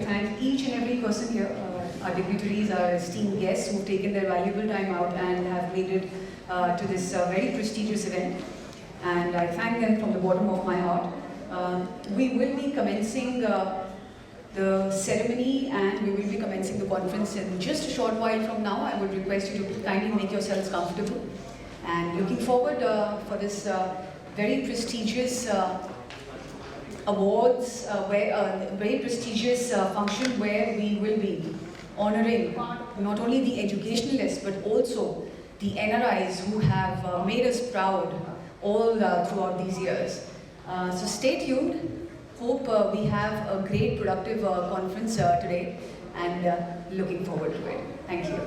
Thank each and every person here, our dignitaries, our esteemed guests who've taken their valuable time out and have made it to this very prestigious event. And I thank them from the bottom of my heart. We will be commencing the ceremony and we will be commencing the conference in just a short while from now. I would request you to kindly make yourselves comfortable. And looking forward for this very prestigious awards, very prestigious function where we will be honoring not only the educationalists but also the NRIs who have made us proud all throughout these years. So stay tuned. Hope we have a great productive conference today and looking forward to it. Thank you.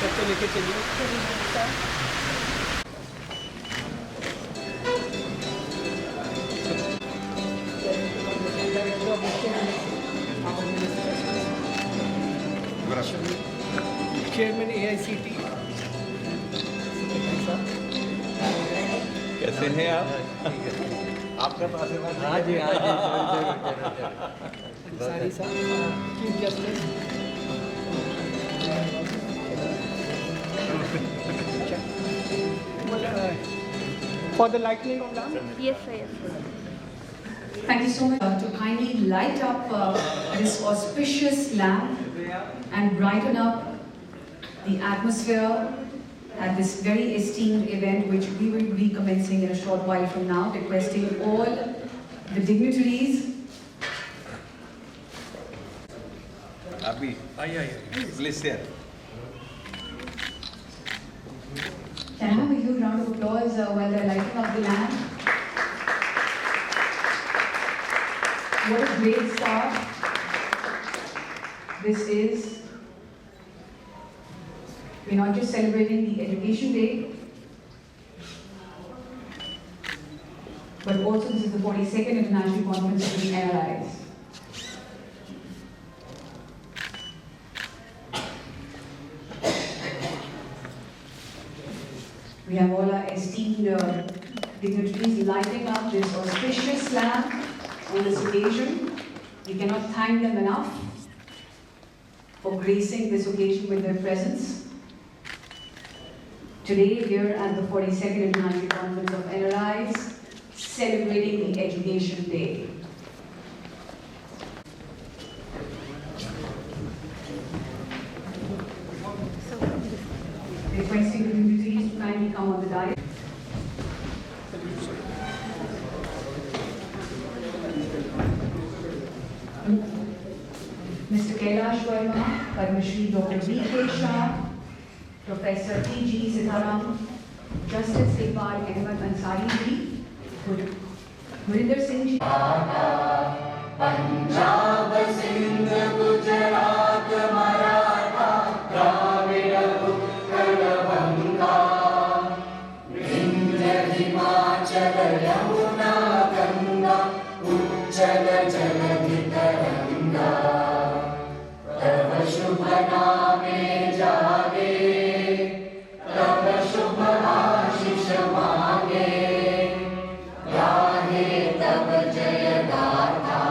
सबको लेके चलिए। Chairman AICT कैसे हैं आप? आपका तो आशीर्वाद। हाँ जी हाँ जी सारी साहब chief justice for the lightning of lamp. Yes, sir. Yes. Thank you so much to kindly light up this auspicious lamp and brighten up the atmosphere at this very esteemed event which we will be commencing in a short while from now, requesting all the dignitaries. Abhi, please share. Can I have a huge round of applause while they're lighting up the lamp? What a great start this is. We're not just celebrating the Education Day, but also this is the 42nd International Conference of the NRIs. We have all our esteemed dignitaries lighting up this auspicious lamp on this occasion. We cannot thank them enough for gracing this occasion with their presence. Today, here at the 42nd International Conference of NRIs, celebrating the Education Day. Requesting the dignitaries to kindly come on the dais. Mr. Kailash Verma, Padma Shri Dr. V.K. Shah, Professor T.G. Sitaram, Justice Iqbal Ahmed Ansari ji, Gurinder Singh ji. Punjab, Sindh, Gujarat, Maratha, Dravida, Utkal, Banga, Vindhya, Himachal, Yamuna, Ganga, Uchchal, Jaladhi, Taranga, Tava Shubha Naame Jage, Tava Shubha Ashish Mange, Gahe Tava Jaya Gatha,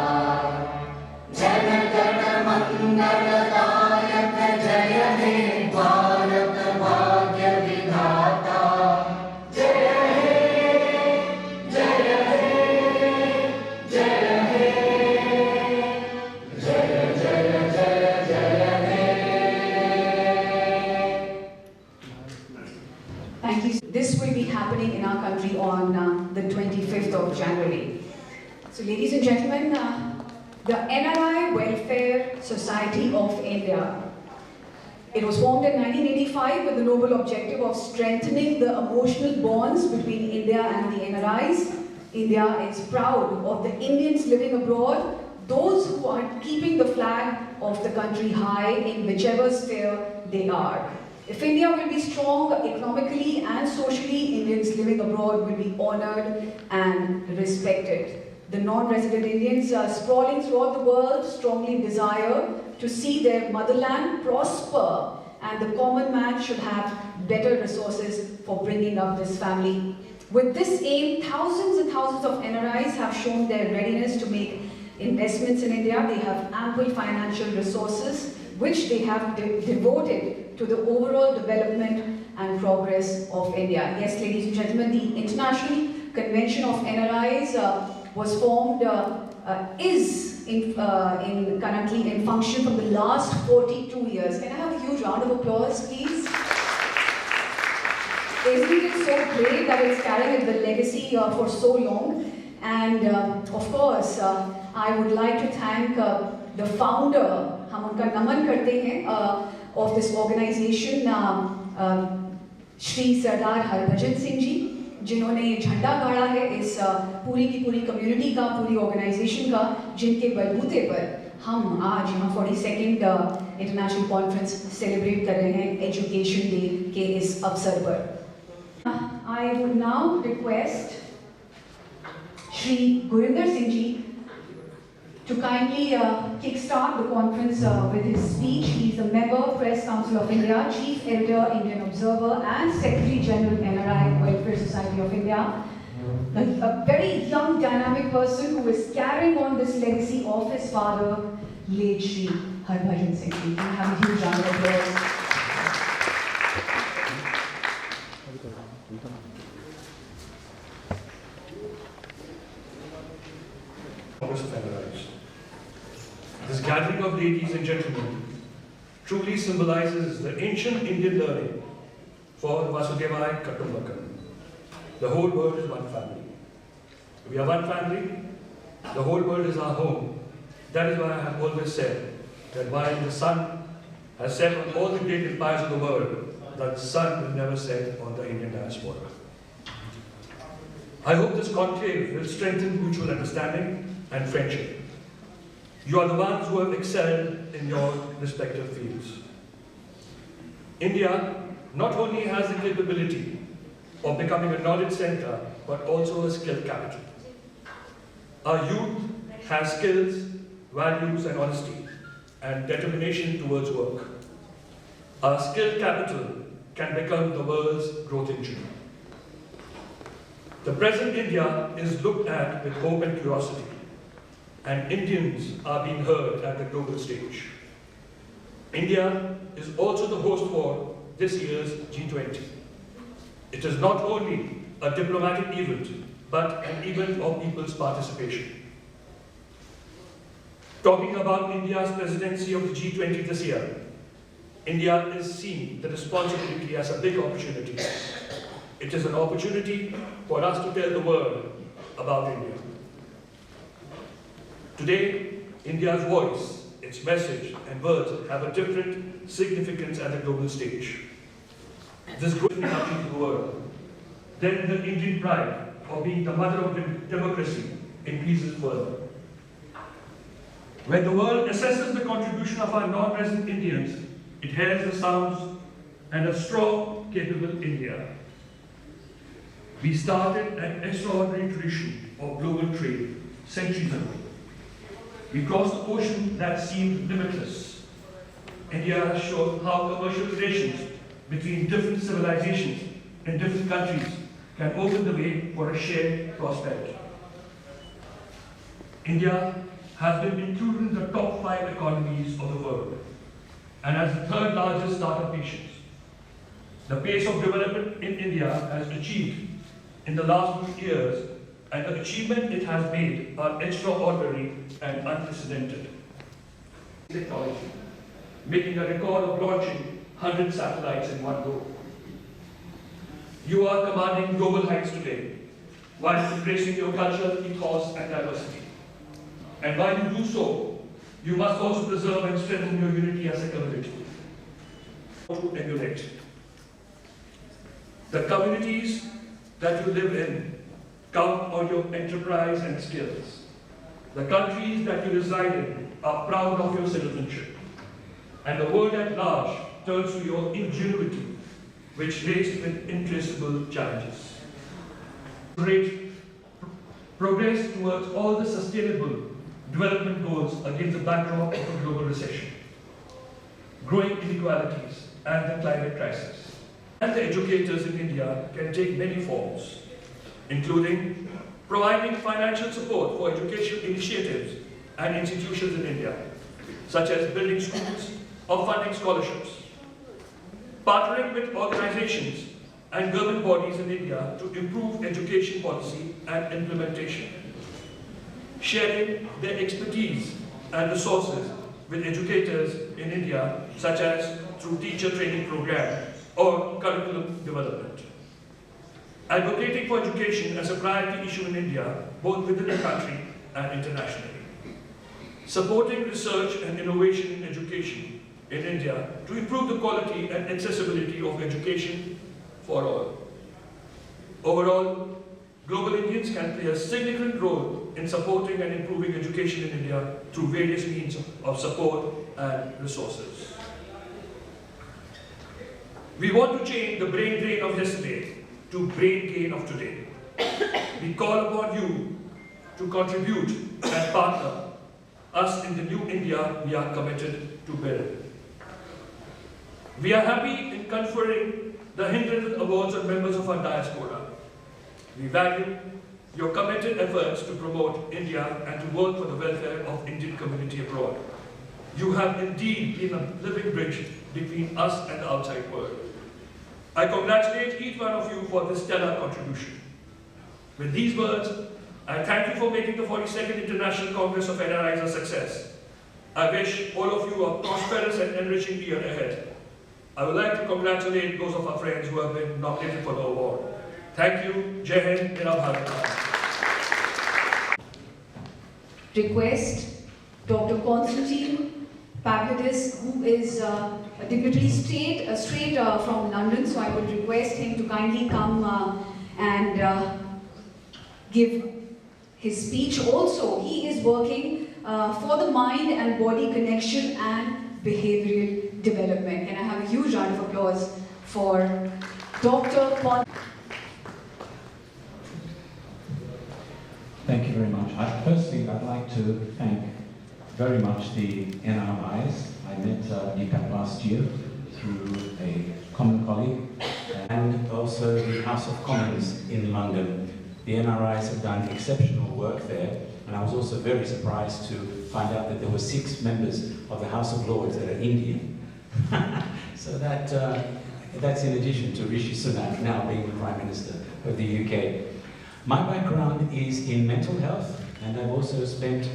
Jana Gana Mangaladayaka Jaya He Bharat Bhagya Vidhata, Jaya He, Jaya He, Jaya He, Jaya Jaya Jaya Jaya He. Thank you. This will be happening in our country on the 25th of January. So ladies and gentlemen, the NRI Welfare Society of India. It was formed in 1985 with the noble objective of strengthening the emotional bonds between India and the NRIs. India is proud of the Indians living abroad, those who are keeping the flag of the country high in whichever sphere they are. If India will be strong economically and socially, Indians living abroad will be honored and respected. The non-resident Indians sprawling throughout the world strongly desire to see their motherland prosper, and the common man should have better resources for bringing up this family. With this aim, thousands and thousands of NRIs have shown their readiness to make investments in India. They have ample financial resources which they have devoted to the overall development and progress of India. Yes, ladies and gentlemen, the International Convention of NRIs was formed, is currently in function from the last 42 years. Can I have a huge round of applause, please? Isn't it so great that it's carrying the legacy for so long? And of course, I would like to thank the founder, हम उनका नमन करते हैं, of this organization, Shri सरदार हरभजन सिंह जी, जिन्होंने झंडा गाड़ा है इस पूरी की पूरी कम्युनिटी का, पूरी ऑर्गेनाइजेशन का, जिनके बलबूते पर हम आज यहाँ 42nd इंटरनेशनल कॉन्फ्रेंस सेलिब्रेट कर रहे हैं एजुकेशन डे के इस अवसर पर. I would now request Shri Gurinder Singh ji to kindly kickstart the conference with his speech. He is a member, Press Council of India, Chief Editor, Indian Observer, and Secretary General, NRI, Welfare Society of India. A very young, dynamic person who is carrying on this legacy of his father, late Shri Harbhajan Singh ji. We have a huge round of applause. This gathering of ladies and gentlemen truly symbolizes the ancient Indian learning for Vasudevaya Kutumbakam. The whole world is one family. We are one family. The whole world is our home. That is why I have always said that while the sun has set on all the great empires of the world, the sun will never set on the Indian diaspora. I hope this conclave will strengthen mutual understanding and friendship. You are the ones who have excelled in your respective fields. India not only has the capability of becoming a knowledge center, but also a skill capital. Our youth has skills, values, and honesty, and determination towards work. Our skill capital can become the world's growth engine. The present India is looked at with hope and curiosity, and Indians are being heard at the global stage. India is also the host for this year's G20. It is not only a diplomatic event, but an event of people's participation. Talking about India's presidency of the G20 this year, India is seeing the responsibility as a big opportunity. It is an opportunity for us to tell the world about India. Today, India's voice, its message and words have a different significance at the global stage. This growing country to the world, then the Indian pride of being the mother of democracy increases further. When the world assesses the contribution of our non-resident Indians, it hears the sounds and a strong, capable India. We started an extraordinary tradition of global trade centuries ago. We crossed the ocean that seemed limitless. India has shown how commercial relations between different civilizations in different countries can open the way for a shared prosperity. India has been included in the top 5 economies of the world and as the third largest startup nation. The pace of development in India has achieved in the last few years, and the achievement it has made are extraordinary and unprecedented. Technology, making a record of launching 100 satellites in one go. You are commanding global heights today, while embracing your cultural ethos and diversity. And while you do so, you must also preserve and strengthen your unity as a community. To emulate. The communities that you live in count on your enterprise and skills. The countries that you reside in are proud of your citizenship. And the world at large turns to your ingenuity, which raised with intraceable challenges. Great progress towards all the sustainable development goals against the backdrop of a global recession, growing inequalities, and the climate crisis. And the educators in India can take many forms, including providing financial support for educational initiatives and institutions in India, such as building schools or funding scholarships, partnering with organizations and government bodies in India to improve education policy and implementation, sharing their expertise and resources with educators in India, such as through teacher training program or curriculum development. Advocating for education as a priority issue in India, both within the country and internationally. Supporting research and innovation in education in India to improve the quality and accessibility of education for all. Overall, global Indians can play a significant role in supporting and improving education in India through various means of support and resources. We want to change the brain drain of yesterday to brain gain of today. We call upon you to contribute and partner us in the new India we are committed to build. We are happy in conferring the Hindenburg Awards on members of our diaspora. We value your committed efforts to promote India and to work for the welfare of Indian community abroad. You have indeed been a living bridge between us and the outside world. I congratulate each one of you for this stellar contribution. With these words, I thank you for making the 42nd International Congress of NRIs a success. I wish all of you a prosperous and enriching year ahead. I would like to congratulate those of our friends who have been nominated for the award. Thank you. Jai Hind, Mera Bharat. Request Dr. Constantine Pavlidis, who is a dignitary straight from London, so I would request him to kindly come and give his speech. Also, he is working for the mind and body connection and behavioral development. Can I have a huge round of applause for Dr. Constantine? Thank you very much. Firstly, I'd like to thank very much the NRIs. I met Deepak last year through a common colleague, and also the House of Commons in London. The NRIs have done exceptional work there, and I was also very surprised to find out that there were 6 members of the House of Lords that are Indian. So that's in addition to Rishi Sunak now being the Prime Minister of the UK. My background is in mental health, and I've also spent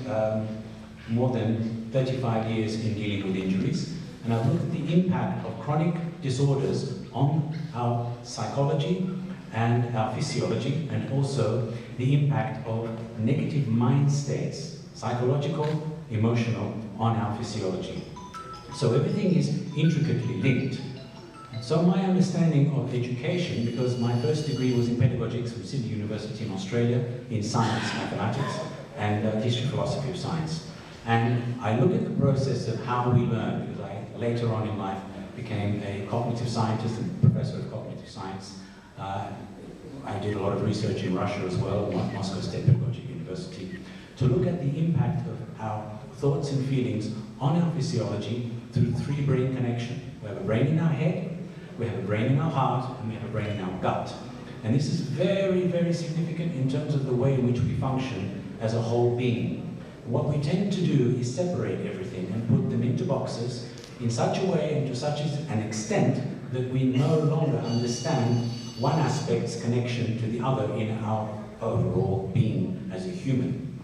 more than 35 years in dealing with injuries, and I've looked at the impact of chronic disorders on our psychology and our physiology, and also the impact of negative mind states, psychological, emotional, on our physiology. So everything is intricately linked. So my understanding of education, because my first degree was in pedagogics from Sydney University in Australia, in science, mathematics, and history, philosophy of science. And I look at the process of how we learn, because I later on in life became a cognitive scientist and professor of cognitive science. I did a lot of research in Russia as well, at Moscow State Pedagogic University, to look at the impact of our thoughts and feelings on our physiology through 3 brain connections. We have a brain in our head, we have a brain in our heart, and we have a brain in our gut. And this is very, very significant in terms of the way in which we function as a whole being. What we tend to do is separate everything and put them into boxes in such a way and to such an extent that we no longer understand one aspect's connection to the other in our overall being as a human.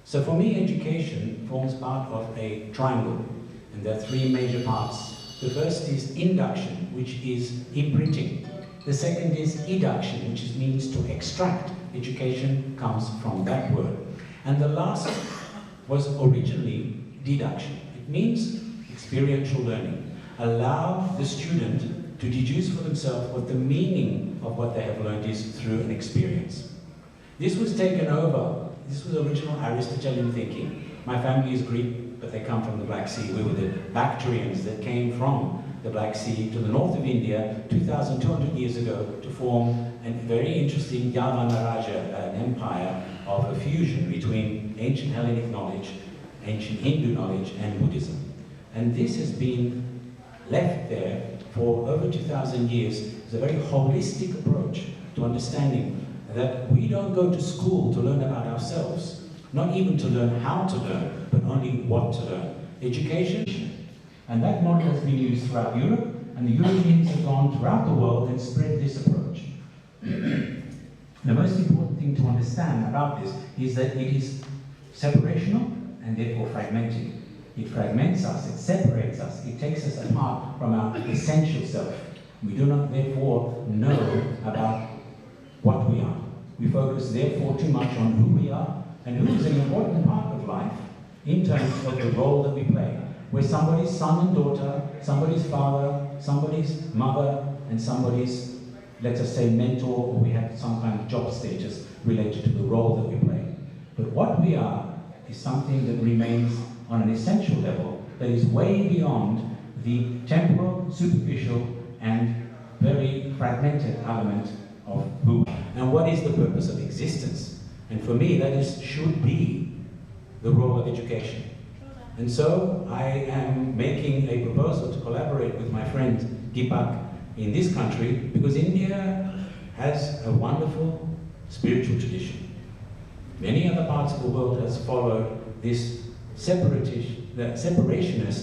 So for me, education forms part of a triangle, and there are 3 major parts. The first is induction, which is imprinting. The second is eduction, which means to extract. Education comes from that word. And the last was originally deduction. It means experiential learning. Allow the student to deduce for themselves what the meaning of what they have learned is through an experience. This was taken over. This was original Aristotelian thinking. My family is Greek, but they come from the Black Sea. We were the Bactrians that came from the Black Sea, to the north of India 2,200 years ago to form a very interesting Yavanaraja, an empire of a fusion between ancient Hellenic knowledge, ancient Hindu knowledge, and Buddhism. And this has been left there for over 2,000 years as a very holistic approach to understanding that we don't go to school to learn about ourselves, not even to learn how to learn, but only what to learn. Education. And that model has been used throughout Europe, and the Europeans have gone throughout the world and spread this approach. The most important thing to understand about this is that it is separational and therefore fragmented. It fragments us, it separates us, it takes us apart from our essential self. We do not therefore know about what we are. We focus therefore too much on who we are, and who is an important part of life in terms of the role that we play. We're somebody's son and daughter, somebody's father, somebody's mother, and somebody's, let us say, mentor, or we have some kind of job status related to the role that we play. But what we are is something that remains on an essential level that is way beyond the temporal, superficial, and very fragmented element of who. And what is the purpose of existence? And for me, that should be the role of education. And so I am making a proposal to collaborate with my friend Deepak in this country, because India has a wonderful spiritual tradition. Many other parts of the world has followed this separationist,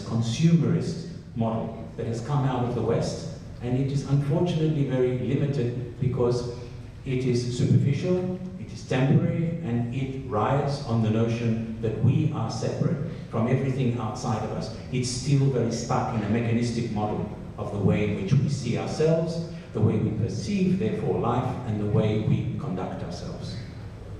consumerist model that has come out of the West, and it is unfortunately very limited because it is superficial, it is temporary, and it rides on the notion that we are separate from everything outside of us. It's still very stuck in a mechanistic model of the way in which we see ourselves, the way we perceive, therefore, life, and the way we conduct ourselves.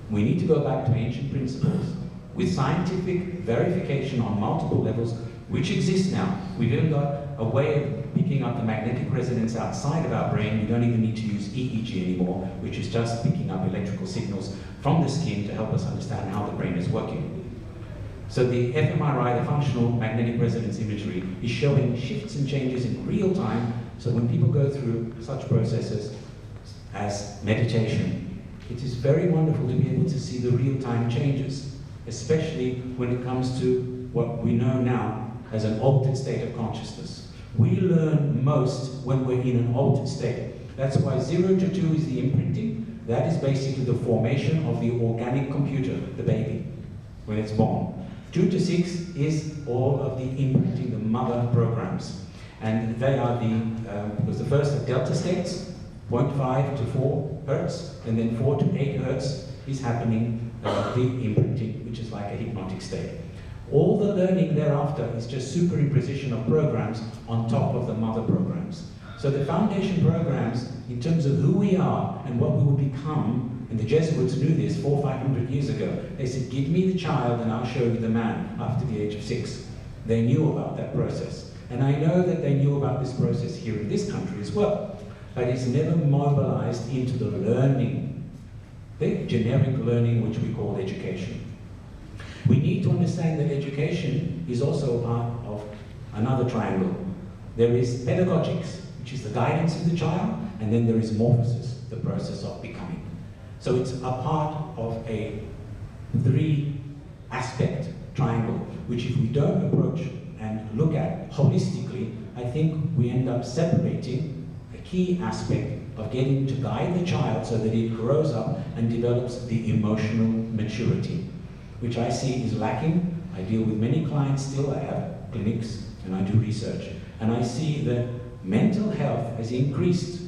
We need to go back to ancient principles with scientific verification on multiple levels, which exist now. We've even got a way of picking up the magnetic resonance outside of our brain. We don't even need to use EEG anymore, which is just picking up electrical signals from the skin to help us understand how the brain is working. So the fMRI, the functional magnetic resonance imagery, is showing shifts and changes in real time. So when people go through such processes as meditation, it is very wonderful to be able to see the real-time changes, especially when it comes to what we know now as an altered state of consciousness. We learn most when we're in an altered state. That's why 0 to 2 is the imprinting. That is basically the formation of the organic computer, the baby, when it's born. 2 to 6 is all of the imprinting, the mother programs. And they are because the first are delta states, 0.5 to 4 hertz, and then 4 to 8 hertz is happening, the imprinting, which is like a hypnotic state. All the learning thereafter is just superimposition of programs on top of the mother programs. So the foundation programs, in terms of who we are and what we will become, and the Jesuits knew this 400 or 500 years ago. They said, give me the child and I'll show you the man after the age of 6. They knew about that process. And I know that they knew about this process here in this country as well. But it's never mobilized into the learning, the generic learning which we call education. We need to understand that education is also a part of another triangle. There is pedagogics, which is the guidance of the child, and then there is morphosis, the process of becoming. So it's a part of a 3-aspect triangle, which if we don't approach and look at holistically, I think we end up separating a key aspect of getting to guide the child so that it grows up and develops the emotional maturity, which I see is lacking. I deal with many clients still. I have clinics and I do research. And I see that mental health has increased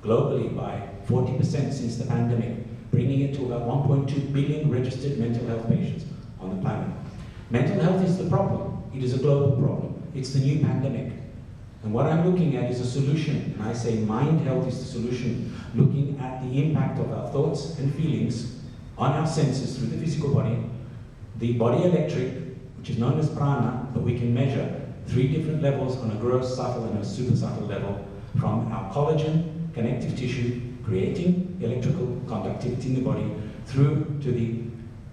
globally by 40% since the pandemic, bringing it to about 1.2 billion registered mental health patients on the planet. Mental health is the problem. It is a global problem. It's the new pandemic. And what I'm looking at is a solution. And I say mind health is the solution, looking at the impact of our thoughts and feelings on our senses through the physical body, the body electric, which is known as prana, but we can measure 3 different levels on a gross, subtle, and a super subtle level, from our collagen, connective tissue, creating electrical conductivity in the body, through to the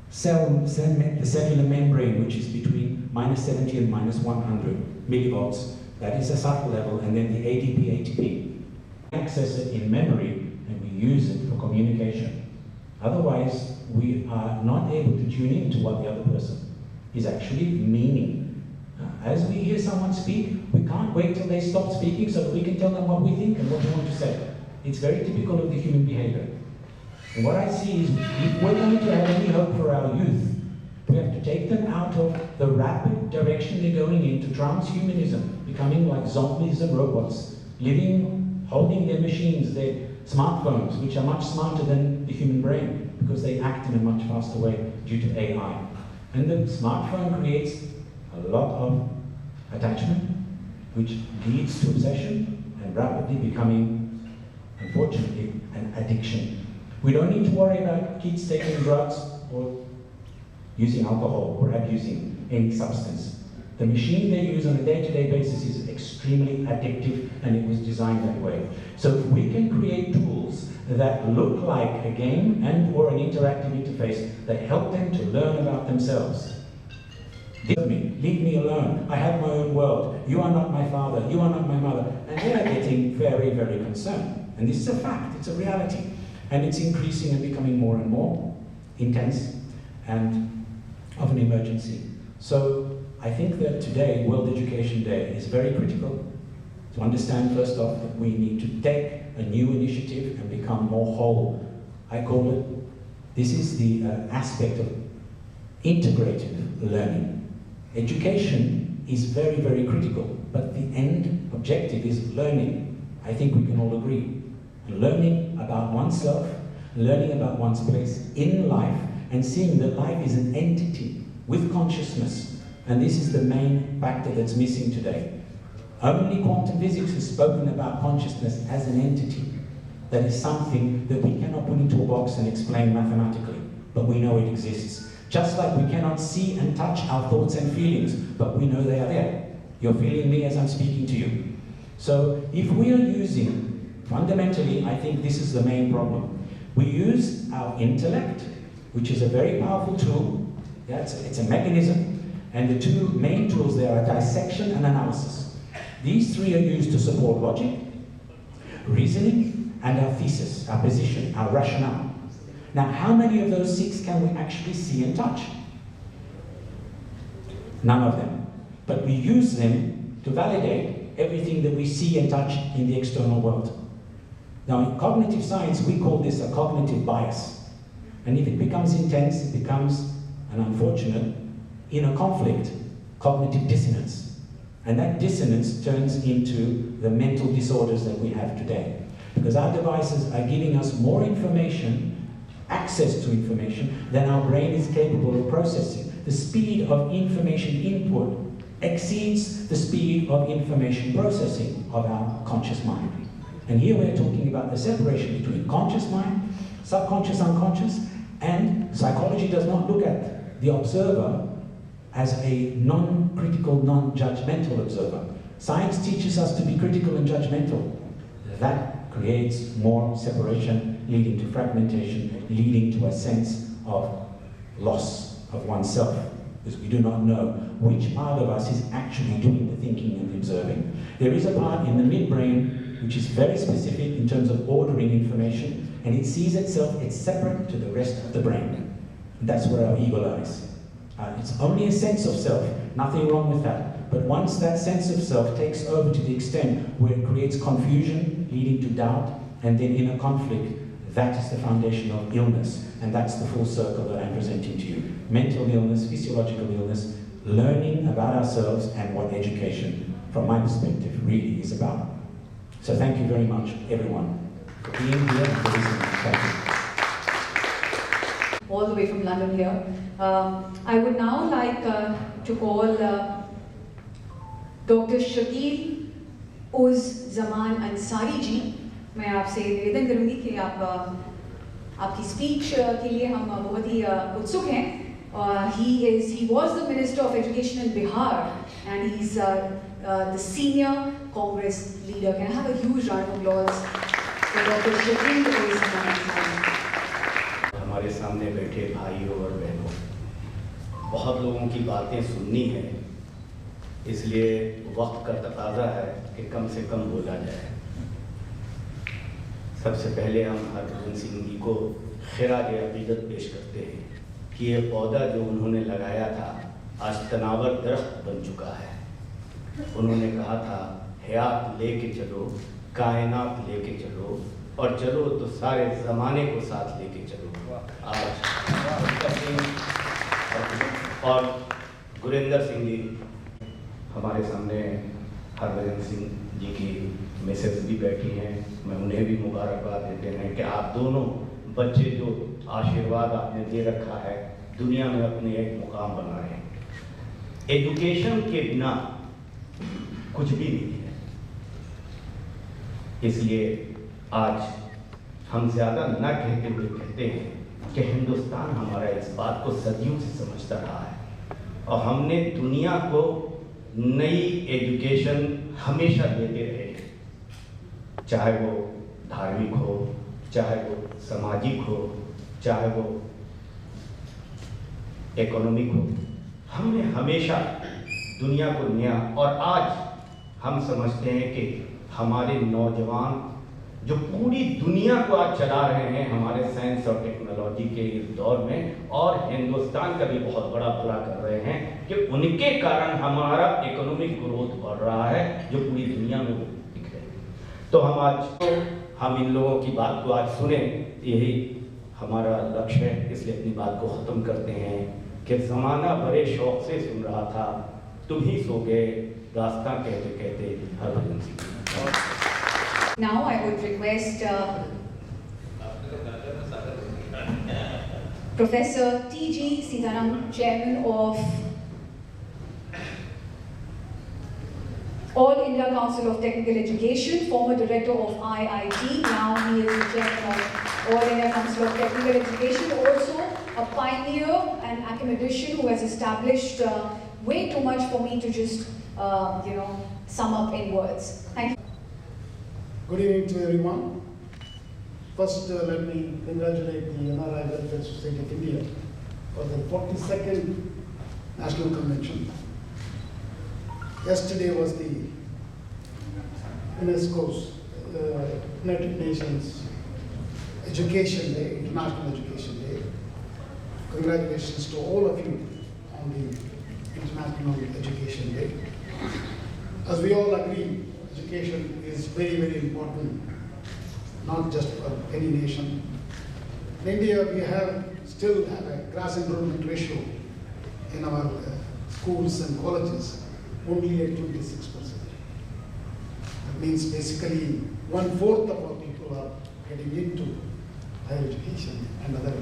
cellular membrane, which is between -70 and -100 millivolts, That is a subtle level, and then the ADP, ATP. We access it in memory and we use it for communication. Otherwise, we are not able to tune in to what the other person is actually meaning. As we hear someone speak, we can't wait till they stop speaking so that we can tell them what we think and what we want to say. It's very typical of the human behavior. And what I see is, if we're going to have any hope for our youth, we have to take them out of the rapid direction they're going into transhumanism, becoming like zombies and robots, living, holding their machines, their smartphones, which are much smarter than the human brain, because they act in a much faster way due to AI. And the smartphone creates a lot of attachment, which leads to obsession and rapidly becoming, unfortunately, an addiction. We don't need to worry about kids taking drugs or using alcohol or abusing any substance. The machine they use on a day-to-day basis is extremely addictive, and it was designed that way. So if we can create tools that look like a game and or an interactive interface that help them to learn about themselves. Leave me alone. I have my own world. You are not my father. You are not my mother. And they are getting very, very concerned. And this is a fact. It's a reality. And it's increasing and becoming more and more intense and of an emergency. So I think that today, World Education Day, is very critical to understand, first off, that we need to take a new initiative and become more whole. I call it, this is the aspect of integrative learning. Education is very, very critical, but the end objective is learning. I think we can all agree. Learning about oneself, learning about one's place in life, and seeing that life is an entity with consciousness. And this is the main factor that's missing today. Only quantum physics has spoken about consciousness as an entity. That is something that we cannot put into a box and explain mathematically, but we know it exists. Just like we cannot see and touch our thoughts and feelings, but we know they are there. You're feeling me as I'm speaking to you. So if we are using, fundamentally, I think this is the main problem. We use our intellect, which is a very powerful tool. Yeah, it's a mechanism. And the two main tools there are dissection and analysis. These three are used to support logic, reasoning, and our thesis, our position, our rationale. Now, how many of those six can we actually see and touch? None of them. But we use them to validate everything that we see and touch in the external world. Now, in cognitive science, we call this a cognitive bias. And if it becomes intense, it becomes an unfortunate inner conflict, cognitive dissonance. And that dissonance turns into the mental disorders that we have today. Because our devices are giving us more information, access to information, than our brain is capable of processing. The speed of information input exceeds the speed of information processing of our conscious mind. And here we're talking about the separation between conscious mind, subconscious, unconscious, and psychology does not look at the observer as a non-critical, non-judgmental observer. Science teaches us to be critical and judgmental. That creates more separation, leading to fragmentation, leading to a sense of loss of oneself, because we do not know which part of us is actually doing the thinking and the observing. There is a part in the midbrain which is very specific in terms of ordering information, and it sees itself, it's separate to the rest of the brain. And that's where our ego lies. It's only a sense of self, nothing wrong with that. But once that sense of self takes over to the extent where it creates confusion, leading to doubt, and then inner conflict, that is the foundation of illness. And that's the full circle that I'm presenting to you. Mental illness, physiological illness, learning about ourselves, and what education, from my perspective, really is about. So thank you very much, everyone, for being here and for listening. Thank you. All the way from London here. I would now like to call Dr. Shakil Uz Zaman Ansari जी. मैं आपसे निवेदन करूँगी कि आप आपकी speech के लिए हम बहुत ही उत्सुक हैं. He was the Minister of Education in Bihar, and he's the senior Congress leader. Can I have a huge round of applause for Dr. Shakil Uz Zaman Ansari? हमारे सामने बैठे भाइयों और बहनों, बहुत लोगों की बातें सुननी है, इसलिए वक्त का तकाजा है कि कम से कम बोला जाए। सबसे पहले हम हरभजन सिंह जी को खिराज अकीदत पेश करते हैं कि ये पौधा जो उन्होंने लगाया था आज तनावर दरख्त बन चुका है। उन्होंने कहा था हयात लेके चलो, कायनात लेके चलो, और चलो तो सारे ज़माने को साथ लेके चलो। आज और गुरिंदर सिंह जी हमारे सामने हरभजन सिंह जी की मिसेस भी बैठी हैं, मैं उन्हें भी मुबारकबाद देते हैं कि आप दोनों बच्चे जो आशीर्वाद आपने दे रखा है दुनिया में अपने एक मुकाम बना रहे हैं। एजुकेशन के बिना कुछ भी नहीं है, इसलिए आज हम ज़्यादा न कहते हुए कहते हैं कि हिंदुस्तान हमारा इस बात को सदियों से समझता रहा है और हमने दुनिया को नई एजुकेशन हमेशा देते रहे हैं, चाहे वो धार्मिक हो, चाहे वो सामाजिक हो, चाहे वो इकोनॉमिक हो। हमने हमेशा दुनिया को नया, और आज हम समझते हैं कि हमारे नौजवान जो पूरी दुनिया को आज चला रहे हैं हमारे साइंस और टेक्नोलॉजी के इस दौर में, और हिंदुस्तान का भी बहुत बड़ा भला कर रहे हैं कि उनके कारण हमारा इकोनॉमिक ग्रोथ बढ़ रहा है जो पूरी दुनिया में दिख रहे हैं। तो हम इन लोगों की बात को आज सुने, यही हमारा लक्ष्य है। इसलिए अपनी बात को ख़त्म करते हैं कि ज़माना बड़े शौक़ से सुन रहा था, तुम ही सो गए रास्ता कहते कहते Harbhajan Singh. Now I would request Professor T.G. Sitaram, Chairman of All India Council of Technical Education, former Director of IIT, now he is the Chairman of All India Council of Technical Education, also a pioneer and academician who has established way too much for me to just, sum up in words. Thank you. Good evening to everyone. First, let me congratulate the NRI Welfare Society of India for the 42nd National Convention. Yesterday was the UNESCO's United Nations Education Day, International Education Day. Congratulations to all of you on the International Education Day. As we all agree, education is very, very important, not just for any nation. In India, we still have a class enrollment ratio in our schools and colleges only at 26%. That means basically 1/4 of our people are getting into higher education and other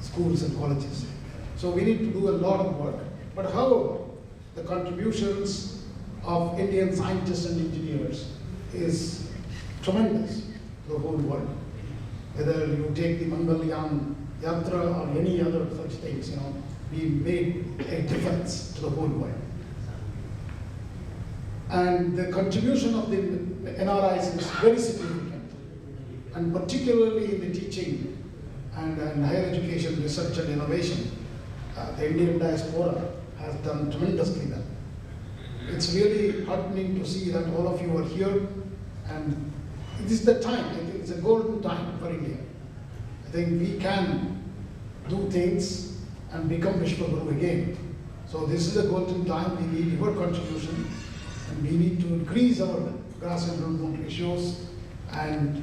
schools and colleges. So we need to do a lot of work. But however, the contributions of Indian scientists and engineers is tremendous to the whole world. Whether you take the Mangalyaan Yatra or any other such things, we made a difference to the whole world. And the contribution of the NRIs is very significant, and particularly in the teaching and higher education, research and innovation, the Indian diaspora has done tremendously well. It's really heartening to see that all of you are here, and it is the time, I think it's a golden time for India. I think we can do things and become Vishwa Guru again. So this is a golden time, we need your contribution, and we need to increase our class enrollment ratios, and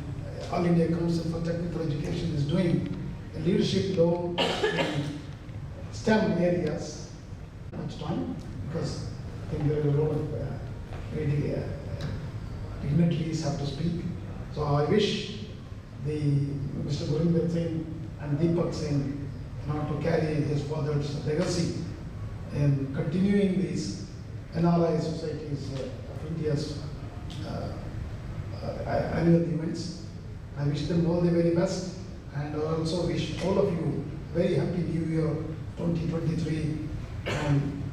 All India Council for Technical Education is doing a leadership role in STEM areas. Much time, because I think there is a lot of dignitaries have to speak. So I wish Mr. Gurinder Singh and Deepak Singh to carry his father's legacy in continuing these NRI societies of India's annual events. I wish them all the very best, and I also wish all of you very happy New Year 2023. And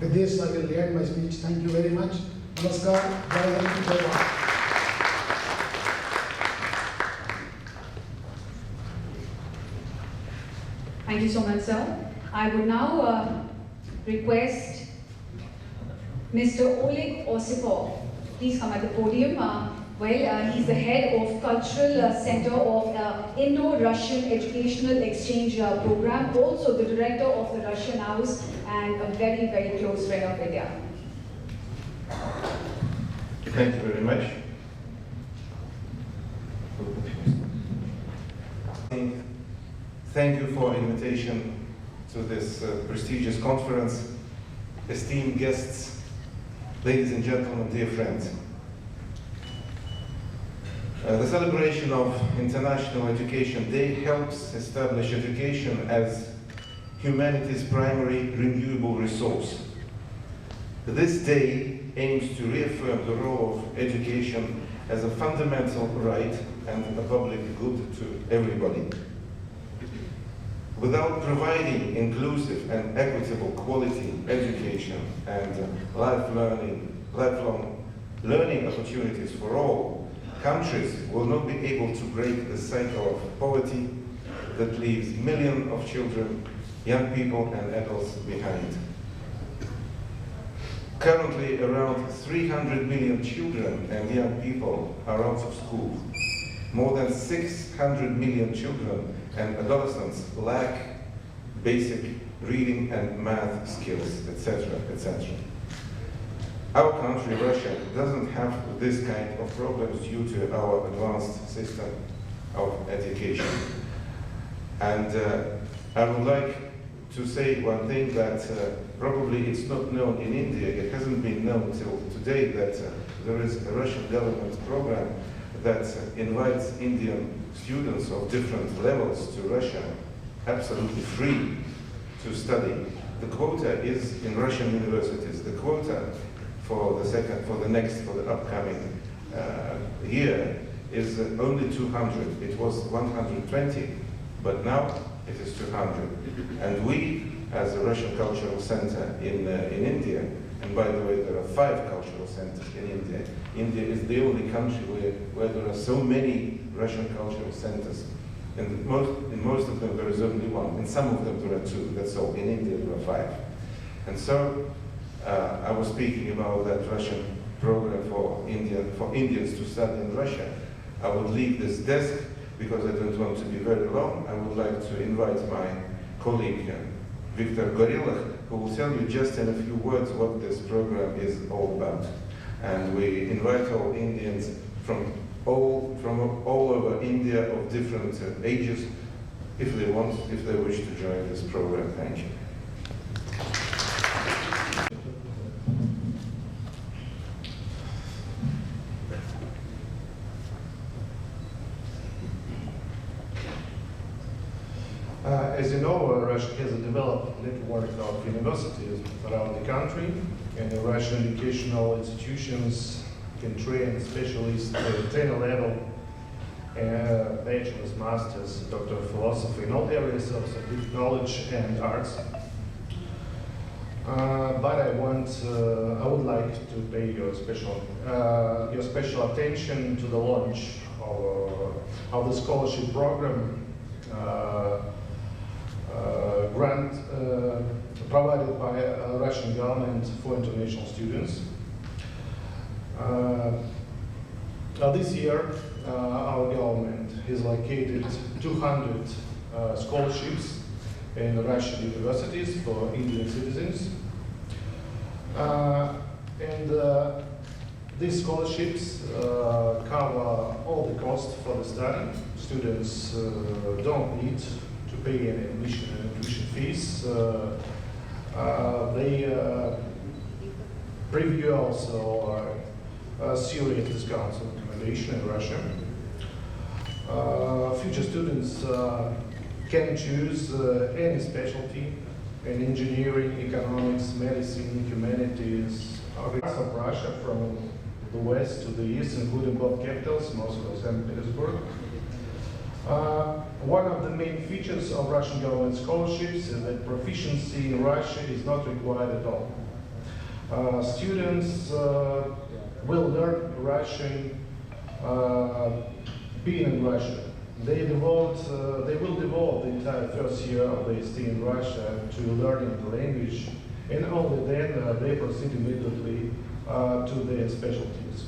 with this, I will end my speech. Thank you very much. Namaskar. Jai Hind, Jai Bharat. Thank you so much, sir. I would now request Mr. Oleg Osipov. Please come at the podium. He's the head of Cultural Center of Indo-Russian Educational Exchange Program, also the director of the Russian House, and a very, very close friend of India. Thank you very much. Thank you for invitation to this prestigious conference. Esteemed guests, ladies and gentlemen, dear friends. The celebration of International Education Day helps establish education as humanity's primary renewable resource. This day aims to reaffirm the role of education as a fundamental right and a public good to everybody. Without providing inclusive and equitable quality education and lifelong learning opportunities for all, countries will not be able to break the cycle of poverty that leaves millions of children, young people and adults behind. Currently, around 300 million children and young people are out of school. More than 600 million children and adolescents lack basic reading and math skills, etc., etc. Our country, Russia, doesn't have this kind of problems due to our advanced system of education. And I would like to say one thing that probably it's not known in India. It hasn't been known till today that there is a Russian government program that invites Indian students of different levels to Russia, absolutely free to study. The quota is in Russian universities. The quota for the upcoming year is only 200. It was 120, but now it is 200. And we, as a Russian Cultural Center in India, and by the way, there are 5 cultural centers in India. India is the only country where there are so many Russian cultural centers. And in most of them there is only 1. In some of them there are 2, that's all. In India there are 5. And so I was speaking about that Russian program for Indians to study in Russia. I would leave this desk because I don't want to be very long. I would like to invite my colleague Viktor Gorelov, who will tell you just in a few words what this program is all about. And we invite all Indians from all over India of different ages, if they wish to join this program. Thank you. As you know, Russia has a developed network of universities around the country, and the Russian educational institutions can train specialists at 10 level, bachelor's, master's, doctor of philosophy in all areas of scientific knowledge and arts. But I would like to pay your special attention to the launch of the scholarship program grant provided by Russian government for international students. This year, our government has allocated 200 scholarships in Russian universities for Indian citizens. These scholarships cover all the costs for the study. Students don't need to pay any admission and tuition fees. They preview also serious discounts on accommodation in Russia. Future students can choose any specialty in engineering, economics, medicine, humanities, of Russia from the west to the east, including both capitals, Moscow and St. Petersburg. One of the main features of Russian government scholarships is that proficiency in Russian is not required at all. Students will learn Russian being in Russia. They will devote the entire first year of their stay in Russia to learning the language and only then they proceed immediately to their specialties.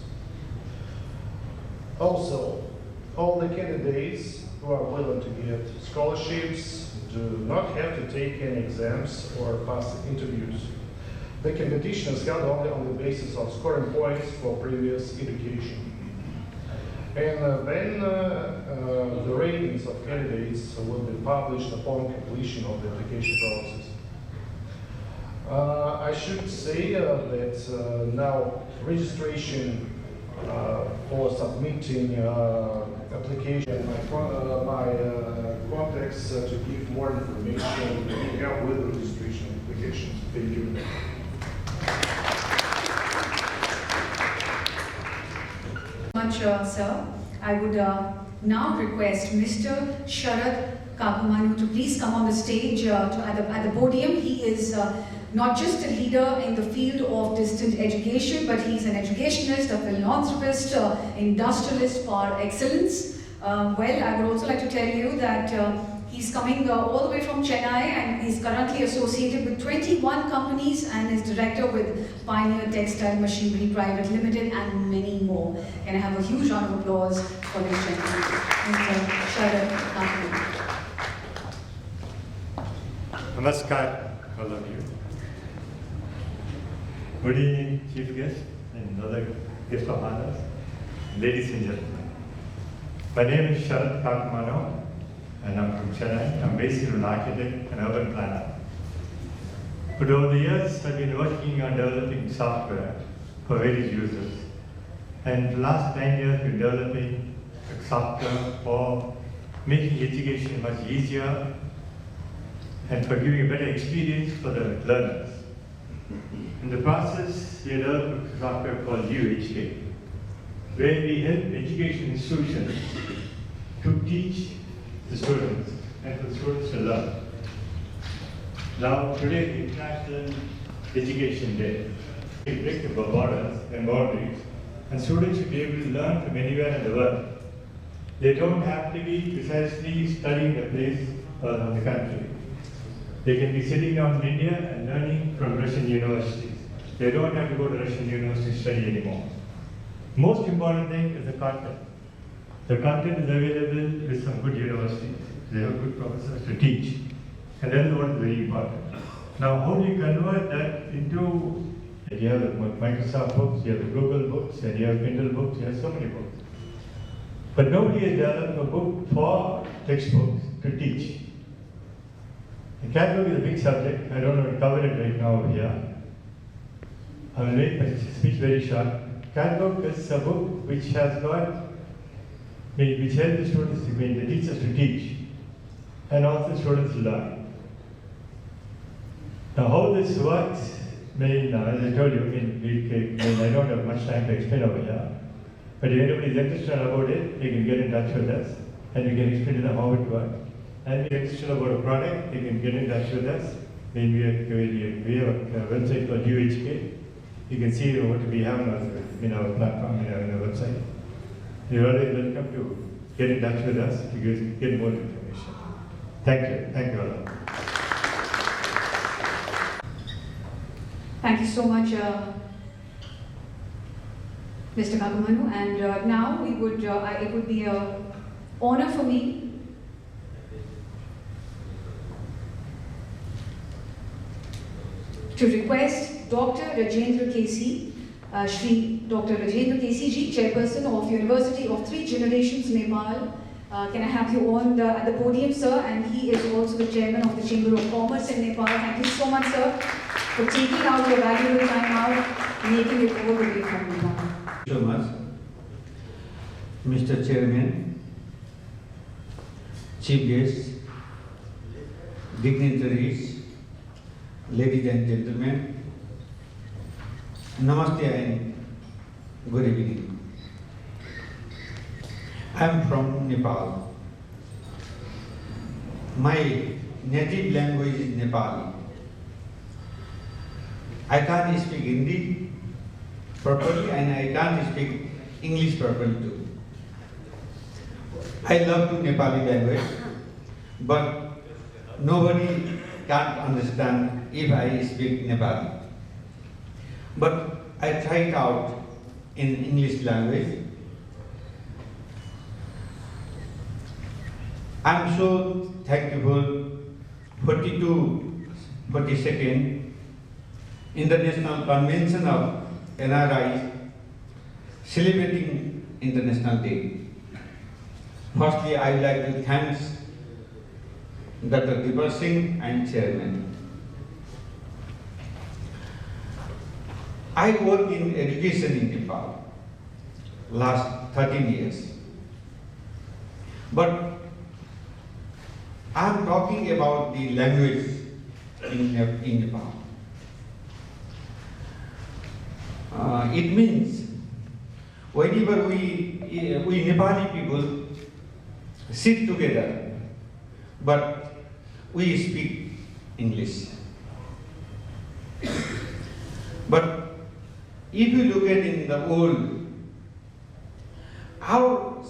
Also, all the candidates who are willing to get scholarships do not have to take any exams or pass interviews. The competition is held only on the basis of scoring points for previous education. And then the ratings of candidates will be published upon completion of the application process. I should say that now registration for submitting application, my contacts to give more information to help with the registration applications. Thank you. Much, sir. I would now request Mr. Sharad Kakumanu to please come on the stage at the podium. He is not just a leader in the field of distant education, but he's an educationist, a philanthropist, industrialist par excellence. Well, I would also like to tell you that he's coming all the way from Chennai, and he's currently associated with 21 companies and is director with Pioneer Textile Machinery Private Limited and many more. Can I have a huge round of applause for this gentleman, Mr. Sharad Kakumanu. Namaskar, all of you. Good evening, Chief Guest and other guests of honors, ladies and gentlemen. My name is Sharad Kakumanu, and I'm from Chennai. I'm basically an architect and urban planner. But over the years, I've been working on developing software for various users. And the last 9 years, we've been developing software for making education much easier and for giving a better experience for the learners. In the process, we developed software called UHK, where we help education institutions to teach the students and for the students to learn. Now, today is International Education Day. We break the borders and boundaries, and students should be able to learn from anywhere in the world. They don't have to be precisely studying the place or the country. They can be sitting down in India and learning from Russian universities. They don't have to go to Russian university to study anymore. Most important thing is the content. The content is available with some good universities. They have good professors to teach. And that is what is very important. Now, how do you convert that into, you have the Microsoft books, you have the Google books, and you have Kindle books, you have so many books. But nobody has developed a book for textbooks to teach. The catalog is a big subject. I don't know if I cover it right now over here. I will make my speech very short. Catalog is a book which has got, which helps the students, the teachers to teach, and also students to learn. Now, how this works, as I told you, I don't have much time to explain over here. But if anybody is interested about it, they can get in touch with us, and we can explain to them how it works. And if you're interested about a product, they can get in touch with us. We have a website called UHK. You can see what we have in our platform, in our website. You're always welcome to get in touch with us to get more information. Thank you. Thank you all. Thank you so much, Mr. Kakumanu. And now we would, it would be an honor for me to request Dr. Rajendra Kesi, Shri Dr. Rajendra Kesi ji, Chairperson of University of Three Generations, Nepal. Can I have you on at the podium, sir? And he is also the Chairman of the Chamber of Commerce in Nepal. Thank you so much, sir, for taking out your valuable time out, making it all the way from Nepal. Thank you so much, Mr. Chairman, Chief Guests, dignitaries, ladies and gentlemen, Namaste and good evening. I am from Nepal. My native language is Nepali. I can't speak Hindi properly and I can't speak English properly too. I love to Nepali language, but nobody can't understand if I speak Nepali. But I try it out in English language. I'm so thankful 42nd International Convention of NRIs celebrating International Day. Firstly, I would like to thank Dr. Deepak Singh and Chairman. I work in education in Nepal last 13 years. But I am talking about the language in Nepal. It means whenever we Nepali people sit together, but we speak English. But if you look at in the old, how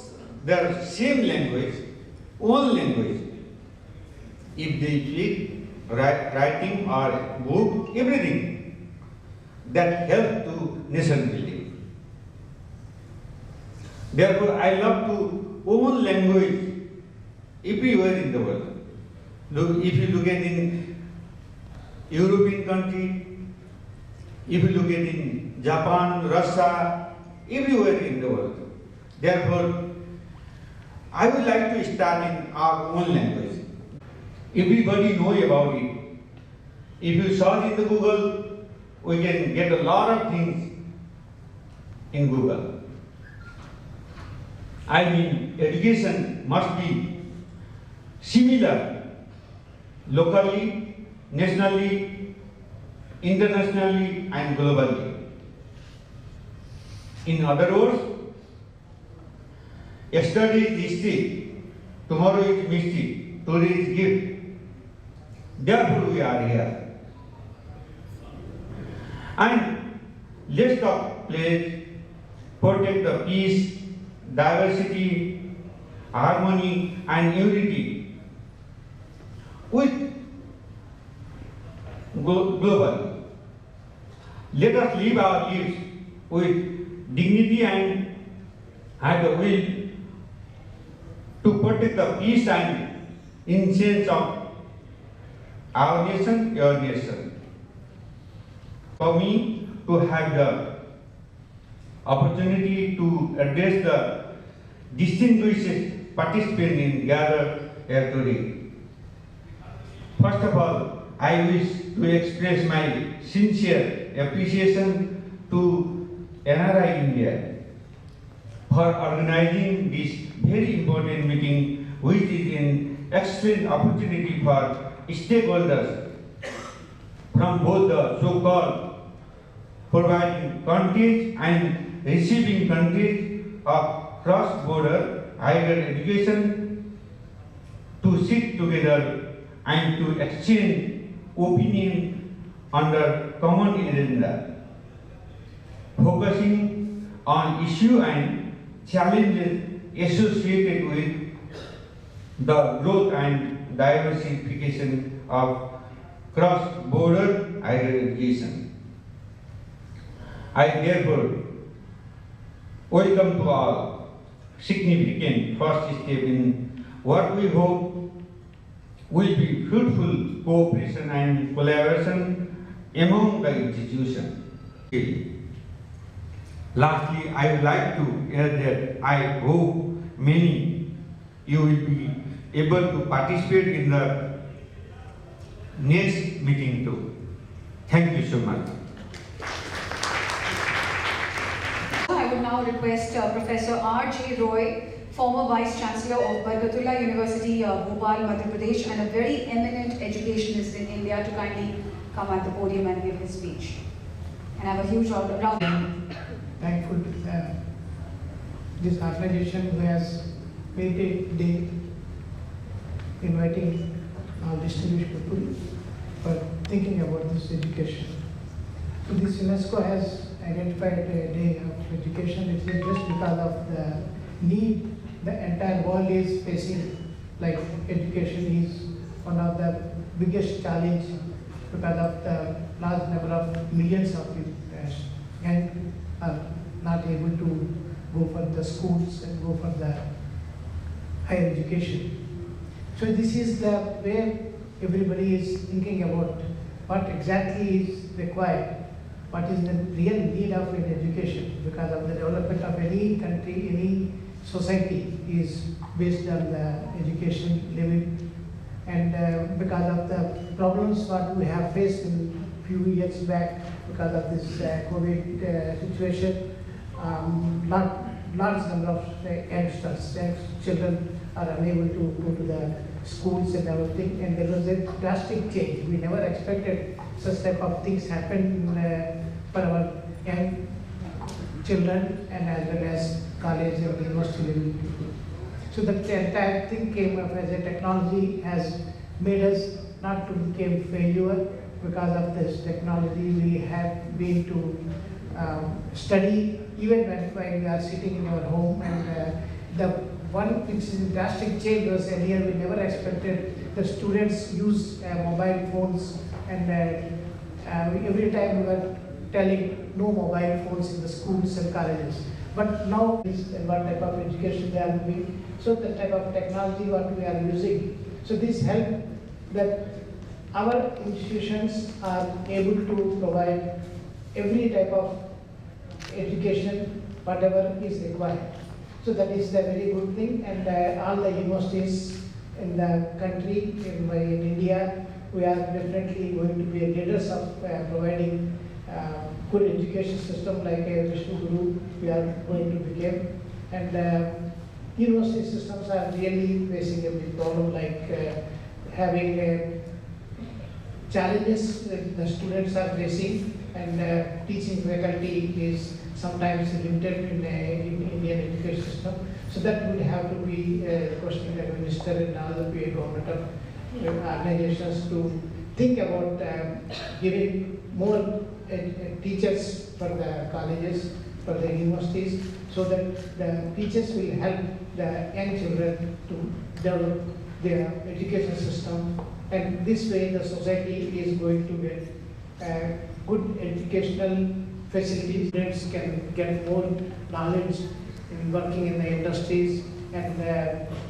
their same language, own language, if they speak writing or book, everything that help to nation building. Therefore, I love to own language everywhere in the world. If you look at in European country, if you look at in Japan, Russia, everywhere in the world. Therefore, I would like to start in our own language. Everybody know about it. If you search in the Google, we can get a lot of things in Google. I mean, education must be similar locally, nationally, internationally, and globally. In other words, yesterday is history, tomorrow is mystery, today is gift. Therefore, we are here. And let's talk, please, protect the peace, diversity, harmony, and unity with global. Let us live our lives with dignity and have the will to protect the peace and innocence of our nation, your nation. For me to have the opportunity to address the distinguished participants in gather here today. First of all, I wish to express my sincere appreciation to NRI India for organizing this very important meeting, which is an excellent opportunity for stakeholders from both the so-called providing countries and receiving countries of cross-border higher education to sit together and to exchange opinion under common agenda, focusing on issues and challenges associated with the growth and diversification of cross-border higher education. I therefore welcome to all significant first step in what we hope will be fruitful cooperation and collaboration among the institutions. Lastly, I would like to add that I hope many you will be able to participate in the next meeting too. Thank you so much. I would now request Professor R.J. Roy, former Vice Chancellor of Barkatullah University, Bhopal, Madhya Pradesh, and a very eminent educationist in India, to kindly come at the podium and give his speech. And I have a huge round. Thankful to this organization who has made a day inviting our distinguished people for thinking about this education. So this UNESCO has identified a day of education. It's just because of the need the entire world is facing. Like education is one of the biggest challenge because of the large number of millions of young are not able to go for the schools and go for the higher education. So this is the way everybody is thinking about what exactly is required, what is the real need of an education, because of the development of any country, any society is based on the education level. And because of the problems what we have faced in few years back because of this COVID situation, large number of youngsters, children are unable to go to the schools and everything, and there was a drastic change. We never expected such type of things happen for our young children and as well as college and university level people. So the entire thing came up as a technology has made us not to become failure. Because of this technology, we have been to study even when we are sitting in our home. And the one which is drastic change was earlier we never expected the students use mobile phones, and every time we were telling no mobile phones in the schools and colleges. But now is what type of education they are doing. So the type of technology what we are using. So this help that our institutions are able to provide every type of education, whatever is required. So that is the very good thing, and all the universities in the country, in India, we are definitely going to be leaders of providing good education system like a Vishnu Guru we are going to become. And university systems are really facing a big problem, like having challenges that the students are facing, and teaching faculty is sometimes limited in Indian education system. So that would have to be questioning the minister and other government of organizations to think about giving more teachers for the colleges, for the universities, so that the teachers will help the young children to develop their education system. And this way the society is going to get good educational facilities. Students can get more knowledge in working in the industries and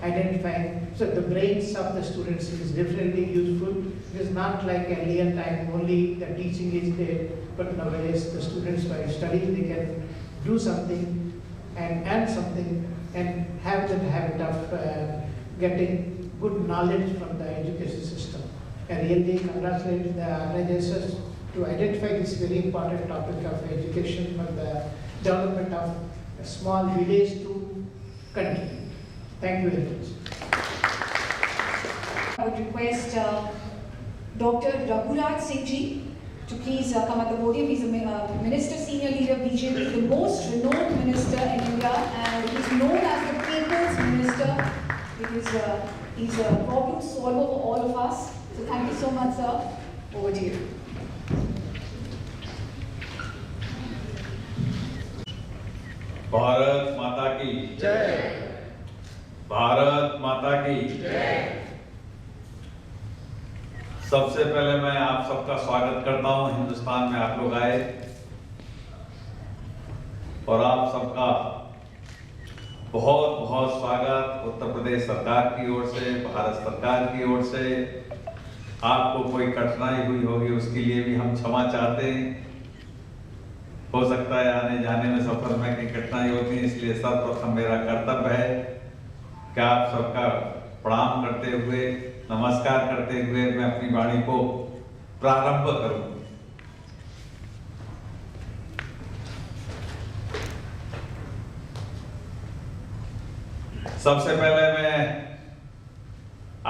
identifying. So the brains of the students is definitely useful. It is not like earlier time only the teaching is there, but nowadays the students by studying they can do something and add something and have the habit of getting good knowledge from the education system. And really congratulate the organizers to identify this very important topic of education for the development of a small village to country. Thank you very much. I would request Dr. Raghuraj Singh ji to please come at the podium. He's a minister, senior leader, BJP, the most renowned minister in India, and he's known as the people's minister because he's a problem solver for all of us. So thank you so much, sir. Over to you. Bharat माता की जय। भारत माता की जय। सबसे पहले मैं आप सबका स्वागत करता हूं, हिंदुस्तान में आप लोग आए और आप सबका बहुत बहुत स्वागत उत्तर प्रदेश सरकार की ओर से, भारत सरकार की ओर से। आपको कोई कठिनाई हुई होगी उसके लिए भी हम क्षमा चाहते हैं। हो सकता है आने जाने में सफर में कई कठिनाई होती है, इसलिए सर्वप्रथम मेरा कर्तव्य है कि आप सबका प्रणाम करते हुए, नमस्कार करते हुए मैं अपनी वाणी को प्रारंभ करूं। सबसे पहले मैं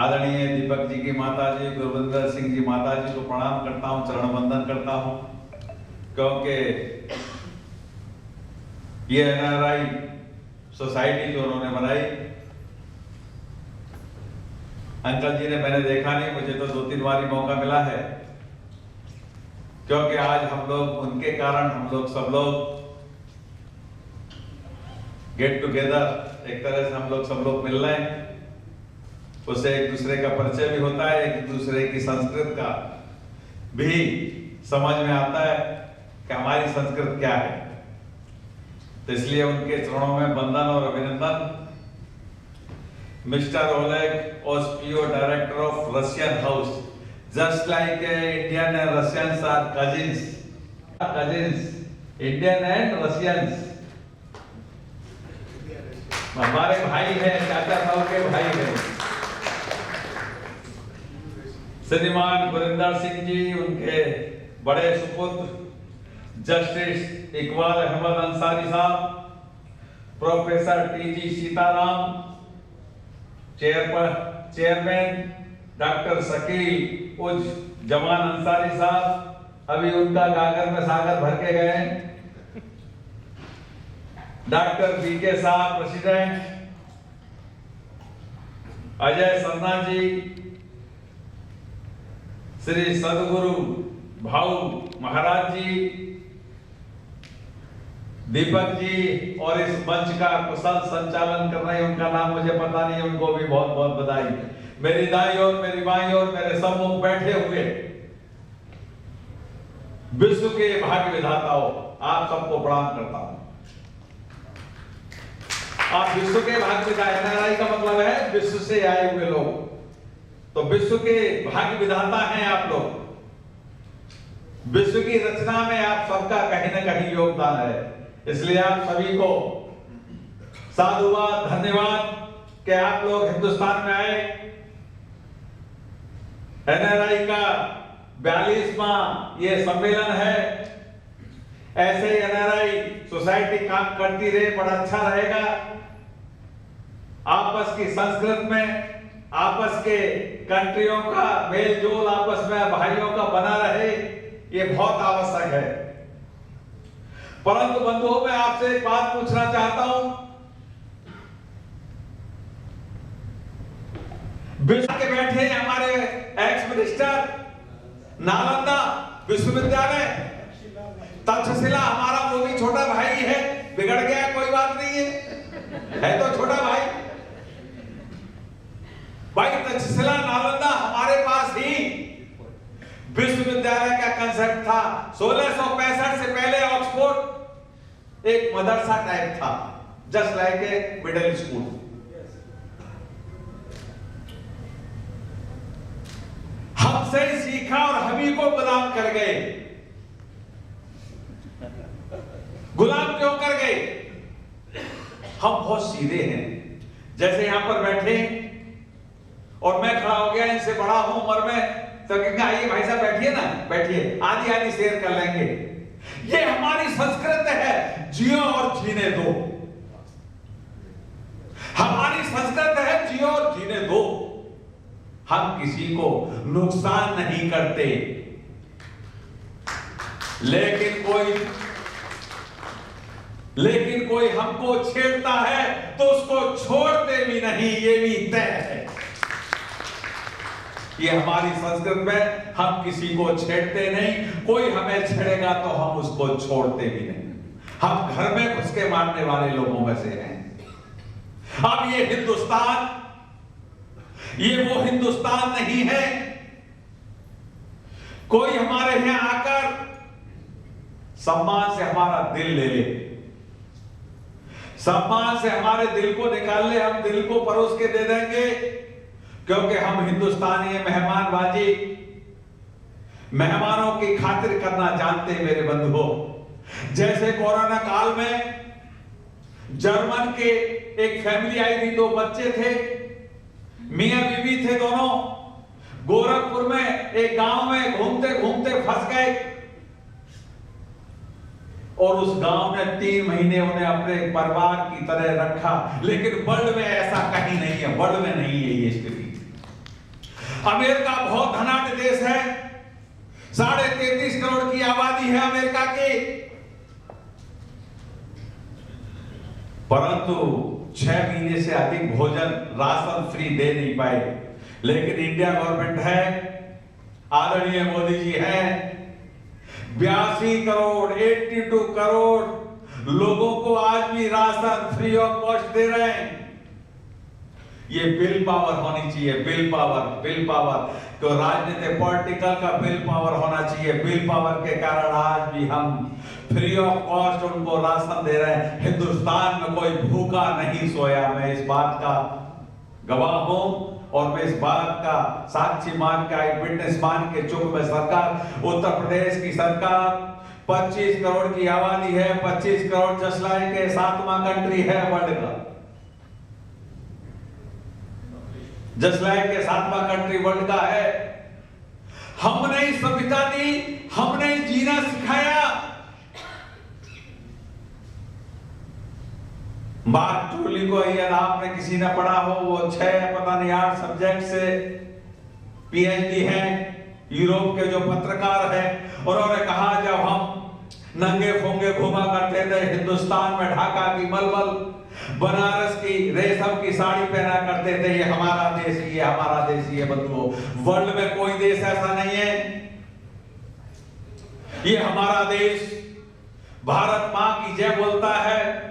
आदरणीय दीपक जी की माता जी, गुरविंदर सिंह जी माता जी को प्रणाम करता हूं, चरण वंदन करता हूं, क्योंकि ये NRI सोसाइटी जो उन्होंने बनाई, अंकल जी ने मैंने देखा नहीं, मुझे तो 2-3 बार ही मौका मिला है, क्योंकि आज हम लोग उनके कारण हम लोग सब लोग गेट टुगेदर एक तरह से हम लोग सब लोग मिल रहे हैं। उससे एक दूसरे का परिचय भी होता है, एक दूसरे की संस्कृत का भी समझ में आता है कि हमारी संस्कृत क्या है। तो इसलिए उनके चरणों में वंदन और अभिनंदन। Mr. Oleg Ospio, director of Russian House, just like Indian and Russians are cousins, Indian and Russians, हमारे भाई हैं, चाचा साहब के भाई हैं। श्रीमान गुरिंदर सिंह जी, उनके बड़े सुपुत्र जस्टिस इकबाल अहमद अंसारी साहब, professor T.G.. Sitaram, chairman doctor Shakeel उज जमान अंसारी साहब, अभी उनका गागर में सागर भर के गए। डॉक्टर बीके साहब प्रेसिडेंट, अजय सन्ना जी, श्री सदगुरु भाऊ महाराज जी, दीपक जी, और इस मंच का कुशल संचालन कर रहे हैं, उनका नाम मुझे पता नहीं, उनको भी बहुत बहुत बधाई। मेरी दाई और मेरी बाई और मेरे सम्मुख बैठे हुए विश्व के भाग्य विधाताओं, आप सबको प्रणाम करता हूं। आप विश्व के भाग्य विधाता, एनआरआई का मतलब है विश्व से आए हुए लोग, तो विश्व के भाग्य विधाता हैं आप लोग। विश्व की रचना में आप सबका कहीं न कहीं योगदान है, इसलिए आप सभी को साधुवाद, धन्यवाद कि आप लोग हिंदुस्तान में आए। एनआरआई का 42वां ये सम्मेलन है। ऐसे ही एनआरआई सोसाइटी काम करती रहे, बड़ा अच्छा रहेगा। आपस की संस्कृत में, आपस के कंट्रियों का मेल जोल, आपस में भाइयों का बना रहे, ये बहुत आवश्यक है। परंतु बंधुओं, मैं आपसे एक बात पूछना चाहता हूं। विश्व के बैठे हमारे एक्स मिनिस्टर, नालंदा विश्वविद्यालय, तक्षशिला हमारा वो भी छोटा भाई है, बिगड़ गया कोई बात नहीं है तो छोटा भाई। भाई तक्षशिला नालंदा हमारे पास ही विश्वविद्यालय का कंसेप्ट था। 1665 से पहले ऑक्सफोर्ड एक मदरसा टाइप था, just like a middle school. हमसे सीखा और हम ही को गुलाम कर गए। गुलाम क्यों कर गए? हम बहुत सीधे हैं। जैसे यहां पर बैठे और मैं खड़ा हो गया, इनसे बड़ा हूं उम्र में, तो कहेंगे आइए भाई साहब बैठिए ना, बैठिए, आधी आधी शेयर कर लेंगे। ये हमारी संस्कृत है, जियो और जीने दो। हमारी संस्कृत है, जियो और जीने दो। हम किसी को नुकसान नहीं करते, लेकिन कोई हमको छेड़ता है तो उसको छोड़ते भी नहीं, ये भी तय है। ये हमारी संस्कृत में, हम किसी को छेड़ते नहीं, कोई हमें छेड़ेगा तो हम उसको छोड़ते भी नहीं। हम घर में घुस के मारने वाले लोगों में से हैं। अब ये हिंदुस्तान, ये वो हिंदुस्तान नहीं है कोई हमारे यहां आकर सम्मान से हमारा दिल ले ले, सम्मान से हमारे दिल को निकाल ले, हम दिल को परोस के दे देंगे, क्योंकि हम हिंदुस्तानी मेहमानबाजी, मेहमानों की खातिर करना जानते हैं मेरे बंधुओं। जैसे कोरोना काल में जर्मन के एक फैमिली आई थी, 2 बच्चे थे, मियां बीवी थे दोनों, गोरखपुर में एक गांव में घूमते घूमते फंस गए और उस गांव ने 3 महीने उन्हें अपने परिवार की तरह रखा। लेकिन वर्ल्ड में ऐसा कहीं नहीं है, वर्ल्ड में नहीं है ये स्थिति। अमेरिका बहुत धनाढ्य देश है, 33.5 करोड़ की आबादी है अमेरिका की, परंतु 6 महीने से अधिक भोजन राशन फ्री दे नहीं पाए। लेकिन इंडिया गवर्नमेंट है, आदरणीय मोदी जी हैं, 82 करोड़ 82 करोड़ लोगों को आज भी राशन फ्री ऑफ कॉस्ट दे रहे हैं। ये विल पावर होनी चाहिए, विल पावर। तो राजनीति पॉलिटिकल का विल पावर होना चाहिए। विल पावर के कारण आज भी हम फ्री ऑफ कॉस्ट उनको राशन दे रहे हैं। हिंदुस्तान में कोई भूखा नहीं सोया। मैं इस बात का गवाह हूं और मैं इस बात का साक्षी मान के, आई विटनेस मान के, चूंकि मैं सरकार, उत्तर प्रदेश की सरकार 25 करोड़ की आबादी है, 25 करोड़ जस्ट लाइक के 7वां कंट्री है वर्ल्ड का, जस्ट लाइक के 7वां कंट्री वर्ल्ड का है। हमने ही सभ्यता दी, हमने ही जीना सिखाया। मार्क ट्यूली को यदि आपने किसी ने पढ़ा हो, वो 6 पता नहीं 8 सब्जेक्ट से पीएचडी है, यूरोप के जो पत्रकार है। उन्होंने कहा जब हम नंगे फोंगे घूमा करते थे हिंदुस्तान में, ढाका की मलमल, बनारस की रेशम की साड़ी पहना करते थे, ये हमारा देश, ये हमारा देश, ये बंधुओं, वर्ल्ड में कोई देश ऐसा नहीं है, ये हमारा देश। भारत मां की जय बोलता है,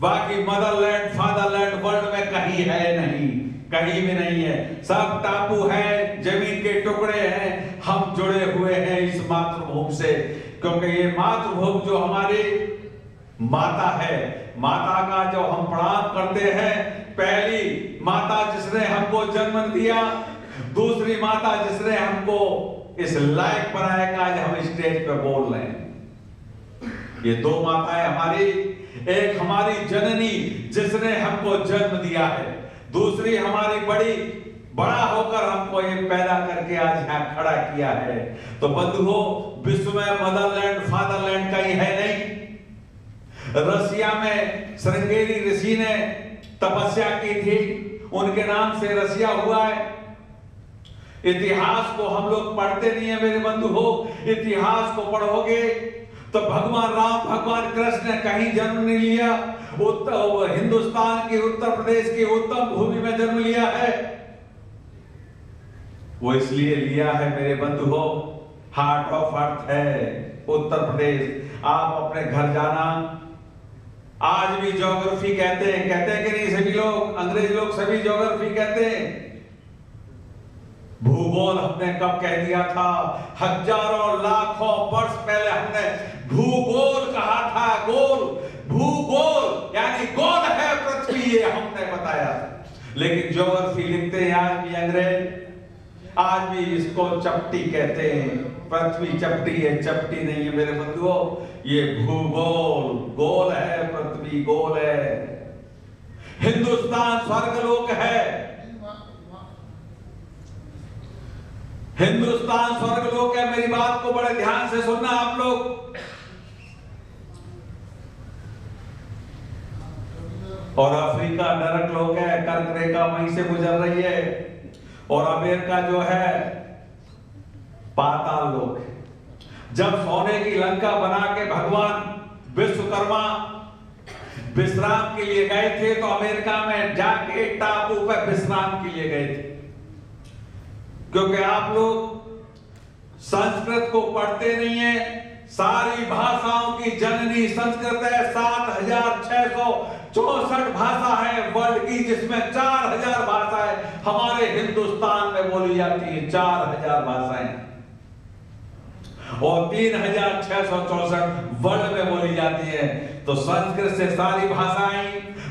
बाकी मदरलैंड फादरलैंड वर्ल्ड में कहीं है नहीं, कहीं भी नहीं है। सब टापू है, जमीन के टुकड़े हैं। हम जुड़े हुए हैं इस मातृभूमि से, क्योंकि ये मातृभूमि जो हमारी माता है, माता का जो हम प्रणाम करते हैं, पहली माता जिसने हमको जन्म दिया, दूसरी माता जिसने हमको इस लायक बनाया कि आज हम स्टेज पे बोल रहे हैं। ये 2 माताएं हमारी, एक हमारी जननी जिसने हमको जन्म दिया है, दूसरी हमारी बड़ा होकर हमको ये पैदा करके आज यहाँ खड़ा किया है। तो बंधुओं, विश्व में मदरलैंड फादरलैंड कहीं है नहीं। रसिया में श्रृंगेरी ऋषि ने तपस्या की थी, उनके नाम से रसिया हुआ है। इतिहास को हम लोग पढ़ते नहीं है मेरे बंधुओं। इतिहास को पढ़ोगे तो भगवान राम, भगवान कृष्ण ने कहीं जन्म नहीं लिया। हिंदुस्तान की, उत्तर प्रदेश की उत्तम भूमि में जन्म लिया है। वो इसलिए लिया है मेरे बंधुओं, हार्ट ऑफ अर्थ है उत्तर प्रदेश। आप अपने घर जाना, आज भी ज्योग्राफी कहते हैं कि नहीं सभी लोग, अंग्रेज लोग सभी ज्योग्राफी कहते हैं। भूगोल हमने कब कह दिया था? हजारों लाखों वर्ष पहले हमने भूगोल कहा था। गोल, भूगोल यानी गोल है पृथ्वी, ये हमने बताया था। लेकिन ज्योग्राफी लिखते हैं आज भी अंग्रेज, आज भी इसको चपटी कहते हैं। पृथ्वी चपटी है, चपटी नहीं है मेरे बंधुओं। ये भूगोल, गोल है, पृथ्वी गोल है। हिंदुस्तान स्वर्गलोक है, हिंदुस्तान स्वर्गलोक है। मेरी बात को बड़े ध्यान से सुनना आप लोग। और अफ्रीका नरक लोक है, कर्क रेखा वहीं से गुजर रही है। और अमेरिका जो है पाताल लोक है। जब सोने की लंका बना के भगवान विश्वकर्मा विश्राम के लिए गए थे, तो अमेरिका में जाके टापू पर विश्राम के लिए गए थे। क्योंकि आप लोग संस्कृत को पढ़ते नहीं है। सारी भाषाओं की जननी संस्कृत है। 7664 भाषा है वर्ल्ड की, जिसमें 4000 भाषाएं हमारे हिंदुस्तान में बोली जाती है। 4000 भाषाएं और 3664 वर्ल्ड में बोली जाती है। तो संस्कृत से सारी भाषाएं,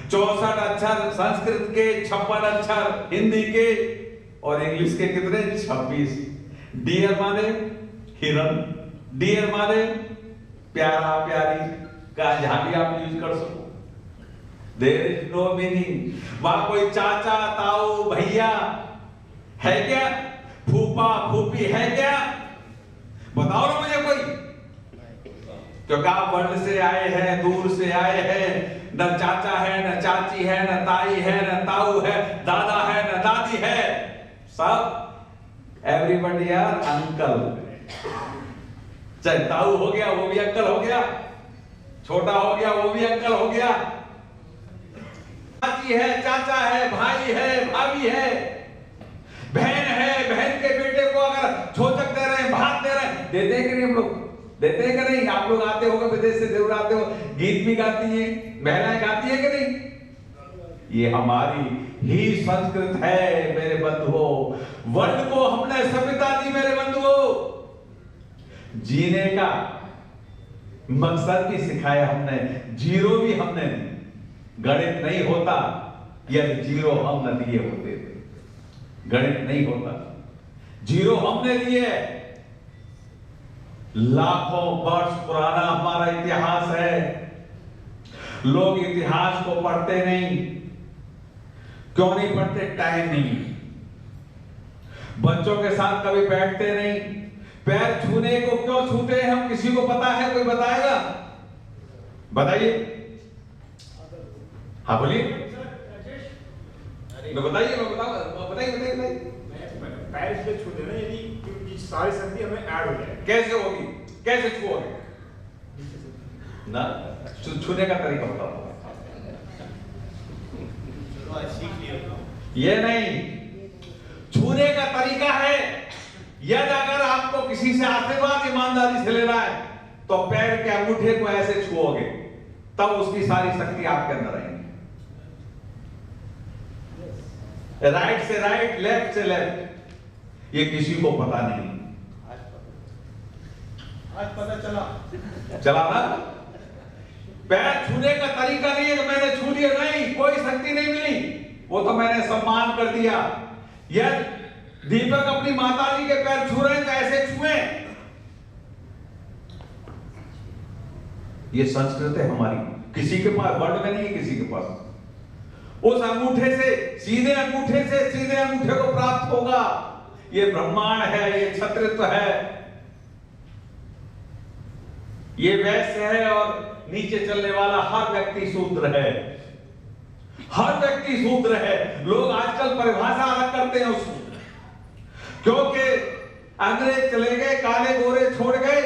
64 अक्षर संस्कृत के, 56 अक्षर हिंदी के, और इंग्लिश के कितने? 26। डियर माने हिरन, डियर माने प्यारा, प्यारी का जहां भी आप यूज कर सको। There is no meaning. वहां कोई चाचा, ताऊ, भैया है क्या? फूफा, फूफी है क्या? बताओ ना मुझे कोई। क्योंकि आप वर्ल्ड से आए हैं, दूर से आए हैं। न चाचा है, न चाची है, न ताई है, न ताऊ है, दादा है, न दादी है। सब एवरीबडी आर अंकल। चाहे ताऊ हो गया वो भी अंकल हो गया, छोटा हो गया वो भी अंकल हो गया। चाची है, चाचा है, भाई है, भाभी है, बहन है। बहन के बेटे को अगर छोचक दे रहे हैं, भात दे रहे हैं, देते हैं कि नहीं? हम लोग देते हैं कि नहीं? आप लोग आते होंगे विदेश से, जरूर आते हो, गीत भी गाती है, महिलाएं गाती है कि नहीं? ये हमारी ही संस्कृत है मेरे बंधुओं। वर्ल्ड को हमने सभ्यता दी मेरे बंधुओं, जीने का मकसद भी सिखाया हमने, जीरो भी हमने दी। गणित नहीं होता यदि जीरो हम न दिए होते थे, गणित नहीं होता, जीरो हमने दिए। लाखों वर्ष पुराना हमारा इतिहास है, लोग इतिहास को पढ़ते नहीं। क्यों नहीं पढ़ते? टाइम नहीं। बच्चों के साथ कभी बैठते नहीं। पैर छूने को क्यों छूते हैं हम, किसी को पता है? कोई बताएगा? बताइए। हाँ बोलिए, बताइए, मैं बताऊंगा। बताइए। पैर इसलिए छूते ना यदि क्योंकि सारी शक्ति हमें ऐड हो जाए। कैसे होगी? कैसे छुओगे ना? छूने का तरीका बताओ। ये नहीं, छूने का तरीका है, यदि अगर आपको किसी से आशीर्वाद ईमानदारी से लेना है तो पैर के अंगूठे को ऐसे छुओगे, तब उसकी सारी शक्ति आपके अंदर आएगी। राइट से राइट, लेफ्ट से लेफ्ट, ये किसी को पता नहीं। आज पता चला ना? पैर छूने का तरीका नहीं है कि मैंने छू लिया, नहीं, कोई शक्ति नहीं मिली, वो तो मैंने सम्मान कर दिया। यदि दीपक अपनी माताजी के पैर छू रहे हैं तो ऐसे छुए। ये संस्कृति है हमारी, किसी के पास वर्ल्ड में नहीं है, किसी के पास। उस अंगूठे से, सीधे अंगूठे से सीधे अंगूठे को प्राप्त होगा। ये ब्रह्मांड है, ये छत्रित्व है, ये वैश्य है, और नीचे चलने वाला हर व्यक्ति शूद्र है। हर व्यक्ति शूद्र है। लोग आजकल परिभाषा अलग करते हैं उसको, क्योंकि अंग्रेज चले गए, काले गोरे छोड़ गए,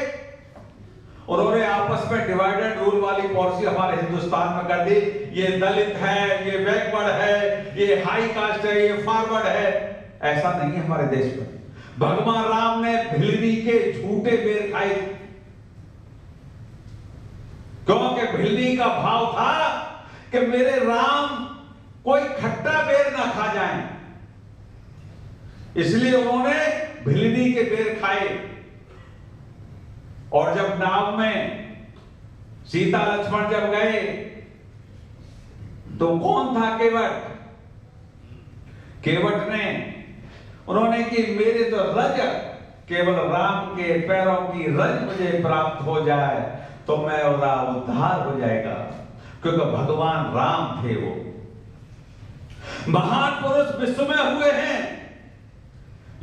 उन्होंने आपस में डिवाइडेड रूल वाली पॉलिसी हमारे हिंदुस्तान में कर दी। ये दलित है, ये बैकवर्ड है, ये हाई कास्ट है, ये फॉरवर्ड है। ऐसा नहीं है हमारे देश में। भगवान राम ने भिलनी के झूठे बेर खाए, क्योंकि भिलनी का भाव था कि मेरे राम कोई खट्टा बेर ना खा जाए, इसलिए उन्होंने भिलनी के बेर खाए। और जब नाव में सीता लक्ष्मण जब गए तो कौन था? केवट। केवट ने उन्होंने कि मेरे तो रज, केवल राम के पैरों की रज मुझे प्राप्त हो जाए तो मैं और उद्धार हो जाएगा, क्योंकि भगवान राम थे। वो महान पुरुष विश्व में हुए हैं,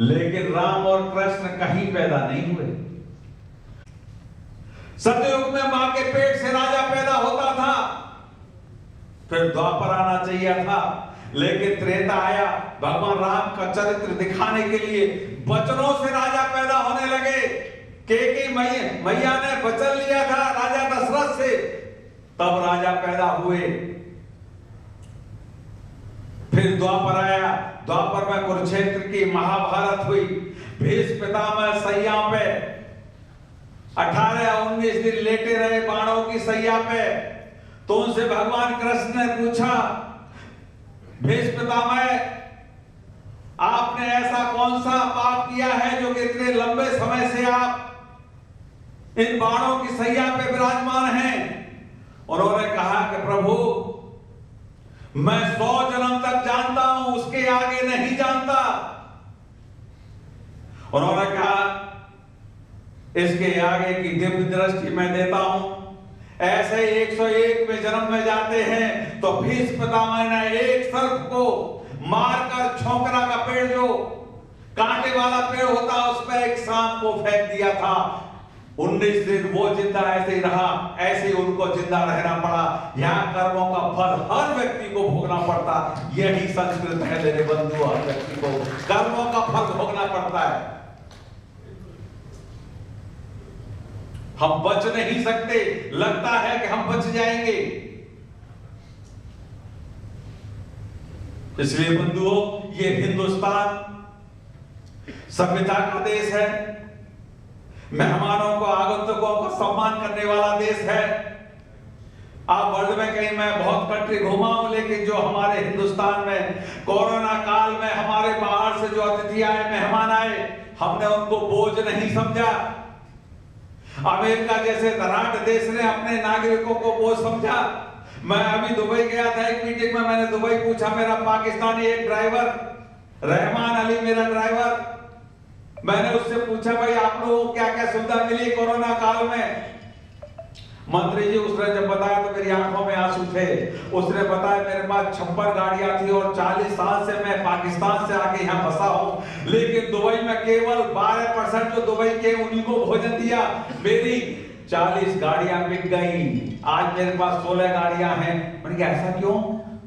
लेकिन राम और कृष्ण कहीं पैदा नहीं हुए। सतयुग में मां के पेट से राजा पैदा होता था, फिर द्वापर आना चाहिए था, लेकिन त्रेता आया भगवान राम का चरित्र दिखाने के लिए। वचनों से राजा पैदा होने लगे। केकी मैया ने वचन लिया था राजा दशरथ से, तब राजा पैदा हुए। फिर द्वापर आया, द्वापर में कुरुक्षेत्र की महाभारत हुई। भीष्म पितामह सैया पे 18-19 दिन लेटे रहे बाणों की सैया पे, तो उनसे भगवान कृष्ण ने पूछा, भीष्म पितामह आपने ऐसा कौन सा पाप किया है जो कि इतने लंबे समय से आप इन बाणों की सैया पे विराजमान हैं? उन्होंने कहा कि प्रभु मैं 100 जन्म तक जानता हूं, उसके आगे नहीं जानता। उन्होंने कहा इसके आगे की दिव्य दृष्टि मैं देता हूं। ऐसे 101 में जन्म में जाते हैं तो भीष्म पितामह ने एक सर्प को मारकर छोकरा का पेड़, जो कांटे वाला पेड़ होता, उस पर एक सांप को फेंक दिया था। 19 दिन वो जिंदा ऐसे ही रहा, ऐसे ही उनको जिंदा रहना पड़ा। यहाँ कर्मों का फल हर व्यक्ति को भोगना पड़ता। यही संस्कृत है मेरे बंधु, हर व्यक्ति को कर्मों का फल भोगना पड़ता है। हम बच नहीं सकते, लगता है कि हम बच जाएंगे। इसलिए बंधुओं, ये हिंदुस्तान सभ्यता का देश है, मेहमानों को, आगंतुकों को सम्मान करने वाला देश है। आप वर्ल्ड में कहीं मैं बहुत कंट्री घुमा हूं, लेकिन जो हमारे हिंदुस्तान में कोरोना काल में हमारे बाहर से जो अतिथि आए, मेहमान आए, हमने उनको बोझ नहीं समझा। अमेरिका जैसे धनाढ़ देश ने अपने नागरिकों को बोझ समझा। मैं अभी दुबई गया था एक मीटिंग में, मैंने दुबई पूछा, मेरा पाकिस्तानी एक ड्राइवर, रहमान अली मेरा ड्राइवर, मैंने उससे पूछा भाई आप लोगों को क्या क्या सुविधा मिली कोरोना काल में। मंत्री जी उसने जब बताया तो मेरी आंखों में आंसू थे। उसने बताया मेरे पास 56 गाड़ियां थी और 40 साल से मैं पाकिस्तान से आके यहाँ फंसा हूँ, लेकिन दुबई में केवल 12% जो दुबई के उन्हीं को भोजन दिया। मेरी 40 गाड़ियां बिक गई, आज मेरे पास 16 गाड़ियां हैं। मैंने कहा ऐसा क्यों?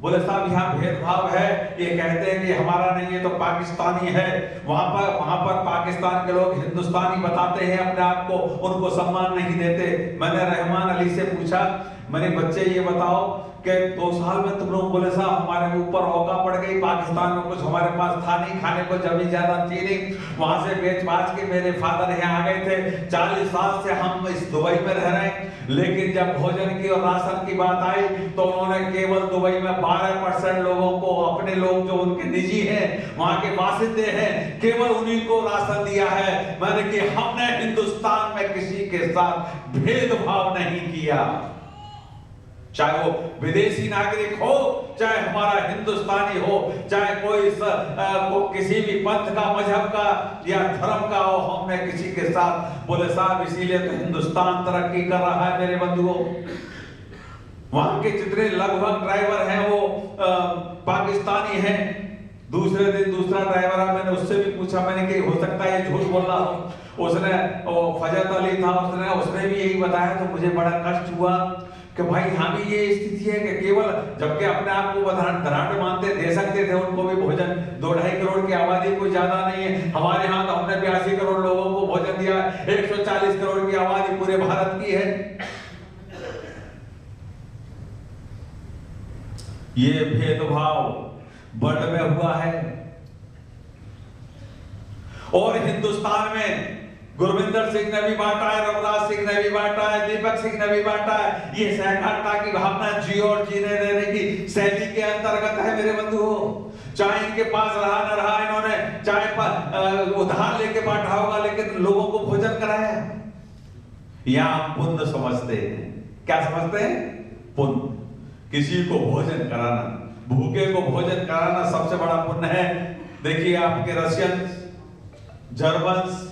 बोले साहब यहाँ भेदभाव है, ये कहते हैं कि हमारा नहीं है तो पाकिस्तानी है। वहां पर पाकिस्तान के लोग हिंदुस्तानी बताते हैं अपने आप को, उनको सम्मान नहीं देते। मैंने रहमान अली से पूछा, मैंने बच्चे ये बताओ कि 2 साल में तुम लोग, बोले साहब हमारे ऊपर औका पड़ गई, पाकिस्तान में कुछ हमारे पास था नहीं, खाने को जमी ज्यादा थी नहीं, वहां से बेच बाच के मेरे फादर यहाँ आ गए थे। 40 साल से हम इस दुबई में रह रहे हैं, लेकिन जब भोजन की और राशन की बात आई तो उन्होंने केवल दुबई में 12% लोगों को, अपने लोग जो उनके निजी हैं, वहां के बासिंदे हैं, केवल उन्हीं को राशन दिया है। मैंने कि हमने हिंदुस्तान में किसी के साथ भेदभाव नहीं किया, चाहे वो विदेशी नागरिक हो, चाहे हमारा हिंदुस्तानी हो, चाहे कोई किसी भी पंथ का, मजहब का या धर्म का हो, हमने किसी के साथ। बोले साहब इसीलिए तो हिंदुस्तान तरक्की कर रहा है मेरे बंधुओं। वहां के जितने लगभग ड्राइवर हैं वो पाकिस्तानी हैं। दूसरे दिन दूसरा ड्राइवर है, मैंने उससे भी पूछा, मैंने कि हो सकता है ये झूठ बोल रहा हूं। उसने फजत अली था, उसने भी यही बताया। तो मुझे बड़ा कष्ट हुआ कि भाई यहाँ भी ये स्थिति है कि केवल, जबकि अपने आप को धनाढ़ मानते, दे सकते थे उनको भी भोजन। 2-2.5 करोड़ की आबादी कोई ज्यादा नहीं है। हमारे यहाँ तो हमने 82 करोड़ लोगों को भोजन दिया। 140 करोड़ की आबादी पूरे भारत की है। ये भेदभाव वर्ल्ड में हुआ है। और हिंदुस्तान में गुरविंदर सिंह ने भी बांटा है, रघुराज सिंह ने भी बांटा है, दीपक सिंह ने भी बांटा है। ये सहकारिता की भावना जी और जीने देने की शैली के अंतर्गत है मेरे बंधुओं। चाहे इनके पास रहा न रहा, इन्होंने चाहे उधार लेके बांटा होगा, लेकिन लोगों को भोजन कराया। या हम पुण्य समझते हैं। क्या समझते हैं? पुण्य। किसी को भोजन कराना, भूखे को भोजन कराना सबसे बड़ा पुण्य है। देखिए आपके रशियन, जर्मन,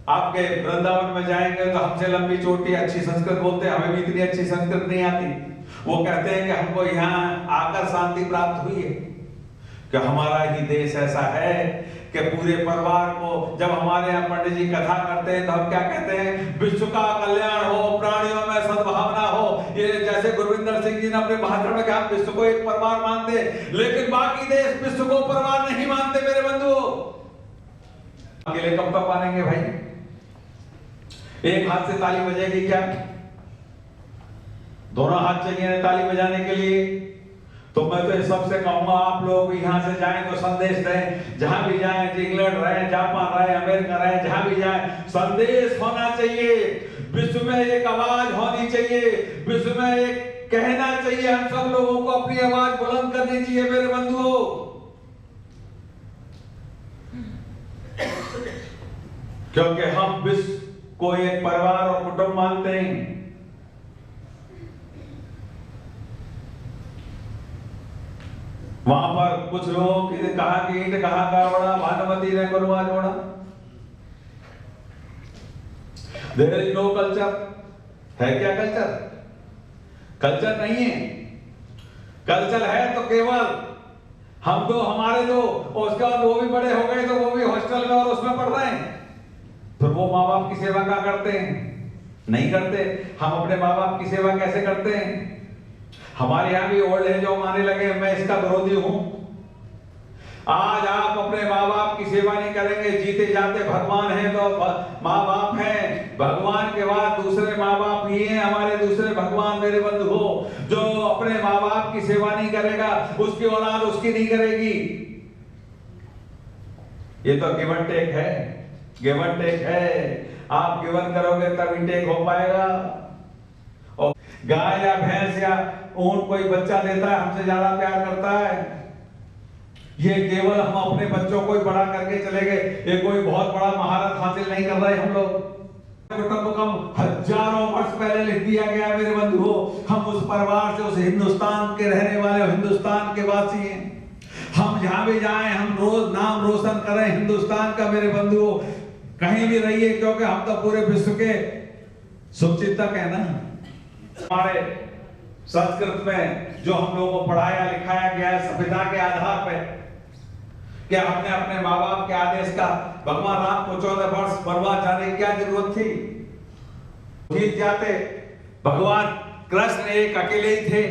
आपके वृंदावन में जाएंगे तो हमसे लंबी चोटी अच्छी संस्कृत बोलते हैं, हमें भी इतनी अच्छी संस्कृत नहीं आती। वो कहते हैं कि हमको यहाँ आकर शांति प्राप्त हुई है, कि हमारा ही देश ऐसा है कि पूरे परिवार को, जब हमारे यहाँ पंडित जी कथा करते हैं तो हम क्या कहते हैं? विश्व का कल्याण हो, प्राणियों में सद्भावना हो। ये जैसे गुरविंदर सिंह जी ने अपने भाषण में कहा, विश्व को एक परिवार मानते, लेकिन बाकी देश विश्व को परिवार नहीं मानते मेरे बंधुओं। अकेले कब तक मानेंगे भाई? एक हाथ से ताली बजेगी क्या? दोनों हाथ चाहिए ताली बजाने के लिए। तो मैं तो सबसे कहूंगा आप लोग यहाँ से जाएं तो संदेश दें। जहां भी जाएं, इंग्लैंड रहे, जापान रहे, अमेरिका रहे, जहां भी जाएं, संदेश होना चाहिए। विश्व में एक आवाज होनी चाहिए, विश्व में एक कहना चाहिए। हम सब लोगों को अपनी आवाज बुलंद करनी चाहिए मेरे बंधुओं। क्योंकि हम विश्व को एक परिवार और कुटुंब मानते हैं। वहां पर कुछ लोगों की कहा कि ईंट कहा का बड़ा, भानुमती ने गुरुआ जोड़ा। There is no culture. है क्या कल्चर? कल्चर नहीं है। कल्चर है तो केवल हम तो, हमारे तो, उसके बाद वो भी बड़े हो गए तो वो भी हॉस्टल में और उसमें पढ़ रहे हैं। फिर वो माँ बाप की सेवा क्या करते हैं? नहीं करते। हम अपने माँ बाप की सेवा कैसे करते हैं? हमारे यहाँ भी ओल्ड एज होम आने लगे, मैं इसका विरोधी हूं। आज आप अपने माँ बाप की सेवा नहीं करेंगे, जीते जाते भगवान हैं तो माँ बाप हैं। भगवान के बाद दूसरे माँ बाप ही हैं हमारे दूसरे भगवान मेरे बंधु हो। जो अपने माँ बाप की सेवा नहीं करेगा, उसकी औलाद उसकी नहीं करेगी। ये तो गिव एंड टेक है, गिव एंड टेक है। आप गिवन करोगे तब इंटेक हो पाएगा। और गाय या भैंस या ऊंट कोई बच्चा देता है हमसे ज्यादा प्यार करता है। ये केवल हम अपने बच्चों को ही बड़ा करके चले गए, ये कोई बहुत बड़ा महारत हासिल नहीं कर रहे हम लोग। कम हजारों वर्ष पहले लिख दिया गया मेरे बंधुओं, हम उस परिवार से, उस हिंदुस्तान के रहने वाले, हिंदुस्तान के वासी हैं। हम जहां भी जाएं हम रोज नाम रोशन करें हिंदुस्तान का मेरे बंधुओं, कहीं भी रहिए, क्योंकि हम तो पूरे विश्व के शुभचिंतक है ना। हमारे संस्कृत में जो हम लोगों को पढ़ाया लिखाया गया है सभ्यता के आधार पर, क्या हमने अपने माँ बाप के आदेश का भगवान राम को 14 वर्ष वनवास जाने की क्या जरूरत थी? जीत जाते। भगवान कृष्ण एक अकेले ही थे,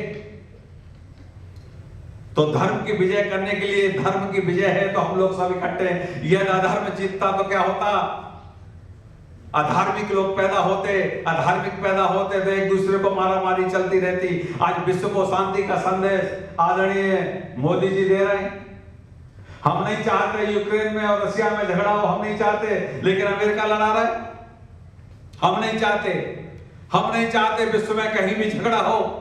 तो धर्म की विजय करने के लिए, धर्म की विजय है तो हम लोग सब इकट्ठे हैं। यदि अधर्म जीतता तो क्या होता? अधार्मिक लोग पैदा होते, अधार्मिक पैदा होते तो एक दूसरे को मारामारी चलती रहती। आज विश्व को शांति का संदेश आदरणीय मोदी जी दे रहे हैं। हम नहीं चाहते यूक्रेन में और रशिया में झगड़ा हो, हम नहीं चाहते, लेकिन अमेरिका लड़ा रहा है। हम नहीं चाहते विश्व में कहीं भी झगड़ा हो।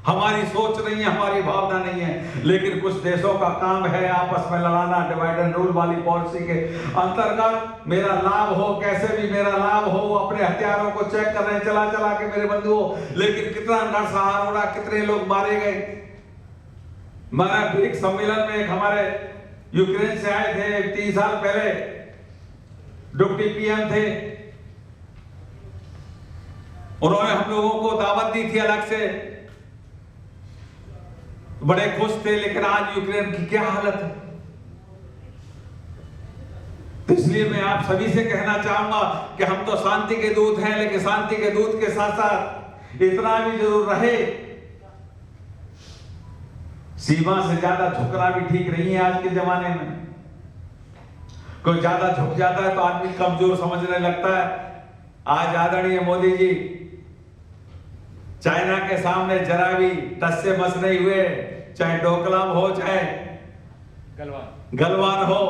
हमारी सोच नहीं है, हमारी भावना नहीं है, लेकिन कुछ देशों का काम है आपस में लड़ाना, डिवाइड एंड रूल वाली पॉलिसी के अंतर्गत। मेरा लाभ हो, कैसे भी मेरा लाभ हो, अपने हथियारों को चेक कर रहे हैं चला चला के मेरे बंधुओं, लेकिन कितना नरसंहार हो रहा, कितने लोग मारे गए। मैं ब्रिक्स सम्मेलन में एक हमारे यूक्रेन से आए थे 3 साल पहले, डिप्टी पीएम थे, उन्होंने हम लोगों को दावत दी थी अलग से, बड़े खुश थे। लेकिन आज यूक्रेन की क्या हालत है। तो इसलिए मैं आप सभी से कहना चाहूंगा कि हम तो शांति के दूत हैं, लेकिन शांति के दूत के साथ साथ इतना भी जरूर रहे, सीमा से ज्यादा झुकना भी ठीक नहीं है। आज के जमाने में कोई ज्यादा झुक जाता है तो आदमी कमजोर समझने लगता है। आज आदरणीय मोदी जी चाइना के सामने जरा भी टस से मस नहीं हुए, चाहे डोकलाम हो चाहे गलवान हो।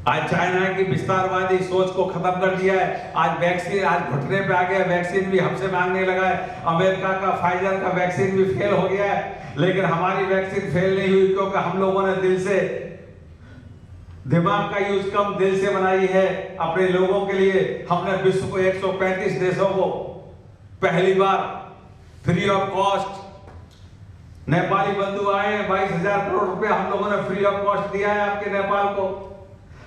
आज चाइना की विस्तारवादी सोच को खत्म कर दिया है। आज वैक्सीन आज घुटने पे आ गया, वैक्सीन भी हमसे मांगने लगा है। अमेरिका का फाइजर का वैक्सीन भी फेल हो गया है, लेकिन हमारी वैक्सीन फेल नहीं हुई, क्योंकि हम लोगों ने दिल से, दिमाग का यूज कम दिल से बनाई है अपने लोगों के लिए। हमने विश्व को 135 देशों को पहली बार फ्री ऑफ कॉस्ट, नेपाली बंधु आए 22,000 करोड़ रुपए हम लोगों ने फ्री ऑफ कॉस्ट दिया है आपके नेपाल को।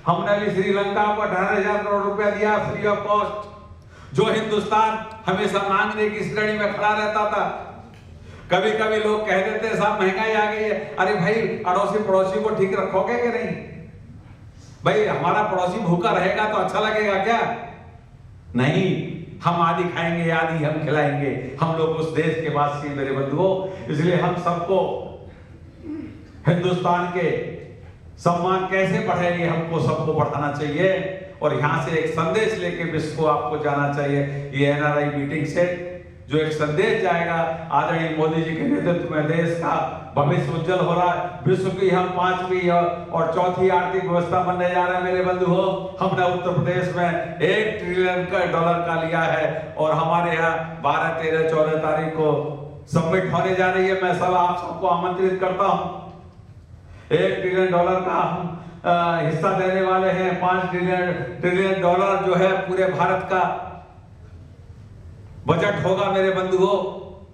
हमने भी श्रीलंका को 18,000 करोड़ रुपया दिया फ्री ऑफ कॉस्ट। जो हिंदुस्तान हमेशा मांगने की श्रेणी में खड़ा रहता था। कभी कभी लोग कह देते साहब महंगाई आ गई है, अरे भाई अड़ोसी पड़ोसी को ठीक रखोगे कि नहीं? भाई हमारा पड़ोसी भूखा रहेगा तो अच्छा लगेगा क्या? नहीं, हम आदि खाएंगे आदि हम खिलाएंगे। हम लोग उस देश के वासी मेरे बंधुओं, इसलिए हम सबको हिंदुस्तान के सम्मान कैसे बढ़ेंगे, हमको सबको बढ़ाना चाहिए और यहाँ से एक संदेश लेके विश्व को आपको जाना चाहिए। ये एनआरआई मीटिंग से जो एक संदेश जाएगा, आदरणीय मोदी जी के नेतृत्व में देश का भविष्य उज्जवल हो रहा है। विश्व की हम 5वीं और 4थी आर्थिक व्यवस्था बनने जा रहे हैं मेरे बंधुओं। हमने उत्तर प्रदेश में $1 ट्रिलियन का लिया है और हमारे यहाँ 12, 13, 14 तारीख को सबमिट होने जा रही है। मैं सब आप सबको आमंत्रित करता हूँ। $1 ट्रिलियन का हम हिस्सा देने वाले हैं। $5 ट्रिलियन जो है पूरे भारत का बजट होगा मेरे बंधुओं।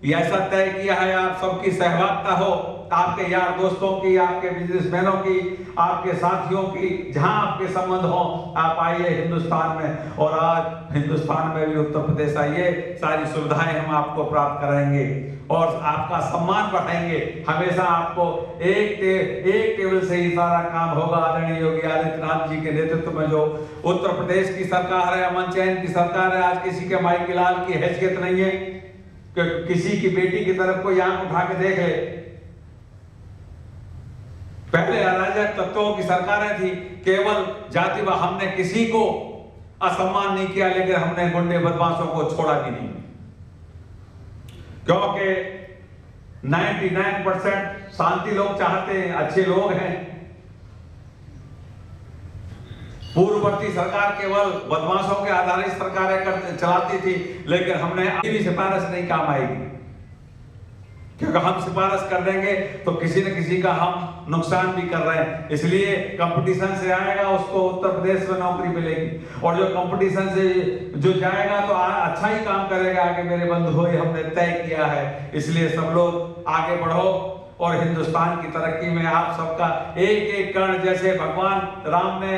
ये ऐसा तय किया है, आप सबकी सहभागिता हो, आपके यार दोस्तों की, आपके बिजनेसमैनों की, आपके साथियों की, जहां आपके संबंध हो, आप आइए हिंदुस्तान में। और आज हिंदुस्तान में भी उत्तर प्रदेश आइए, सारी सुविधाएं हम आपको प्राप्त कराएंगे और आपका सम्मान बढ़ाएंगे। हमेशा आपको एक टेबल से ही सारा काम होगा। आदरणीय योगी आदित्यनाथ जी के नेतृत्व में जो उत्तर प्रदेश की सरकार है, अमन चैन की सरकार है, आज किसी के माई के लाल की हैसियत नहीं है कि किसी की बेटी की तरफ कोई आंख उठा के देख ले। पहले अराजक तत्वों की सरकारें थी, केवल जातिवाद, हमने किसी को असम्मान नहीं किया, लेकिन हमने गुंडे बदमाशों को छोड़ा भी नहीं, क्योंकि 99% शांति लोग चाहते हैं, अच्छे लोग हैं। पूर्ववर्ती सरकार केवल बदमाशों के आधारित सरकारें चलाती थी, लेकिन हमने अभी सिफारिश नहीं काम आएगी, क्योंकि हम सिफारिश कर देंगे तो किसी न किसी का हम नुकसान भी कर रहे हैं। इसलिए कंपटीशन से आएगा उसको उत्तर प्रदेश में नौकरी मिलेगी, और जो कंपटीशन से जो जाएगा तो अच्छा ही काम करेगा आगे। मेरे बंधुओं, हमने तय किया है। इसलिए सब लोग आगे बढ़ो और हिंदुस्तान की तरक्की में आप सबका एक एक कण, जैसे भगवान राम ने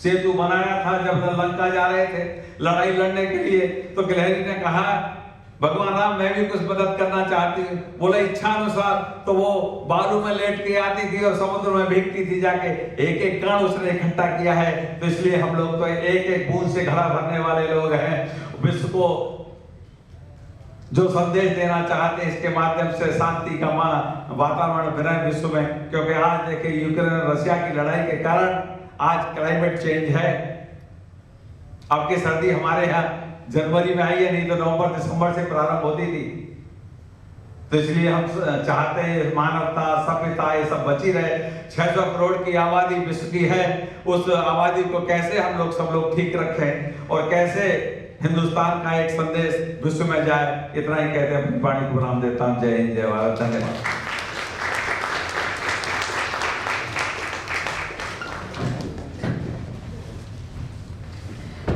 सेतु बनाया था जब लंका जा रहे थे लड़ाई लड़ने के लिए, तो गिलहरी ने कहा भगवान राम मैं भी कुछ मदद करना चाहती हूँ। बोला इच्छा अनुसार, तो वो बालू में लेट के आती थी और समुद्र में भीगती थी जाके। एक एक कण उसने इकट्ठा किया है। तो इसलिए हम लोग तो एक एक बूंद से घड़ा भरने वाले लोग हैं। विश्व को जो संदेश देना चाहते हैं इसके माध्यम से शांति का वातावरण बना विश्व में, क्योंकि आज देखिए यूक्रेन और रशिया की लड़ाई के कारण आज क्लाइमेट चेंज है। अब की सर्दी हमारे यहाँ जनवरी में आई है, नहीं तो नवंबर दिसंबर से प्रारंभ होती थी। तो इसलिए हम चाहते हैं मानवता, सभ्यता ये सब बची रहे। 600 करोड़ की आबादी विश्व की है, उस आबादी को कैसे हम लोग सब लोग ठीक रखें और कैसे हिंदुस्तान का एक संदेश विश्व में जाए। इतना ही कहते हैं अपनी वाणी को नाम देता हूँ। जय हिंद, जय भारत, धन्यवाद।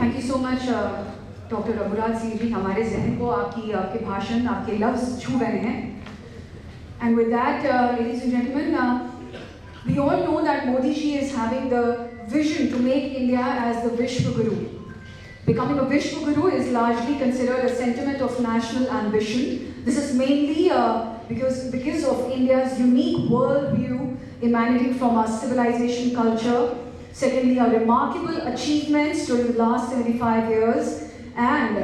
Thank you so much doctor Raghuraj Singh ji. हमारे जहन को आपके भाषण, आपके लफ्ज छू रहे हैं। And with that ladies and gentleman, we all know that Modi ji is having the vision to make India as the Vishwa Guru. Becoming a Vishwa Guru is largely considered a sentiment of national ambition. This is mainly because of India's unique worldview emanating from our civilization culture. Secondly, our remarkable achievements during the last 75 years. And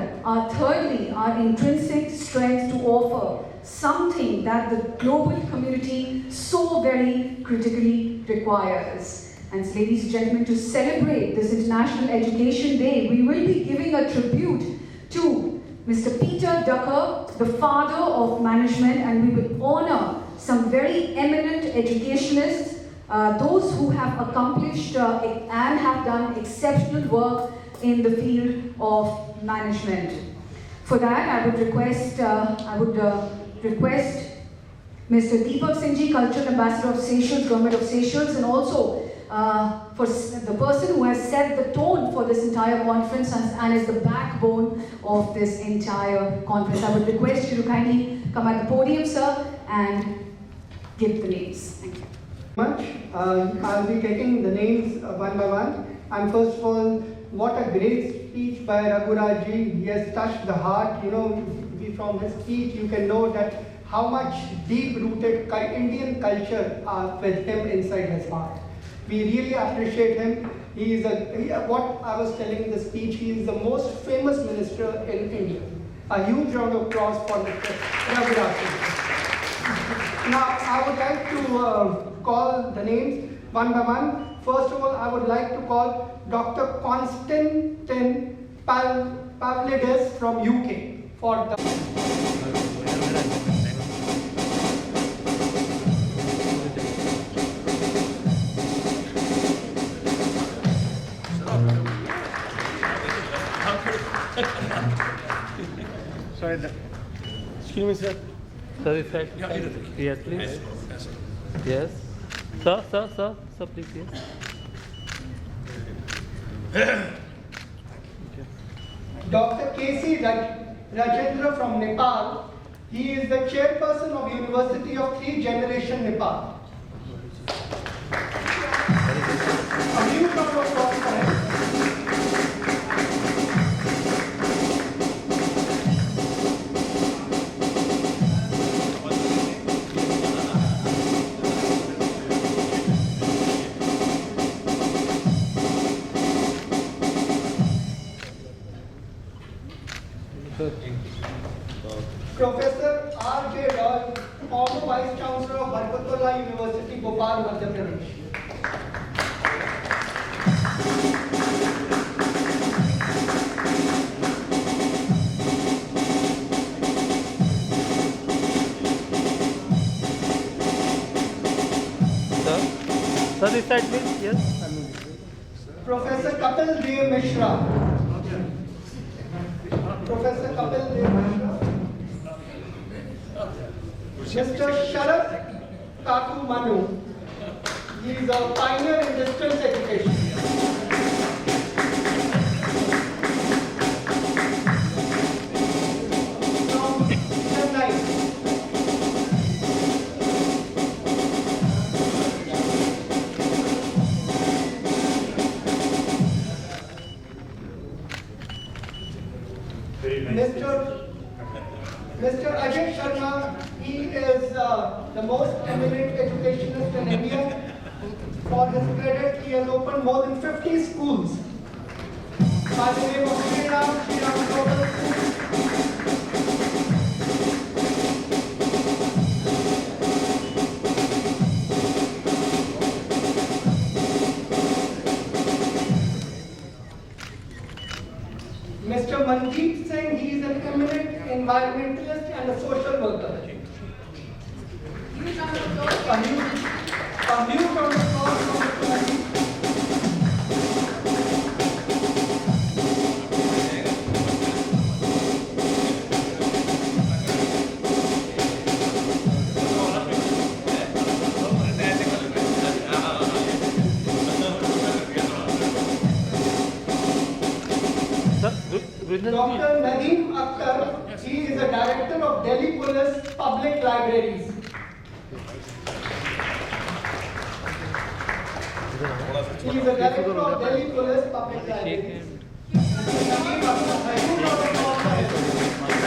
thirdly, our intrinsic strength to offer something that the global community so very critically requires. And so, ladies and gentlemen, to celebrate this International Education Day, we will be giving a tribute to Mr. Peter Drucker, the father of management, and we will honor some very eminent educationists, those who have accomplished and have done exceptional work in the field of management. For that, I would request Mr. Deepak Singh ji, Cultural Ambassador of Seychelles, Government of Seychelles, and also for the person who has set the tone for this entire conference and is the backbone of this entire conference. I would request you to kindly come at the podium, sir, and give the names. Thank you. I'll be taking the names one by one. And first of all, what a great speech by Raghuraj ji. He has touched the heart. You know, from his speech you can know that how much deep-rooted Indian culture are with him inside his heart. We really appreciate him. He is what I was telling in the speech, he is the most famous minister in India. A huge round of applause for Mr. Raghuraj ji. Now, I would like to call the names one by one. First of all, I would like to call Dr. Konstantin Pavlidis from UK for the... Sorry, excuse me, sir. Sir, this side. Yes, please. Yes. Sir, please, yes. Dr. K.C. Rajendra from Nepal. He is the chairperson of University of Three Generation Nepal. A huge round of applause for him. Professor R.J. Roy, former Vice Chancellor of Barkatullah University, Bhopal, Madhya Pradesh. Sir, this side, please. Yes. Professor Kapil Dev Mishra. Professor Kapil Dev Mishra. Mr. Sharat Kaku Manu. He is a pioneer in distance education. From Chennai. Mr. Ajay Sharma, he is the most eminent educationist in India. For his credit, he has opened more than 50 schools by the name of Sri Ram Global Schools. Mr. Manjeet Singh, he is an eminent environmentalist and a social worker. A huge round of applause for Mr. Manjeet. Dr. Nadeem Akhtar, he is the director of Delhi Police Public Libraries. He is the director of Delhi Police Public Libraries. Nadeem Akhtar, a huge round of applause for him.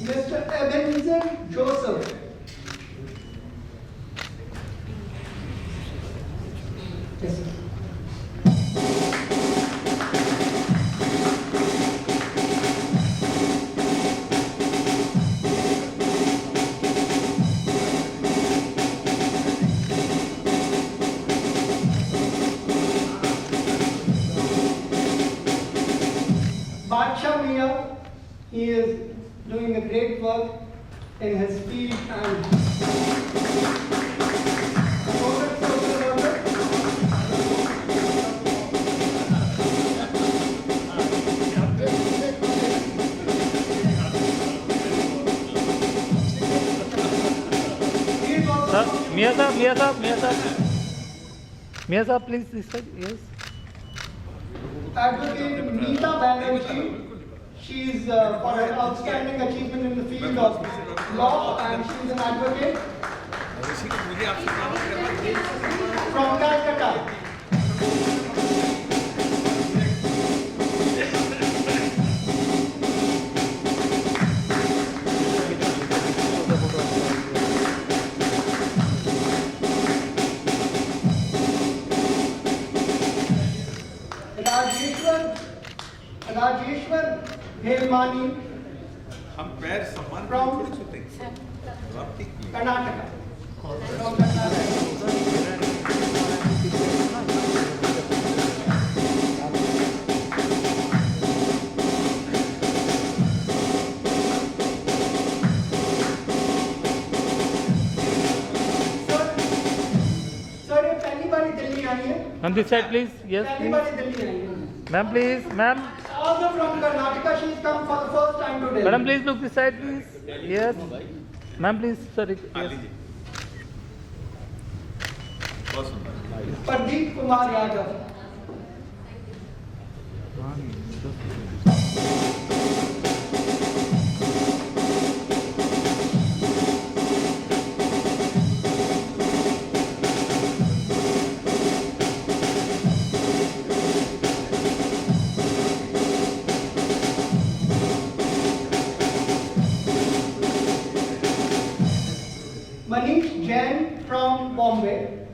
Mr. Ebenezer Joseph. Yes, sir. Badsha Mia, he is doing a great work in his field and noted social worker. He is also Mia Saab, please, this side, yes. Advocate Neeta Banerjee. She is for her outstanding achievement in the field of law, and she is an advocate from Calcutta. Rajeshwar Helmani हम पैर समान from Karnataka. From Sir, ये पहली बार दिल्ली आई है. On this side, please. Yes, पहली बार please. Delhi आई है. Ma'am, please. Ma'am. Also from Karnataka, she's come for the first time today. Madam, please look this side, please. Yes. Ma'am, please. Sorry. Yes. Pradeep Kumar Yadav. Manish Jain from Bombay.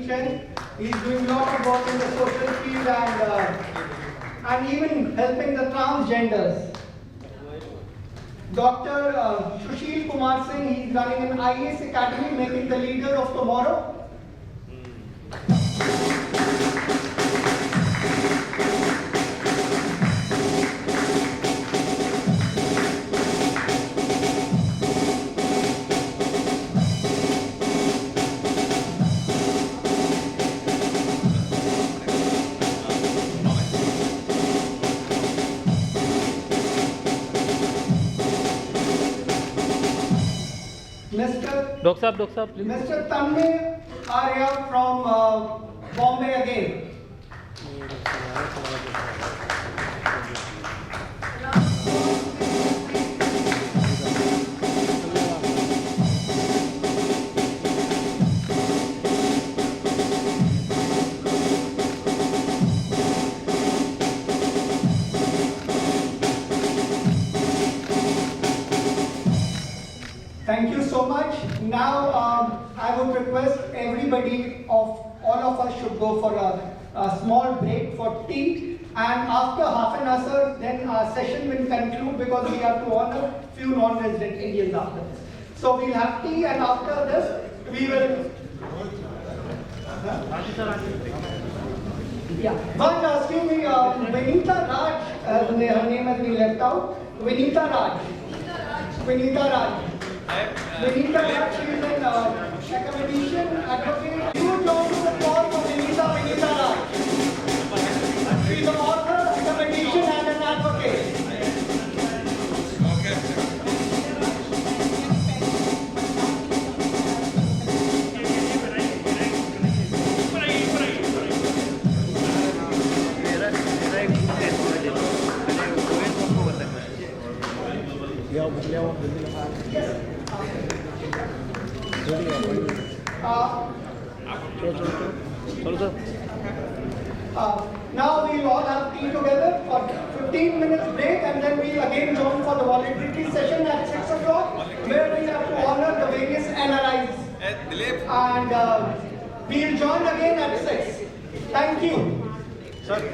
Chen. He's doing a lot of work in the social field and even helping the transgenders. Dr. Sushil Kumar Singh, he's running an IAS academy, making the leader of tomorrow. Doctor Saab, please. Mr. Tanmay Arya from Bombay again. Thank you so much. Now I would request everybody all of us should go for a small break for tea, and after half an hour then our session will conclude because we have to honor few non-resident Indians after this. So we'll have tea, and after this we will. Yeah. One, excuse me, Vinita Raj, her name has been left out. Vinita Raj. Vinita Raj. Vinita Raj, she is an academician, advocate. Huge round of applause for Vinita Raj. She is an author, academician, and an advocate. Now we'll all have tea together for 15 minutes break, and then we'll again join for the voluntary session at 6 o'clock, where we have to honor the various NRIs. And we'll join again at 6. Thank you. Sorry.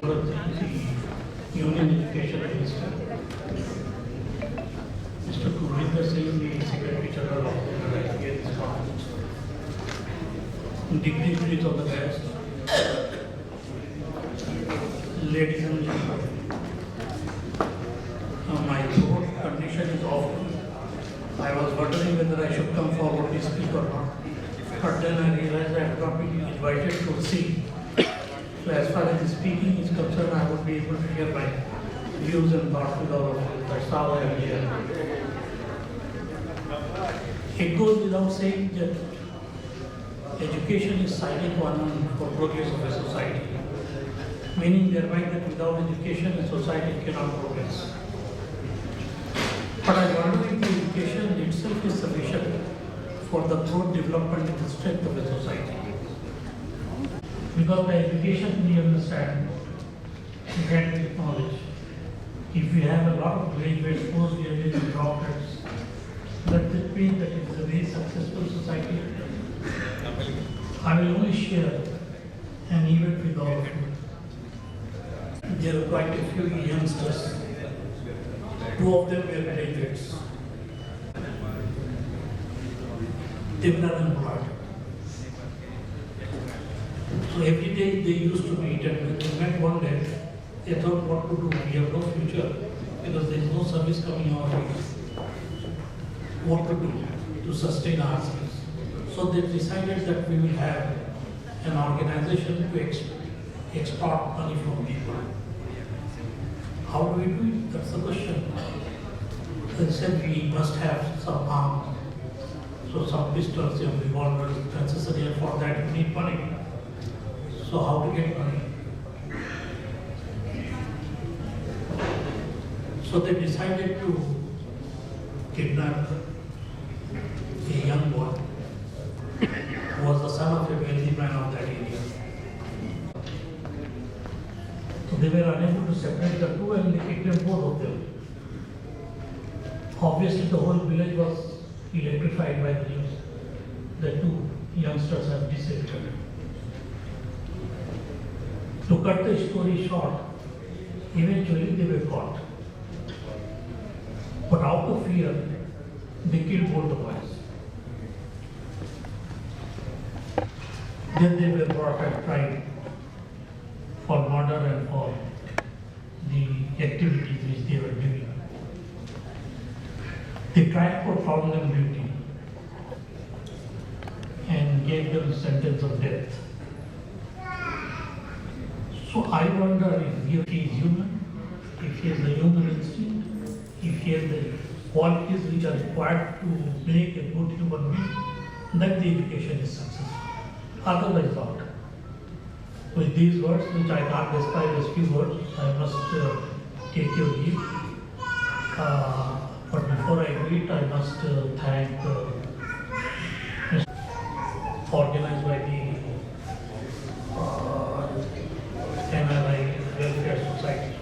Subrata, the Union Education Minister, Mr. Gurinder Singh, the Secretary General of the NRI here in this conference, dignitaries of the guest, ladies and gentlemen, my throat condition is awful. I was wondering whether I should come forward to speak or not, but then I realized I have not been invited to sing. So as far as the speaking is concerned, I would be able to share my views and thoughts with all of you. That's how I am here. It goes without saying that education is sine qua non for progress of a society, meaning thereby that without education a society cannot progress. But I wonder if the education itself is sufficient for the growth, development and the strength of a society. Because by education we understand, get knowledge. If we have a lot of graduates, post-graduates and doctorates, does it mean that it is a very successful society? I will only share an event with all of you. There are quite a few youngsters. 2 of them were graduates. They were unemployed. So every day they used to meet, and when they met one day, they thought, what to do? We have no future because there is no service coming our way. What to do to sustain ourselves? So they decided that we will have an organization to extort money from people. How do we do it? That's the question. They said we must have some arms, so some pistols and revolvers necessary, and for that we need money. So how to get money? So they decided to kidnap a young boy who was the son of a wealthy man of that area. So they were unable to separate the two and they kidnapped both of them. Obviously the whole village was electrified by the news. The 2 youngsters have disappeared. To cut the story short, eventually they were caught. But out of fear, they killed both the boys. Then they were brought and tried for murder and for the activities which they were doing. The trial court found them guilty and gave them a sentence of death. So I wonder if he is human, if he has the human instinct, if he has the qualities which are required to make a good human being, then the education is successful. Otherwise not. With these words, which I can't describe as few words, I must take your leave. But before I do it, I must thank organized by the NRI Welfare Society,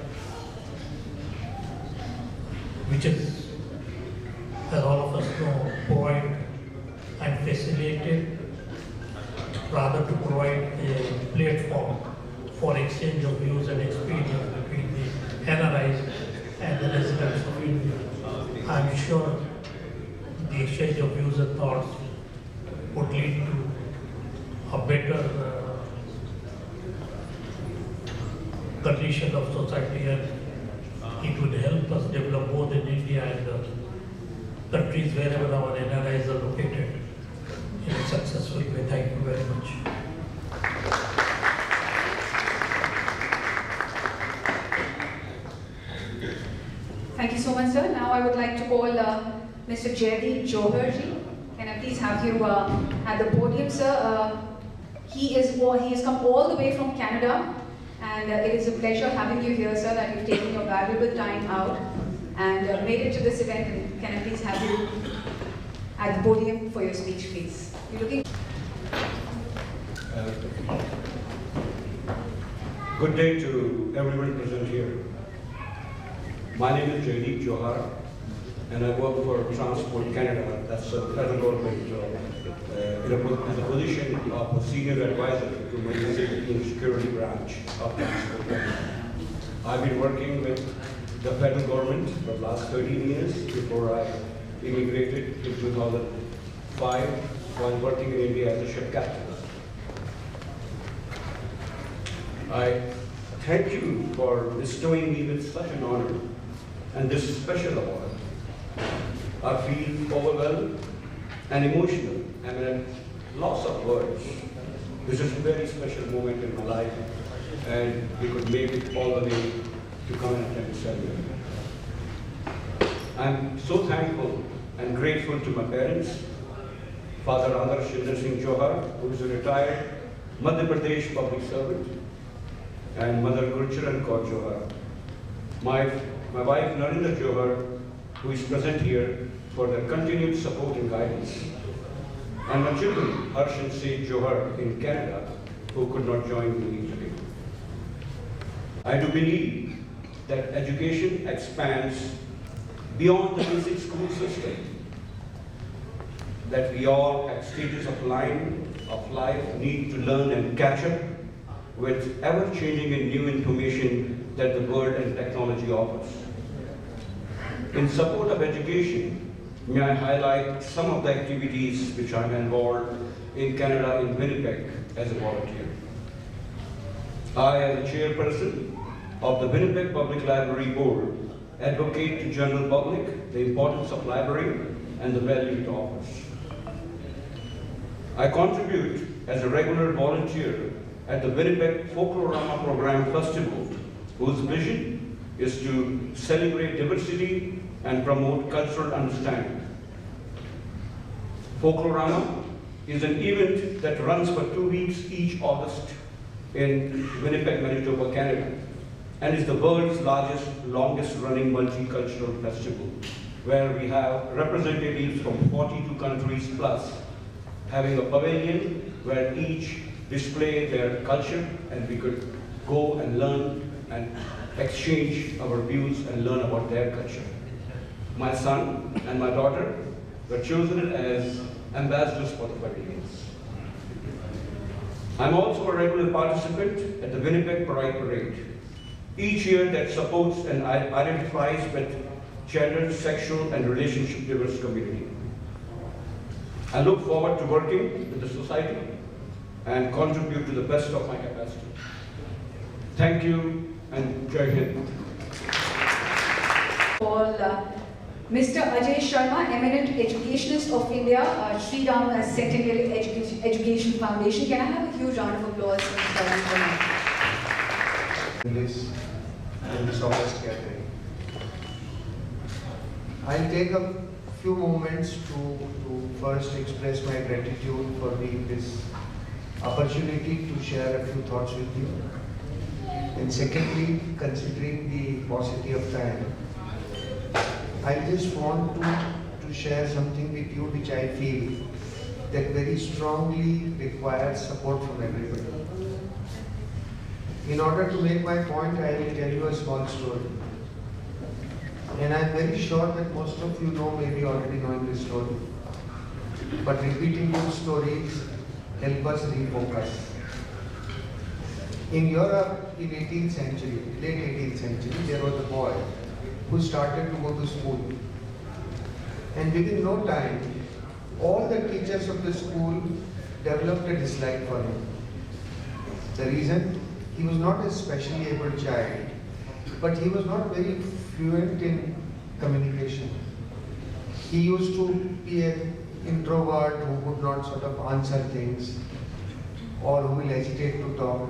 which is, as all of us know, provide and facilitated, rather to provide a platform for exchange of views and experience between the NRIs and the residents of India. I am sure the exchange of views and thoughts would lead to a better condition of society, and it would help us develop both in India and the countries wherever our NRIs are located in a successful way. Thank you very much. Thank you so much, sir. Now I would like to call Mr. Jaideep Johar ji. Can I please have you at the podium, sir? He has come all the way from Canada, and it is a pleasure having you here, sir, that you've taken your valuable time out and made it to this event. And can I please have you at the podium for your speech, please? You're looking. Good day to everyone present here. My name is Jaideep Johar. and I work for Transport Canada. That's a federal government in a position of a senior advisor to my safety and security branch of Transport Canada. I've been working with the federal government for the last 13 years before I immigrated in 2005 while working in India as a ship captain. I thank you for bestowing me with such an honor and this special award. I feel overwhelmed and emotional and at loss of words. This is a very special moment in my life, and we could make it all the way to come and attend the ceremony. I'm so thankful and grateful to my parents, Father Adarsh Singh Johar, who is a retired Madhya Pradesh public servant, and Mother Gurcharan Kaur Johar. My wife Narendra Johar, who is present here, for their continued support and guidance. And my children, Harsh and Seth Johar in Canada, who could not join me today. I do believe that education expands beyond the basic school system, that we all at stages of life need to learn and catch up with ever-changing and new information that the world and technology offers. In support of education, may I highlight some of the activities which I'm involved in Canada in Winnipeg as a volunteer. I, as a chairperson of the Winnipeg Public Library Board, advocate to general public the importance of library and the value it offers. I contribute as a regular volunteer at the Winnipeg Folklorama Program Festival, whose vision is to celebrate diversity and promote cultural understanding. Folklorama is an event that runs for 2 weeks each August in Winnipeg, Manitoba, Canada, and is the world's longest running multicultural festival, where we have representatives from 42 countries plus, having a pavilion where each display their culture, and we could go and learn and exchange our views and learn about their culture. My son and my daughter were chosen as ambassadors for the pavilions. I'm also a regular participant at the Winnipeg Pride Parade, each year that supports and identifies with gender, sexual, and relationship diverse community. I look forward to working with the society and contribute to the best of my capacity. Thank you, and Jai Hind. Mr. Ajay Sharma, eminent educationist of India, Sri Ram Centennial Education Foundation. Can I have a huge round of applause for Mr. Sharma? In this August gathering, I'll take a few moments to first express my gratitude for this opportunity to share a few thoughts with you. And secondly, considering the paucity of time, I just want to share something with you which I feel that very strongly requires support from everybody. In order to make my point, I will tell you a small story. And I'm very sure that most of you know, maybe already knowing this story. But repeating those stories help us refocus. In Europe, in 18th century, late 18th century, there was a boy who started to go to school. And within no time, all the teachers of the school developed a dislike for him. The reason? He was not a specially able child, but he was not very fluent in communication. He used to be an introvert who would not sort of answer things, or who will hesitate to talk.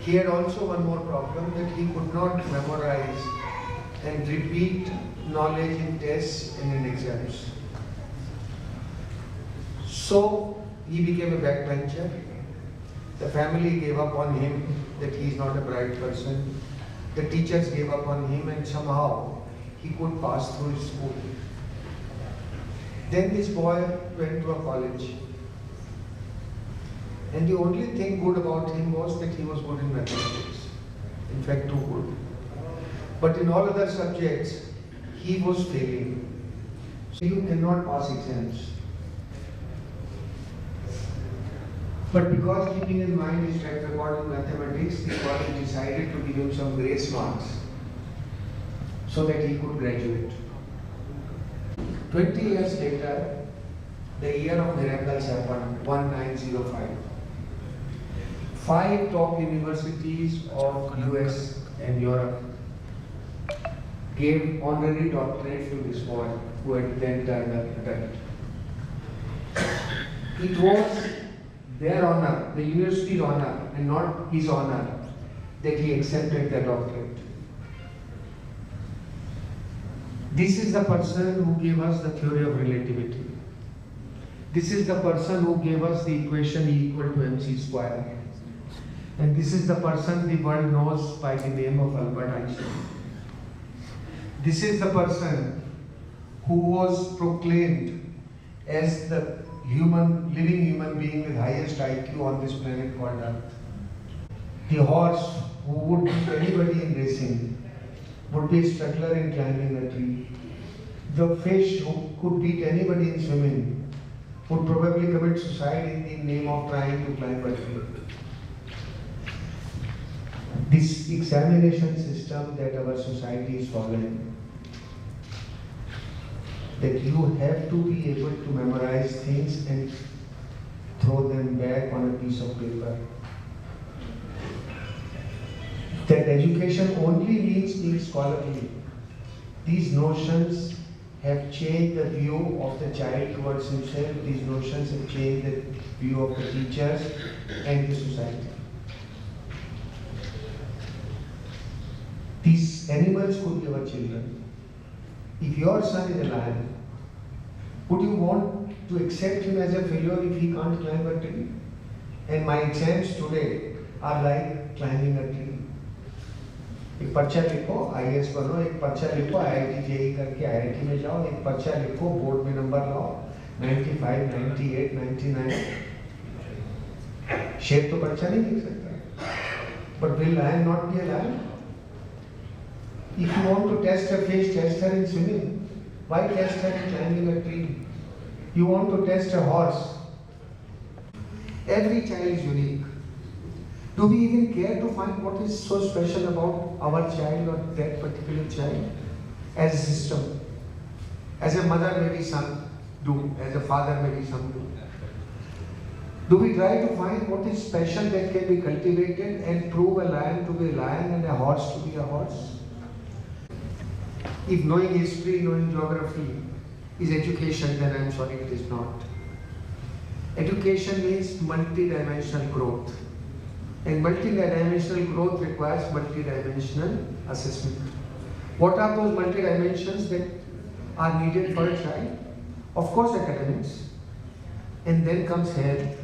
He had also one more problem, that he could not memorize and repeat knowledge in tests and in exams. So he became a backbencher. The family gave up on him, that he is not a bright person. The teachers gave up on him, and somehow he could pass through his school. Then this boy went to a college. And the only thing good about him was that he was good in mathematics. In fact, too good. But in all other subjects, he was failing. So you cannot pass exams. But because keeping in mind his track record in mathematics, the college decided to give him some grace marks so that he could graduate. 20 years later, the year of miracles happened, 1905. 5 top universities of US and Europe gave honorary doctorate to this boy who had then turned adult. It was their honor, the university's honor, and not his honor, that he accepted the doctorate. This is the person who gave us the theory of relativity. This is the person who gave us the equation E equal to mc square. And this is the person the world knows by the name of Albert Einstein. This is the person who was proclaimed as the living human being with highest IQ on this planet called Earth. The horse who would beat anybody in racing would be a struggler in climbing a tree. The fish who could beat anybody in swimming would probably commit suicide in the name of trying to climb a tree. This examination system that our society is following, that you have to be able to memorize things and throw them back on a piece of paper. That education only means being scholarly. These notions have changed the view of the child towards himself. These notions have changed the view of the teachers and the society. These animals could be our children. If your son is a lion, would you want to accept him as a failure if he can't climb a tree? And my exams today are like climbing a tree. एक पर्चा लिखो IAS बनो, एक पर्चा लिखो IIT JEE करके IIT में जाओ, एक पर्चा लिखो बोर्ड में नंबर लाओ 95, 98, 99. शेर तो पर्चा नहीं लिख सकता. But will lion not be a lion? If you want to test a fish, test her in swimming. Why test her in climbing a tree? You want to test a horse. Every child is unique. Do we even care to find what is so special about our child or that particular child? As a system. As a mother, maybe some do. As a father, maybe some do. Do we try to find what is special that can be cultivated and prove a lion to be a lion and a horse to be a horse? If knowing history, knowing geography is education, then I'm sorry, it is not. Education means multi-dimensional growth. And multi-dimensional growth requires multi-dimensional assessment. What are those multi-dimensions that are needed for a child? Of course, academics. And then comes health.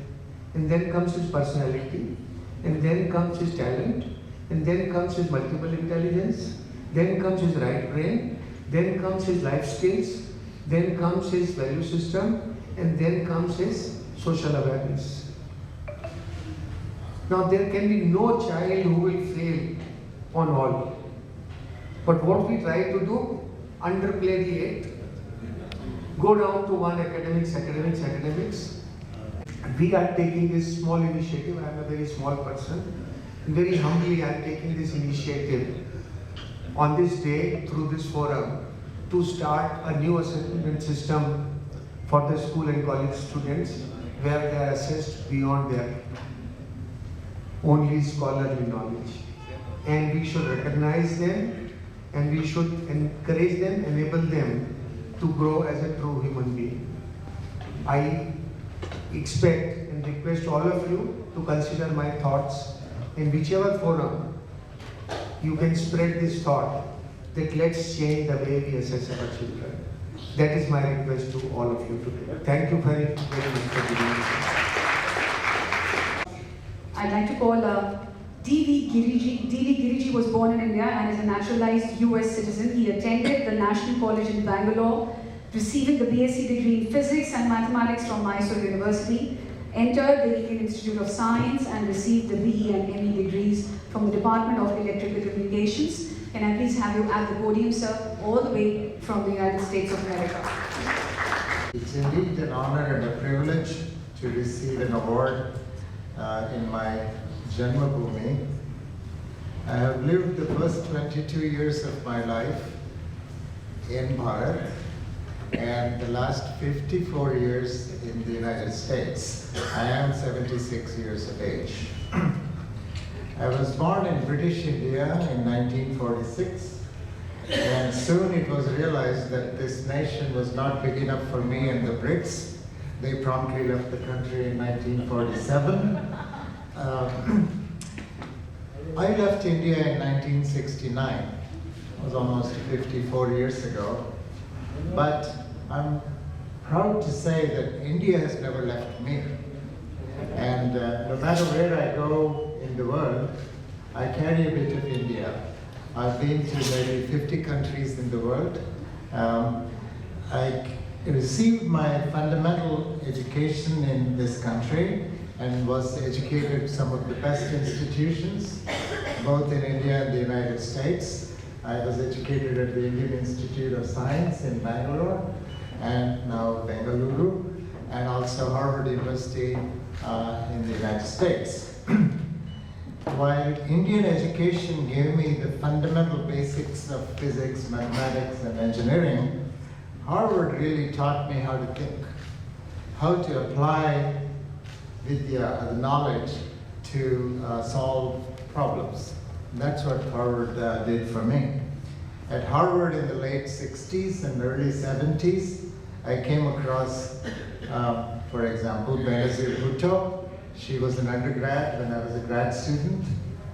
And then comes his personality. And then comes his talent. And then comes his multiple intelligence. Then comes his right brain, then comes his life skills, then comes his value system, and then comes his social awareness. Now there can be no child who will fail on all. But what we try to do, underplay the 8, go down to one academics. We are taking this small initiative. I am a very small person. Very humbly I am taking this initiative on this day through this forum to start a new assessment system for the school and college students where they are assessed beyond their only scholarly knowledge. And we should recognize them and we should encourage them, enable them to grow as a true human being. I expect and request all of you to consider my thoughts in whichever forum you can spread this thought that let's change the way we assess our children. That is my request to all of you today. Thank you very much for giving me. I'd like to call D.V. Giriji. D.V. Giriji was born in India and is a naturalized US citizen. He attended the National College in Bangalore, receiving the BSc degree in Physics and Mathematics from Mysore University, entered the Indian Institute of Science and received the BE and ME degrees from the Department of Electrical Communications. Can I please have you at the podium, sir, all the way from the United States of America? It's indeed an honor and a privilege to receive an award in my Janmabhoomi. I have lived the first 22 years of my life in Bharat and the last 54 years in the United States. I am 76 years of age. I was born in British India in 1946, and soon it was realized that this nation was not big enough for me and the Brits. They promptly left the country in 1947. I left India in 1969. It was almost 54 years ago. But I'm proud to say that India has never left me. And no matter where I go in the world, I carry a bit of India. I've been to maybe 50 countries in the world. I received my fundamental education in this country and was educated at some of the best institutions, both in India and the United States. I was educated at the Indian Institute of Science in Bangalore and now Bengaluru, and also Harvard University in the United States. While Indian education gave me the fundamental basics of physics, mathematics, and engineering, Harvard really taught me how to think, how to apply vidya, the knowledge, to solve problems. That's what Harvard did for me. At Harvard in the late 60s and early 70s, I came across, for example, Benazir Bhutto. She was an undergrad when I was a grad student.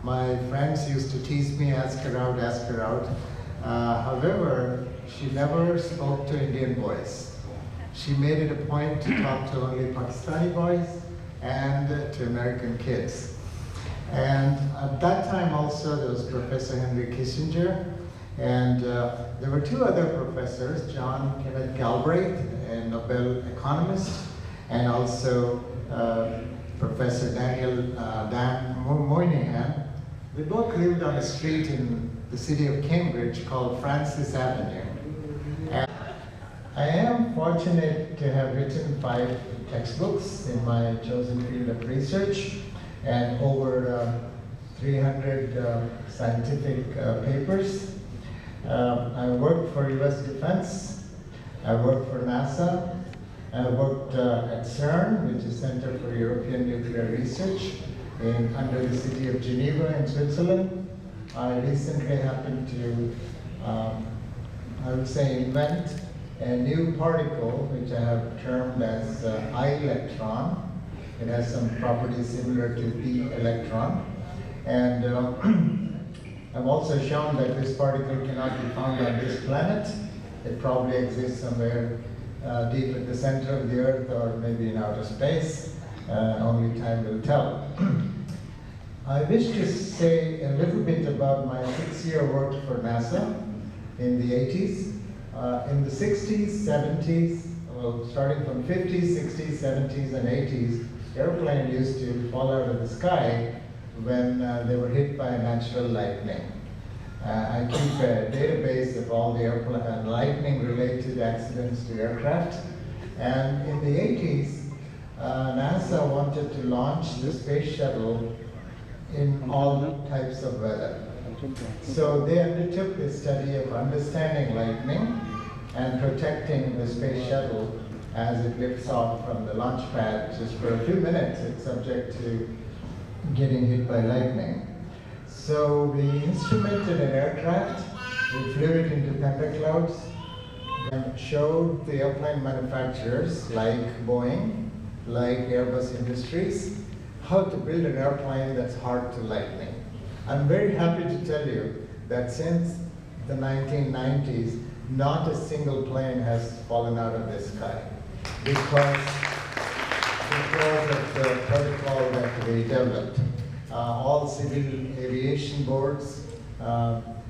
My friends used to tease me, ask her out, ask her out. However, she never spoke to Indian boys. She made it a point to talk to only Pakistani boys and to American kids. And at that time also, there was Professor Henry Kissinger, and there were two other professors, John Kenneth Galbraith, a Nobel economist, and also Professor Dan Moynihan. They both lived on a street in the city of Cambridge called Francis Avenue. And I am fortunate to have written 5 textbooks in my chosen field of research and over 300 scientific papers. I worked for US Defense, I worked for NASA, I worked at CERN, which is Center for European Nuclear Research, under the city of Geneva in Switzerland. I recently happened to, I would say, invent a new particle, which I have termed as I-electron. It has some properties similar to the electron. And I've also shown that this particle cannot be found on this planet. It probably exists somewhere deep at the center of the Earth or maybe in outer space. Only time will tell. I wish to say a little bit about my 6-year work for NASA in the 80s. In the 60s, 70s, well, starting from 50s, 60s, 70s, and 80s, airplanes used to fall out of the sky when they were hit by natural lightning. I keep a database of all the lightning-related accidents to aircraft. And in the 80s, NASA wanted to launch the space shuttle in all types of weather. So they undertook the study of understanding lightning and protecting the space shuttle as it lifts off from the launch pad. Just for a few minutes, it's subject to getting hit by lightning. So we instrumented an aircraft, we flew it into thunderclouds, and showed the airplane manufacturers like Boeing, like Airbus Industries, how to build an airplane that's hard to lightning. I'm very happy to tell you that since the 1990s, not a single plane has fallen out of the sky because of the protocol that we developed. All civil aviation boards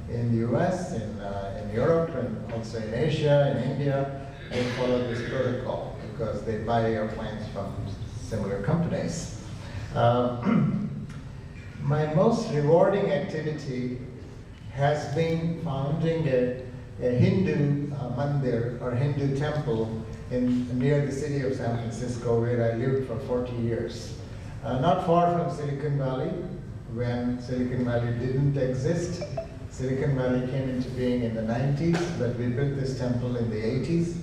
in the US, in Europe, and also in Asia, in India, they follow this protocol because they buy airplanes from similar companies. My most rewarding activity has been founding a Hindu mandir or Hindu temple near the city of San Francisco, where I lived for 40 years. Not far from Silicon Valley, when Silicon Valley didn't exist. Silicon Valley came into being in the 90s, but we built this temple in the 80s.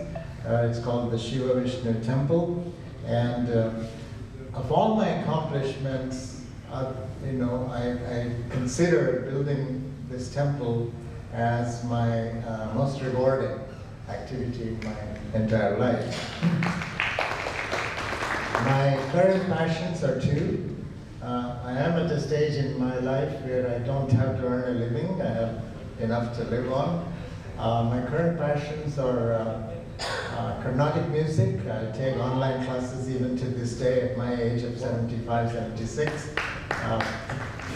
It's called the Shiva Vishnu Temple. And of all my accomplishments, I consider building this temple as my most rewarding activity in my entire life. My current passions are two. I am at a stage in my life where I don't have to earn a living. I have enough to live on. My current passions are Carnatic music. I take online classes even to this day at my age of 75, 76.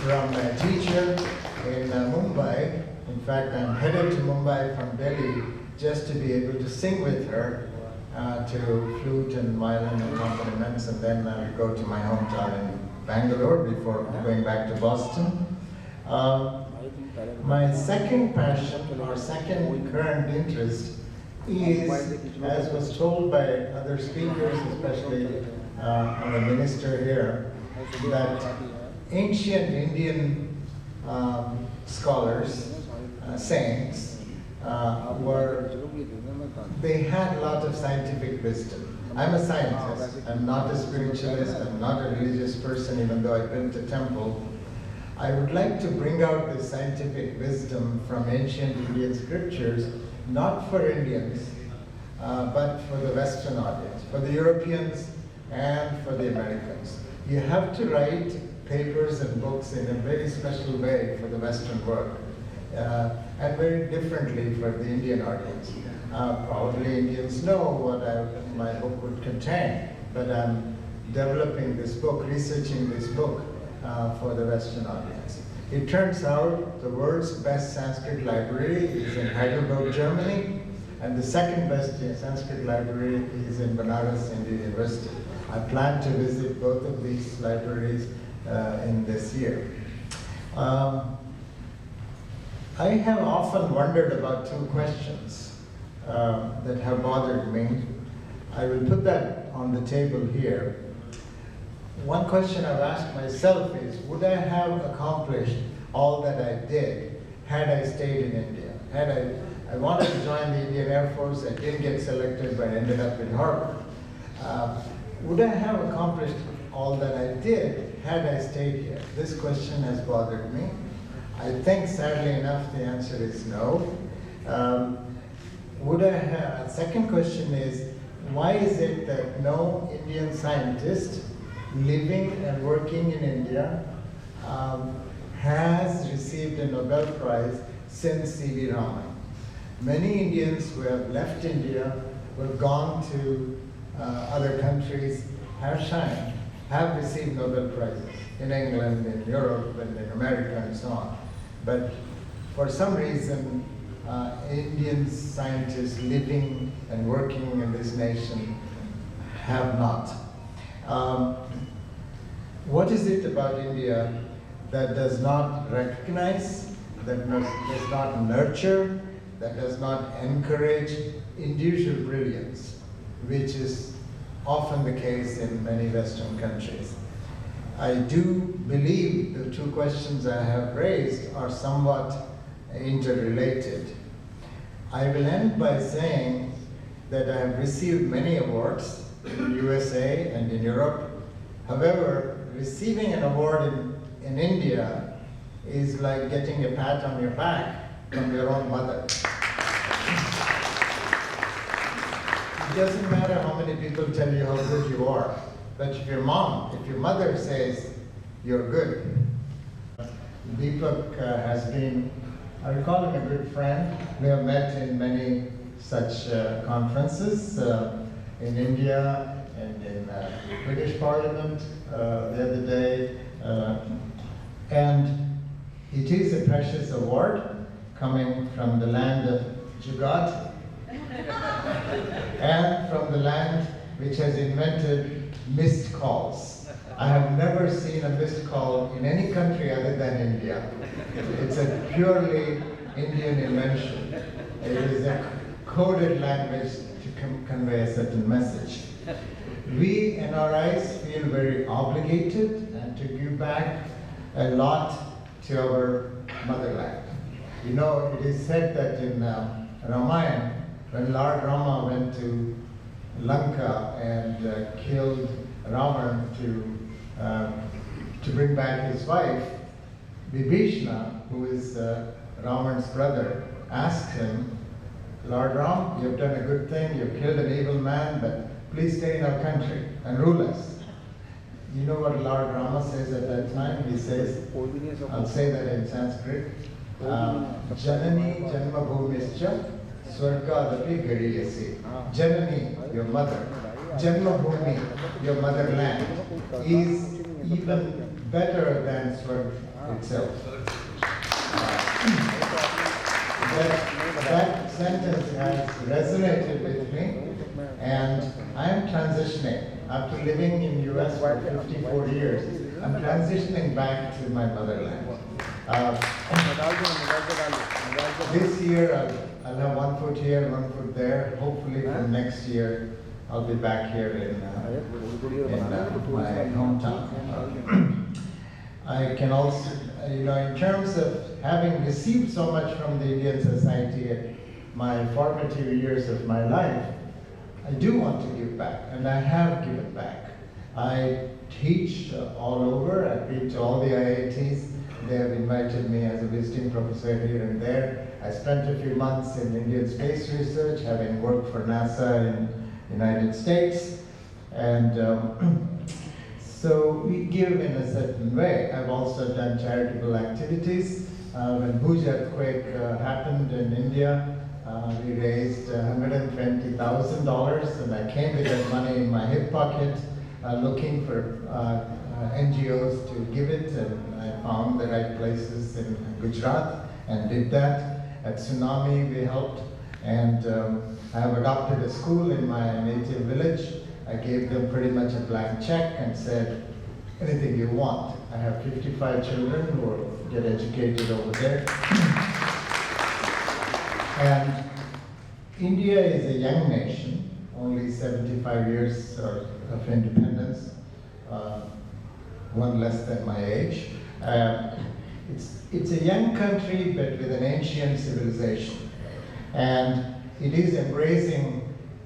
From a teacher in Mumbai. In fact, I'm headed to Mumbai from Delhi just to be able to sing with her to flute and violin accompaniments, and then I'll go to my hometown in Bangalore before going back to Boston. My second passion or second current interest is, as was told by other speakers, especially our minister here, that ancient Indian scholars, saints, they had a lot of scientific wisdom. I'm a scientist, I'm not a spiritualist, I'm not a religious person, even though I built a temple. I would like to bring out the scientific wisdom from ancient Indian scriptures, not for Indians, but for the Western audience, for the Europeans and for the Americans. You have to write papers and books in a very special way for the Western world, and very differently for the Indian audience. Probably Indians know what my book would contain, but I'm developing this book, researching this book for the Western audience. It turns out the world's best Sanskrit library is in Heidelberg, Germany, and the second best Sanskrit library is in Banaras Hindu University. I plan to visit both of these libraries in this year. I have often wondered about two questions that have bothered me. I will put that on the table here. One question I've asked myself is, would I have accomplished all that I did had I stayed in India? I wanted to join the Indian Air Force, I didn't get selected, but I ended up in Harvard. Would I have accomplished all that I did had I stayed here? This question has bothered me. I think, sadly enough, the answer is no. Second question is, why is it that no Indian scientist living and working in India has received a Nobel Prize since C.V. Raman? Many Indians who have left India, who have gone to other countries, have shined, have received Nobel Prizes in England, in Europe, and in America, and so on. But for some reason, Indian scientists living and working in this nation have not. What is it about India that does not recognize, that does not nurture, that does not encourage individual brilliance, which is often the case in many Western countries? I do believe the two questions I have raised are somewhat interrelated. I will end by saying that I have received many awards in the USA and in Europe. However, receiving an award in India is like getting a pat on your back from your own mother. It doesn't matter how many people tell you how good you are, but if your mother says you're good. Deepak has been, I would call him a good friend. We have met in many such conferences in India and in the British Parliament the other day. And it is a precious award coming from the land of Jugaad and from the land which has invented missed calls. I have never seen a missed call in any country other than India. It's a purely Indian invention. It is a coded language to convey a certain message. We NRIs feel very obligated and to give back a lot to our motherland. You know, it is said that in Ramayana, when Lord Rama went to Lanka and killed Ravan to bring back his wife, Vibhishana, who is Ravan's brother, asked him, Lord Ram, you've done a good thing, you've killed an evil man, but please stay in our country and rule us. You know what Lord Rama says at that time? He says, I'll say that in Sanskrit, Janani Janma Bhumischa Swargadapi Gariyasi. Janani, your mother, Janma Bhumi, your motherland, is even better than Swarg itself. That sentence has resonated with me, and I am transitioning. After living in the US for 54 years, I'm transitioning back to my motherland. This year, I'll have 1 foot here, 1 foot there. Hopefully, from next year, I'll be back here in my hometown. I can also, you know, in terms of having received so much from the Indian society at my formative years of my life, I do want to give back, and I have given back. I teach all over. I've been to all the IITs. They have invited me as a visiting professor here and there. I spent a few months in Indian space research, having worked for NASA in the United States. And so we give in a certain way. I've also done charitable activities. When Bhuj earthquake happened in India, we raised $120,000, and I came with that money in my hip pocket, looking for NGOs to give it, and I found the right places in Gujarat and did that. At tsunami, we helped, and I have adopted a school in my native village. I gave them pretty much a blank check and said, anything you want. I have 55 children who will get educated over there. And India is a young nation, only 75 years of independence, one less than my age. It's a young country, but with an ancient civilization. And it is embracing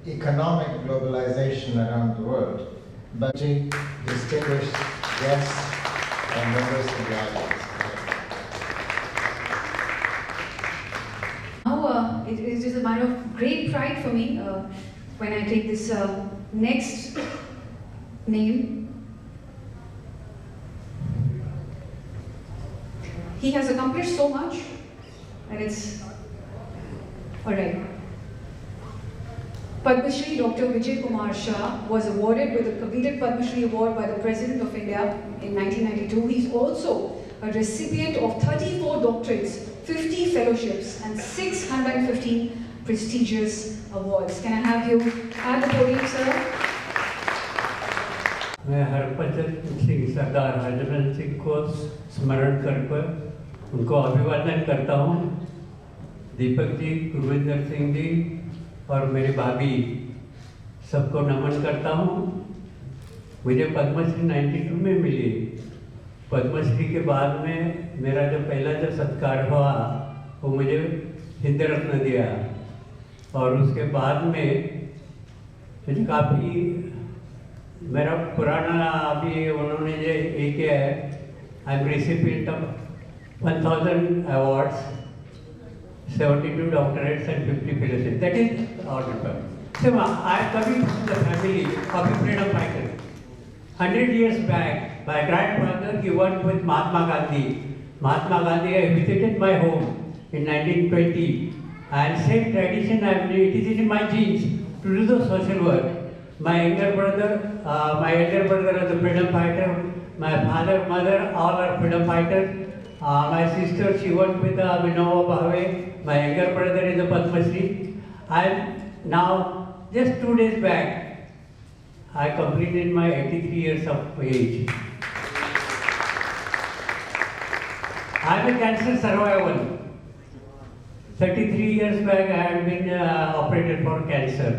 economic globalization around the world. But distinguished guests and members of the audience. Now, it is just a matter of great pride for me when I take this next name. He has accomplished so much, and it's all right. Padma Shri Dr. Vijay Kumar Shah was awarded with the coveted Padma Shri Award by the President of India in 1992. He's also a recipient of 34 doctorates, 50 fellowships, and 615 prestigious awards. Can I have you at the podium, sir? मैं हरभजन सिंह सरदार हरभजन सिंह को स्मरण कर उनको अभिवादन करता हूँ। दीपक जी, गुरविंदर सिंह जी और मेरी भाभी सबको नमन करता हूँ। मुझे पद्मश्री 92 में मिली। पद्मश्री के बाद में मेरा जो पहला सत्कार हुआ वो मुझे हिंद रत्न दिया, और उसके बाद में मुझे काफ़ी मेरा पुराना अभी उन्होंने जो ये किया है, I am recipient of 1000 awards, 72 doctorates and 50 fellowships. That is our department. So I am coming from the family of a freedom fighter. 100 years back, my grandfather, he worked with Mahatma Gandhi. Mahatma Gandhi, I visited my home in 1920, and same tradition it is in my genes to do the social work. My elder brother is a freedom fighter. My father, mother, all are freedom fighters. My sister, she worked with Vinova Bhave. My younger brother is a Padma Shri. I am now, just 2 days back, I completed my 83 years of age. I am a cancer survivor. 33 years back I had been operated for cancer.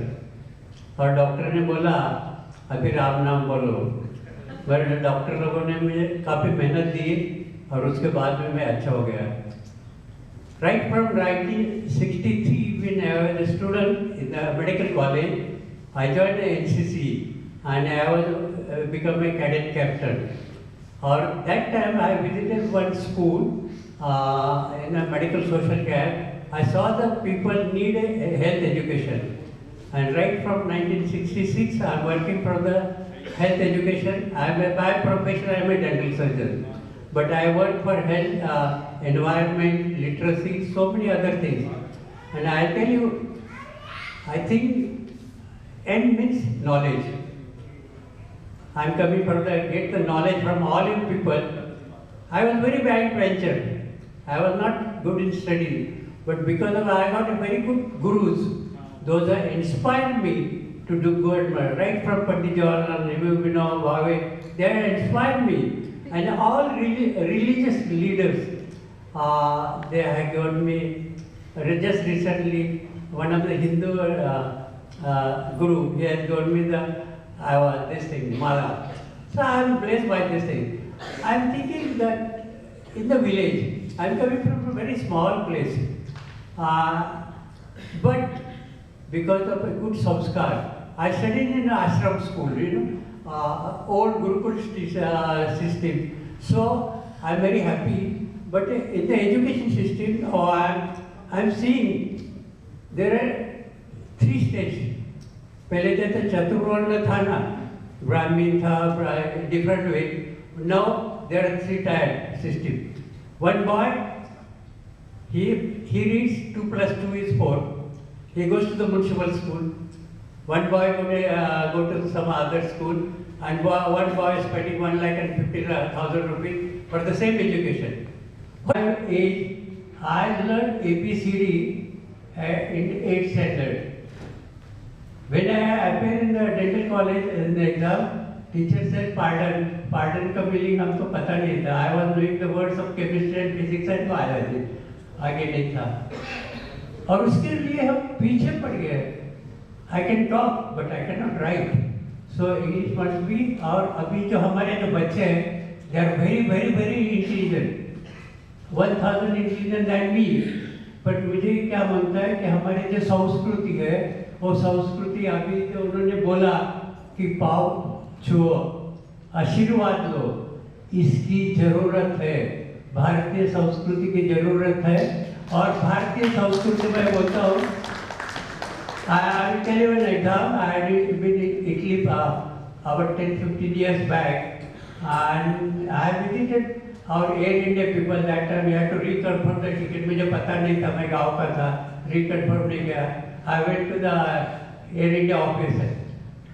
और doctor ने बोला अभी राम नाम बोलो। मेरे doctor लोगों ने मुझे काफ़ी मेहनत दी और उसके बाद में मैं अच्छा हो गया। Right from 1963, when I was a student in the medical college, I joined the NCC and I was become a cadet captain. Or that time I visited one school in a medical social care. I saw the people need a health education. And right from 1966, I am working for the health education. I am by profession, I am a dental surgeon. But I work for health, environment, literacy, so many other things. And I tell you, I think N means knowledge. I am coming for the get the knowledge from all you people. I was very bad venture. I was not good in studying, but because of I got a very good gurus. Those that inspired me to do good. Right from Pandit Jawaharlal Nehru, Bhave, they have inspired me. And all religious leaders, they have given me, just recently, one of the Hindu guru, he has given me this thing, mala. So I am blessed by this thing. I am thinking that in the village, I am coming from a very small place, but because of a good samskar, I studied in an ashram school, old Gurukul system. So I'm very happy. But in the education system, I'm seeing there are 3 stages. Pehle jata Chaturvarna tha na, Brahmin tha, different way. Now there are 3 tier system. One boy, he reads 2 plus 2 is 4. He goes to the municipal school. One boy go to some other school, and one boy is spending 1,50,000 rupees for the same education. At age, I learned ABCD in 8th standard. When I appeared in the dental college in the exam, teacher said pardon. Pardon का meaning हमको पता नहीं था. I was knowing the words of chemistry and physics and biology. आगे नहीं था. और उसके लिए हम पीछे पड़ गए. I can talk, but I cannot write. So English must be. और अभी जो हमारे जो बच्चे हैं, they are very, very, very intelligent. 1,000 intelligent than me. But मुझे क्या मानता है कि हमारी जो संस्कृति है, वो संस्कृति अभी जो उन्होंने बोला कि पाव छुओ, आशीर्वाद लो, इसकी जरूरत है. भारतीय संस्कृति की जरूरत है. और भारतीय संस्कृति में बोलता हूँ, I will tell you an example. I had been in Italy about 10-15 years back, and I visited our Air India people. That time we had to reconfirm the ticket. मुझे पता नहीं था, मैं गाँव का था, reconfirm नहीं किया. I went to the Air India office.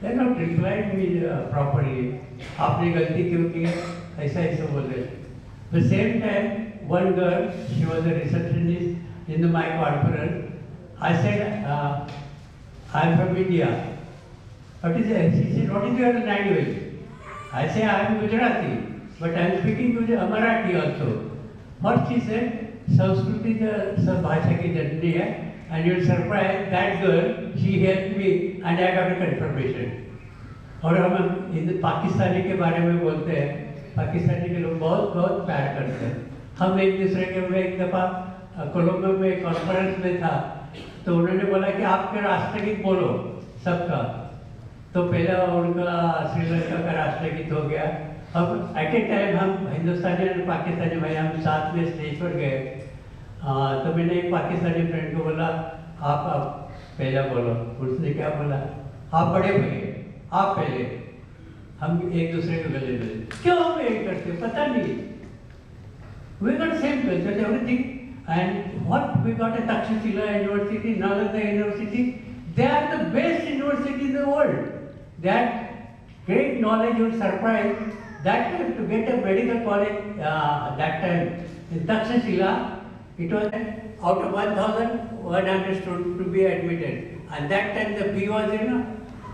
They not replied me properly. आपने गलती क्यों की? ऐसा बोले. The same time, one girl, she was a receptionist in my conference. I said, I am from India. What is it? She said, what is your language? I say, I am Gujarati, but I am speaking Marathi also. What she said, Sanskriti सब भाषा की जननी है, and you'll surprise that girl, she helped me and I got a confirmation. और हम हिंद पाकिस्तानी के बारे में बोलते हैं, पाकिस्तानी के लोग बहुत बहुत प्यार करते हैं. हम एक दूसरे के में एक दफ़ा कोलंबो में कॉन्फ्रेंस में था, तो उन्होंने बोला कि आपके राष्ट्रगीत बोलो सबका. तो पहला उनका श्रीलंका का राष्ट्रगीत हो गया. अब एट ए टाइम हम हिंदुस्तानी और पाकिस्तानी भाई हम साथ में स्टेज पर गए. तो मैंने एक पाकिस्तानी फ्रेंड को बोला, आप पहला बोलो. उसने क्या बोला, आप बड़े भैया, आप पहले. हम एक दूसरे को गले मिले. क्यों हम एक करते पता नहीं. We got same culture, everything. And what we got at Takshashila University, Nalanda University, they are the best university in the world. That great knowledge will surprise. That time to get a medical college, that time in Takshashila, it was out of 1,100 students to be admitted. And that time the fee was,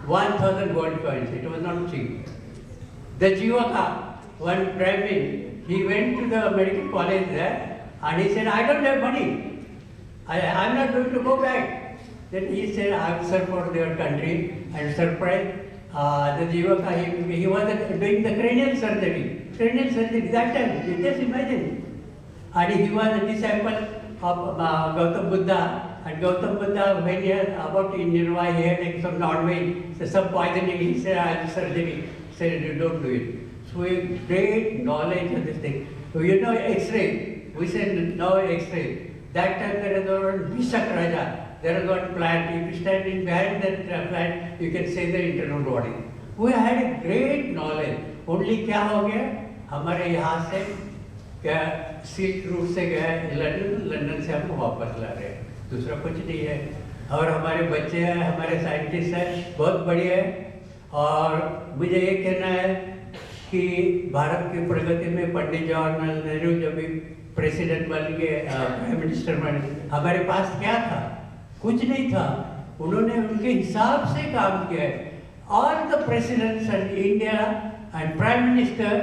1,000 gold coins. It was not cheap. The Jivaka, one Brahmin, he went to the medical college there and he said, I don't have money. I'm not going to go back. Then he said, I will serve for their country. And surprised, the Jivaka, he was doing the cranial surgery. Cranial surgery, that time, you just imagine. And he was a disciple of Gautam Buddha. And Gautam Buddha, when he had about in NRI, he had like some non-veg, some poisoning, he said, I have surgery. He said, you don't do it. So we have great knowledge of this thing. So you know X-ray. We said no X-ray. That time there is one Vishak Raja. There is one plant. If you stand in behind that plant, you can see the internal body. We had a great knowledge. Only क्या हो गया? हमारे यहाँ से क्या silk route से गए London, London से हमको वापस ला रहे हैं. दूसरा कुछ नहीं है. और हमारे बच्चे हैं, हमारे साइंटिस्ट हैं, बहुत बढ़िया है. और मुझे ये कहना है कि भारत की प्रगति में पंडित जवाहरलाल नेहरू जब भी प्रेसिडेंट बन गए, प्राइम मिनिस्टर बने, हमारे पास क्या था? कुछ नहीं था. उन्होंने उनके हिसाब से काम किया है. All the presidents in India and prime minister,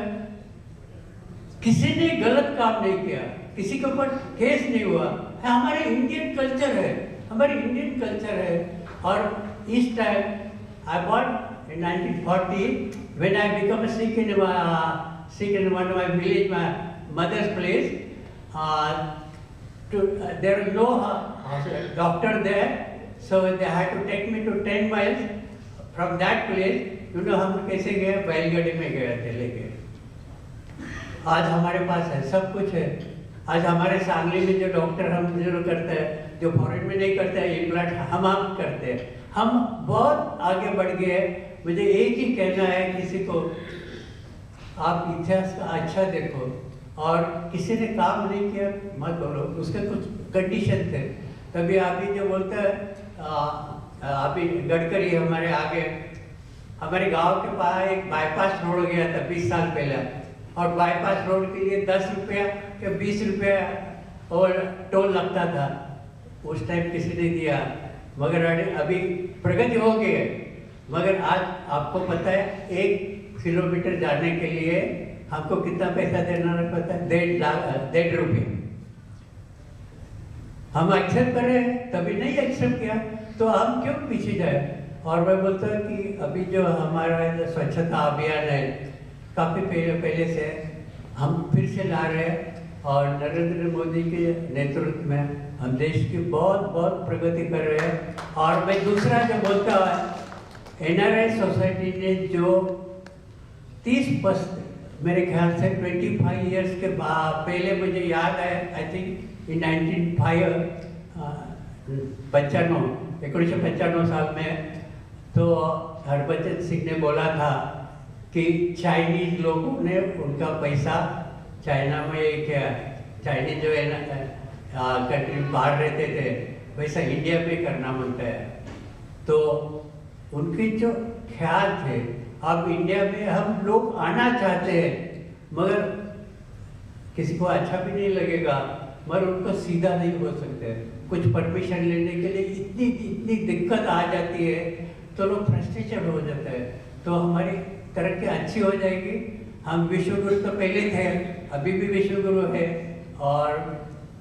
किसी ने गलत काम नहीं किया, किसी के ऊपर केस नहीं हुआ. हमारे इंडियन कल्चर है, हमारी इंडियन कल्चर है. और इस time I bought in 1940, when I become sick in one of my village, my mother's place, there was no doctor there, so they had to take me to 10 miles from that place. You know हम कैसे गए? बैलगाड़ी में गए थे लेके. आज हमारे पास है, सब कुछ है. आज हमारे सांगली में जो डॉक्टर हम जो करते हैं, जो फॉरेन में नहीं करते हैं, इम्प्लांट हम करते हैं. हम बहुत आगे बढ़ गए. मुझे एक ही कहना है किसी को, आप इतिहास का अच्छा देखो, और किसी ने काम नहीं किया मत बोलो. उसके कुछ कंडीशन थे. कभी आप ही जो बोलते हैं, अभी गडकरी हमारे आगे, हमारे गांव के पास एक बाईपास रोड गया था 20 साल पहले, और बाईपास रोड के लिए 10 रुपया या 20 रुपया और टोल लगता था. उस टाइम किसी ने दिया. मगर अभी प्रगति हो गई है. मगर आज आपको पता है 1 किलोमीटर जाने के लिए हमको कितना पैसा देना पड़ता है? 1.5 रुपये. हम एक्सेप्ट करें, तभी नहीं एक्सेप्ट किया तो हम क्यों पीछे जाए? और मैं बोलता हूँ कि अभी जो हमारा जो स्वच्छता अभियान है, काफ़ी पहले से हम फिर से ला रहे हैं. और नरेंद्र मोदी के नेतृत्व में हम देश की बहुत प्रगति कर रहे हैं. और मैं दूसरा जो बोलता है, NRI सोसाइटी ने जो 30 मेरे ख्याल से 25 इयर्स के बाद, पहले मुझे याद है, आई थिंक इन 1995 साल में, तो हरभजन सिंह ने बोला था कि चाइनीज लोगों ने उनका पैसा चाइना में क्या, चाइनीज जो है ना कंट्री बाहर रहते थे, वैसा इंडिया में करना बनता है. तो उनके जो ख्याल थे, अब इंडिया में हम लोग आना चाहते हैं, मगर किसी को अच्छा भी नहीं लगेगा, मगर उनको सीधा नहीं हो सकते. कुछ परमिशन लेने के लिए इतनी दिक्कत आ जाती है, तो लोग फ्रस्ट्रेशन हो जाते हैं. तो हमारी तरक्की अच्छी हो जाएगी. हम विश्वगुरु तो पहले थे, अभी भी विश्वगुरु है. और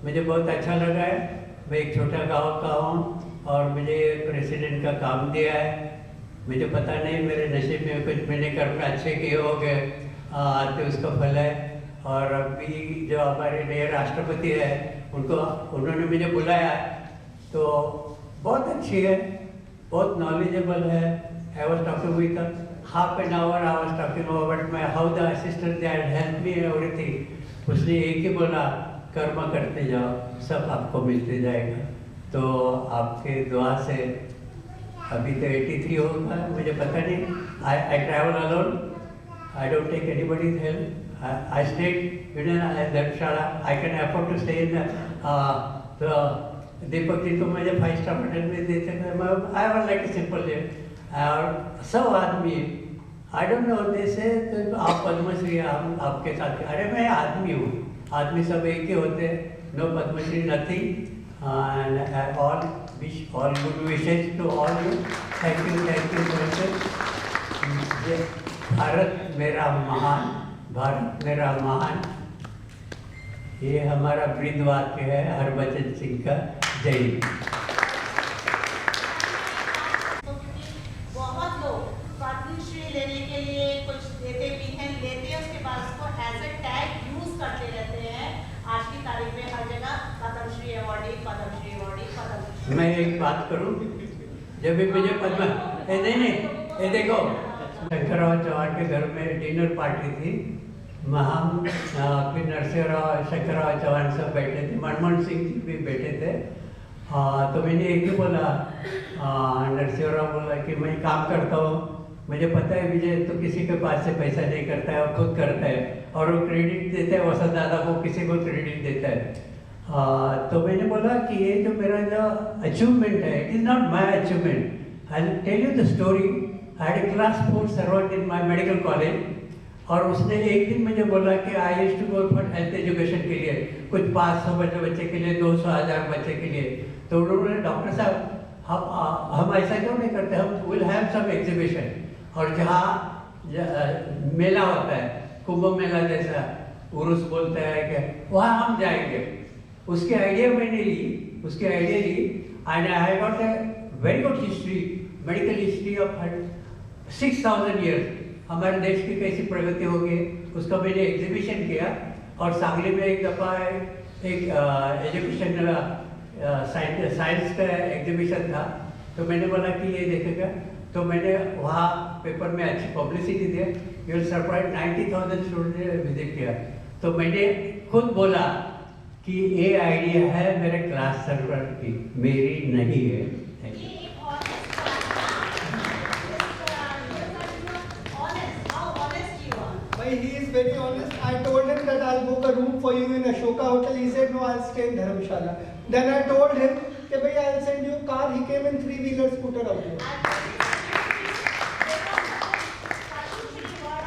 मुझे बहुत अच्छा लगा है. मैं एक छोटा गांव का हूँ और मुझे प्रेसिडेंट का काम दिया है. मुझे पता नहीं, मेरे नसीब में कुछ मैंने कर्म अच्छे किए हो गए तो उसका फल है. और अभी जो हमारे नए राष्ट्रपति है, उन्होंने मुझे बुलाया, तो बहुत अच्छी है, बहुत नॉलेजेबल है. I was talking with half an hour, I was talking about how the assistant they had helped me and everything. उसने एक ही बोला, कर्म करते जाओ, सब आपको मिलते जाएगा. तो आपके दुआ से अभी तो 83 होगा, मुझे पता नहीं. I travel alone. I don't take anybody's help. I stayed in a Dharmshala. I can afford to stay in the Deepak ji तो मुझे 5-star होटल में देते थे. I was like a simple life. और सब आदमी, आई डोंट नो, जैसे तो आप पद्मश्री, हम आपके साथ, अरे मैं आदमी हूँ, आदमी सब एक ही होते हैं. No Padmashri nothing. and I all wish all good wishes to all you. Thank you very much. Bharat मेरा महान, भारत मेरा महान, ये हमारा वृद्ध वाक्य है हरभजन सिंह का। जय हिंद। बहुत लोग पद्मश्री लेने के लिए कुछ देते भी हैं, लेते हैं उसके बाद उसको एज ए टैग यूज करते रहते हैं। आज की तारीख में हर जगह पद्मश्री अवार्डी, पद्मश्री अवार्डी, पद्मश्री। मैं एक बात करूं, जब भी मुझे पद्म नहीं ये देखो, शंकरराव चौहान के घर में डिनर पार्टी थी, हम फिर नरसिंहराव शंकरराव चौहान सब बैठे थे, मनमोहन सिंह जी भी बैठे थे। तो मैंने एक ही बोला, नरसिंहराव बोला कि मैं काम करता हूँ, मुझे पता है विजय तो किसी के पास से पैसा नहीं करता है और खुद करता है, और वो क्रेडिट देता है वसंत दादा को, किसी को क्रेडिट देता है। तो मैंने बोला कि ये जो मेरा जो अचीवमेंट है, it is not my achievement. I will tell you the story. I had a class 4 servant in my medical college, और उसने एक दिन मुझे बोला कि I used to go for health education के लिए, कुछ 500 बच्चे के लिए, 200 1000 बच्चे के लिए। तो उन्होंने, डॉक्टर साहब हम ऐसा क्यों नहीं करते, हम विल हैव सम एग्जीबिशन, और जहाँ मेला होता है, कुंभ मेला जैसा, उर्स बोलता है कि वहाँ हम जाएंगे। उसकी आइडिया मैंने ली, उसकी आइडिया ली, and I got a very good history, medical history of 6000 years, हमारे देश की कैसी प्रगति होगी, उसका मैंने एग्जीबिशन किया। और सांगली में एक दफ़ा एक एजुकेशन साइंस का एग्जीबिशन था, तो मैंने बोला कि ये देखेगा, तो मैंने वहाँ पेपर में अच्छी publicity the. You will surprise 90,000 student ने विजिट किया। तो मैंने खुद बोला कि ये आइडिया है मेरे क्लास सर्वर की, मेरी नहीं है। Thank you. He is very honest. I told him that I'll book a room for you in Ashoka Hotel. He said, no, I'll stay in Dharamshala. Then I told him, that I'll send you a car. He came in 3-wheeler scooter out here.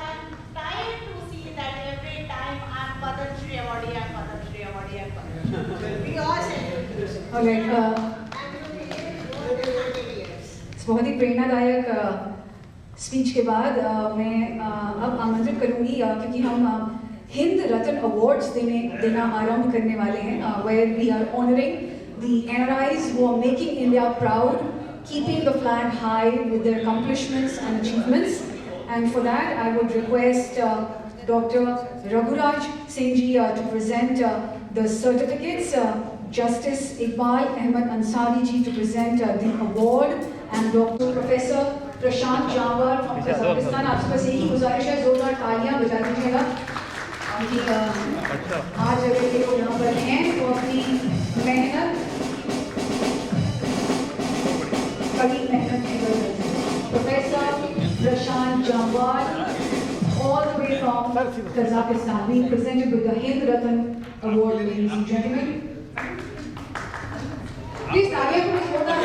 I'm tired to see that every time I'm Padmashri awardee, I'm Padmashri awardee, I'm Padmashri. We all celebrate this. All right. बहुत ही प्रेरणादायक speech के बाद मैं अब आमंत्रित करूंगी, क्योंकि हम हिंद रत्न अवार्ड्स देना आरंभ करने वाले हैं, where we are honouring the NRIs who are making India proud, keeping the flag high with their accomplishments and achievements. And for that, I would request Dr. Raghuraj Singh ji to present the certificates, Justice Iqbal Ahmed Ansari ji to present the award, and Dr. Professor Prashant Jawar from Kazakhstan. आपसे बस यही गुजारिश है, जोरदार तालियां बजा दीजिएगा। आज अगर ये लोग यहाँ पर हैं तो अपनी मेहनत, कड़ी मेहनत की वजह से। Professor Prashant Jawar, all the way from Kazakhstan, being presented with the Hind Ratan Award, ladies and gentlemen. Please तालियां को जोरदार।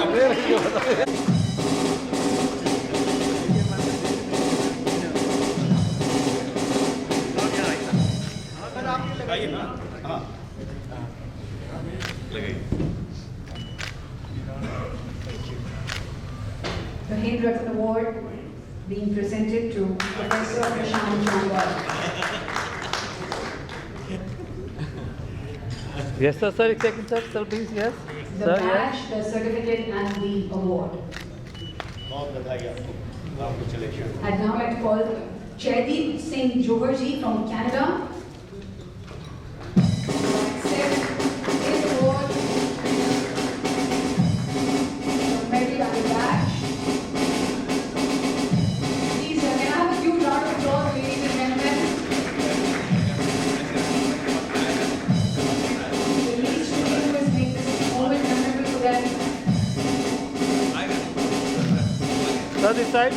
The Hind Ratan Award being presented to Professor Prashant Jamwal. Yes, sir, sir, second, sir, please, yes. The sir, badge, yes. the certificate, and the award. I'd now like to call Chairdeep Singh Johar ji from Canada. Sir, this side.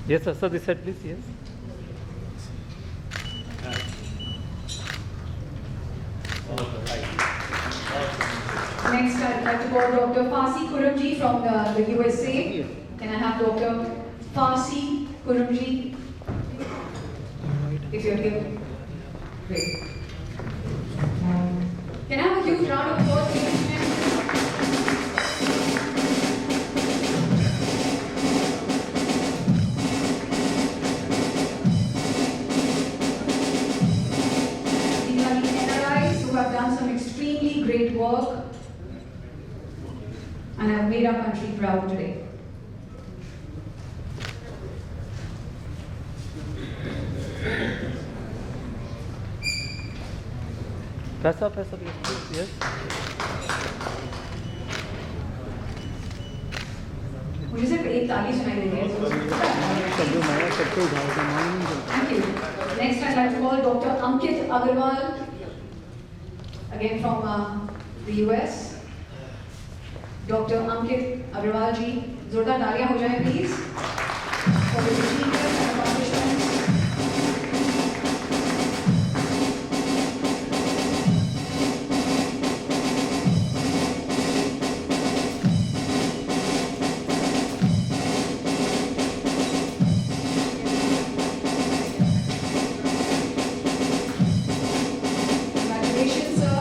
Yes, sir, this side, please, yes. Next, I'd like to call Dr. Fasi Kuramji from the USA. Can I have Dr. Farsi, Kurumji, if you're here. Great. Can I have a huge round of applause, ladies and gentlemen? These are the NRIs who have done some extremely great work and have made our country proud today. Press up, yes, please. Yes. मुझे सिर्फ एक ताली सुनाई दे रही है। Thank you. Next I'd like to call Dr. Ankit Agarwal, again from the US. Dr. Ankit Agarwal ji, जोरदार तालियां हो जाएं please for his achievements and accomplishments. Congratulations, sir.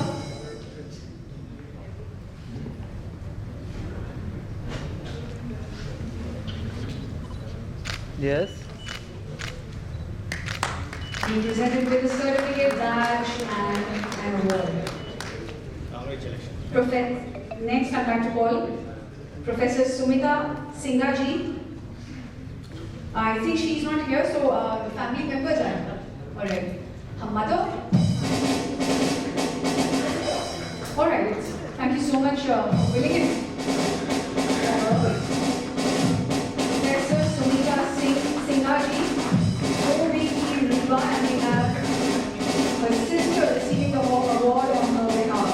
Yes. Be presented with a certificate, badge, and an award. Next, I'd like to call Professor Sumita Singha ji. I think she's not here, so the family members are. All right. Her mother? All right. Thank you so much for willing it. Professor Sumita Singha ji, OBE Riva, and we have her sister receiving the award on her behalf.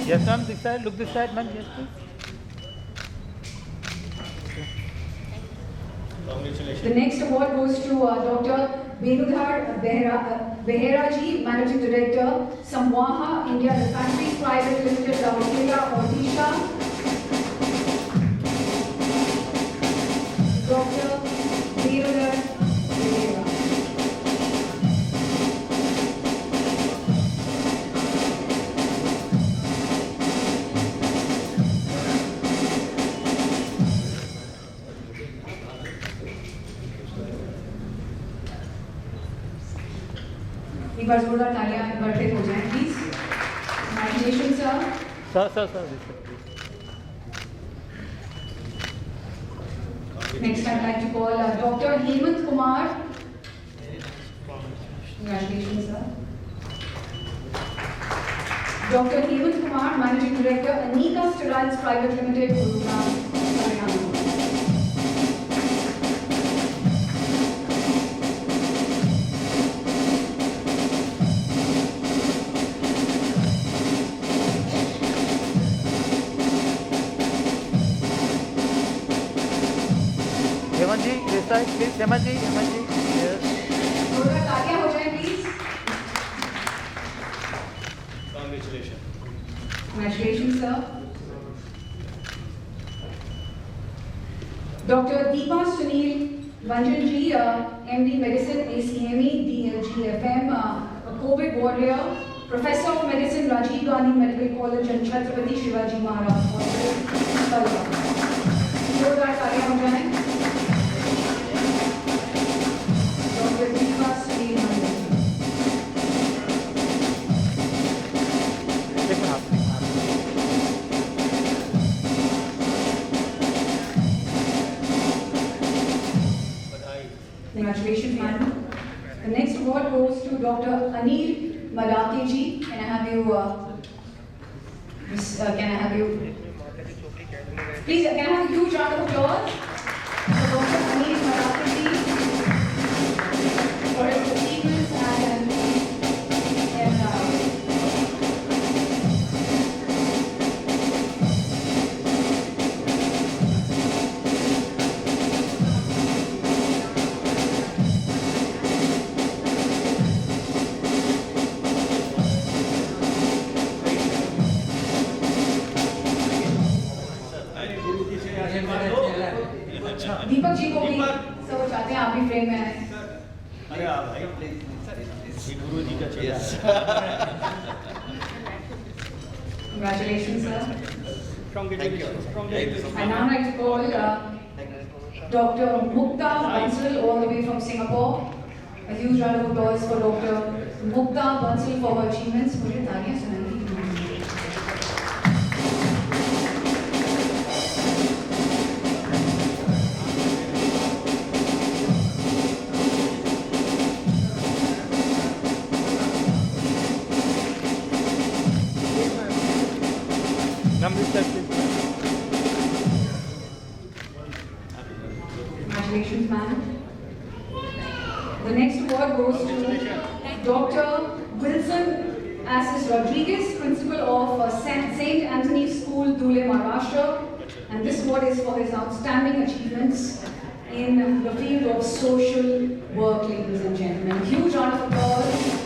Yes, ma'am. This side. Look this side, ma'am. Yes, please. The next award goes to Dr. Benudhar Behera ji, Managing Director, Samwaha India Refineries Private Limited, Rawalpindi, Odisha. Dr. Benudhar Behera. एक बार जोरदार तालियां बरकत हो जाएं please. Congratulations, sir. Sir, this side, please. Next, I'd like to call Dr. Hemant Kumar. Congratulations, sir. Dr. Hemant Kumar, Managing Director, Anika Steroids Private Limited, Gurugram, Haryana. Hemant ji, this side, please. Hemant ji. Yes. जोरदार तालियां हो जाएं please. Congratulations, sir. Dr. Deepa Sunil Vanjan ji, MD Medicine, ACME, DLGFM, a COVID warrior, Professor of Medicine, Rajiv Gandhi Medical College and Chhatrapati Shivaji Maharaj Hospital. जोरदार तालियां हो जाएं। Dr. Deepa Sunil Vanjan. Congratulations, madam. The next award goes to Dr. Anil Malake ji. Can I have you? Please, can I have a huge round of applause for Dr. Anil Malake ji for his achievements and sir वो चाहते हैं आप भी frame में आए। अरे आप भाई प्लीज गुरु जी का चेहरा। Congratulations, sir. Congratulations. I now like to call Dr. Mukta Bansal, all the way from Singapore. A huge round of applause for Dr. Mukta Bansal for her achievements. मुझे तालियां सुनाइए। Congratulations, ma'am. The next award goes to Dr. Wilson Assis Rodriguez, Principal of St. Anthony's School, Dhule, Maharashtra. And this award is for his outstanding achievements in the field of social work, ladies and gentlemen. Huge round of applause.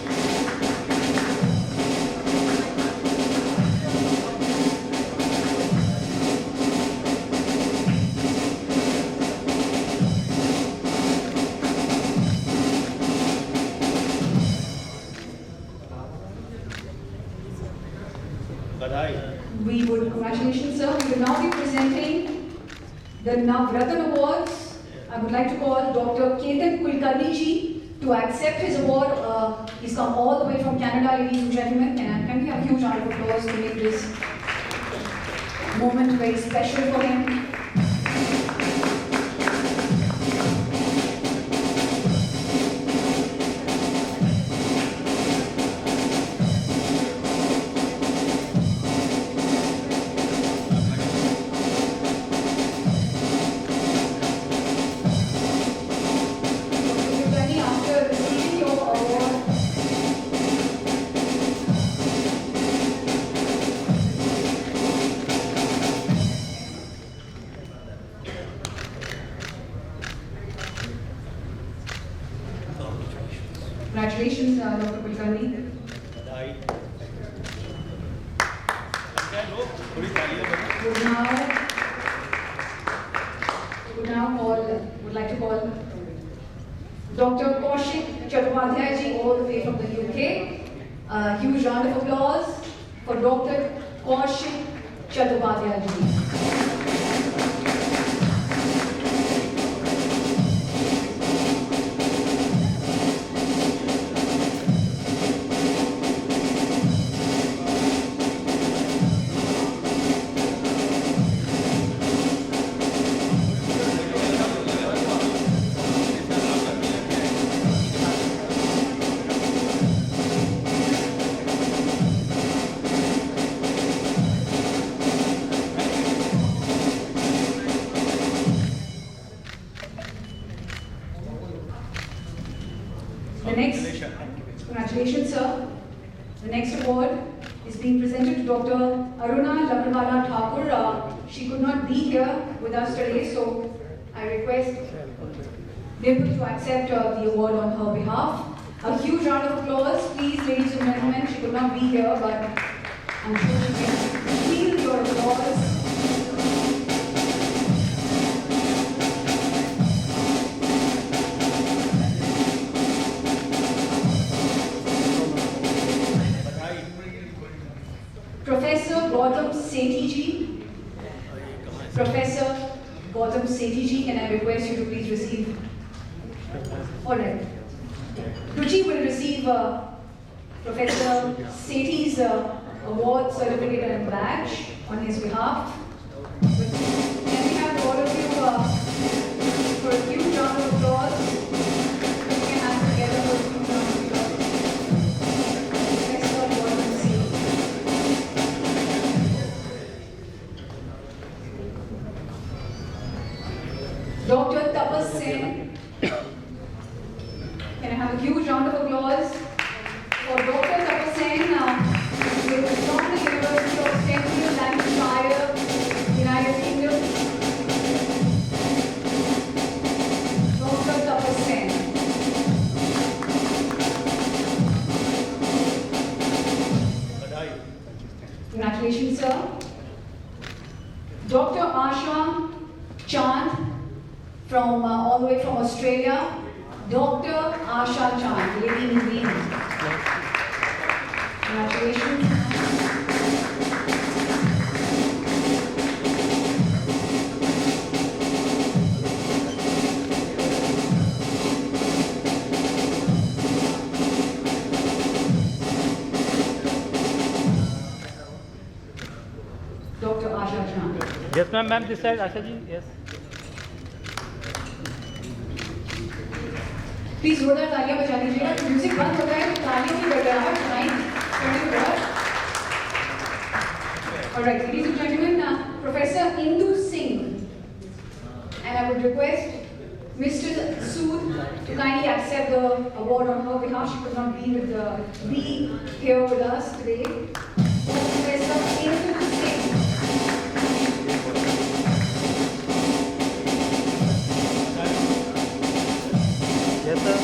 We would, congratulations, sir. We will now be presenting the Navratan Awards. I would like to call Dr. Ketan Kulkarni ji to accept his award. He's come all the way from Canada, ladies and gentlemen, and can we have a huge round of applause to make this moment very special for him. Congratulations, Dr. Kulkarni. Would like to call Dr. Kaushik Chattopadhyay ji, all the way from the UK. A huge round of applause for Dr. Kaushik Chattopadhyay ji. Congratulations, sir. The next award is being presented to Dr. Aruna Lakrawala Thakur. She could not be here with us today, so I request Dimple to accept the award on her behalf. A huge round of applause, please, ladies and gentlemen. She could not be here, but I'm sure she can feel your applause. Professor Gautam Sethi ji. Professor Gautam Sethi ji, can I request you to please receive? All right. Ruchi will receive Professor Sethi's award, certificate and badge on his behalf. But can we have all of you for a huge round of applause? We can have together for a huge round of applause. Professor Gautam Sethi. Dr. Tapas Sen. Can I have a huge round of applause for Dr. Tapas Sen from the University of Central Lancashire, United Kingdom. Dr. Tapas Sen. Congratulations, sir. Dr. Asha Chand from all the way from Australia, Dr. Asha Chand, lady in green. Congratulations. Dr. Asha Chand. Yes, ma'am, this side, Asha ji, yes. Please जोरदार तालियां बजा लीजिएगा। Music बंद होता है तो तालियों की गड़गड़ाहट सुनाई पड़ेगी। All right, ladies and gentlemen, Professor Indu Singh, and I would request Mr. Sood to kindly accept the award on her behalf. She could not be here with us today. Professor Indu Singh. Yes, sir.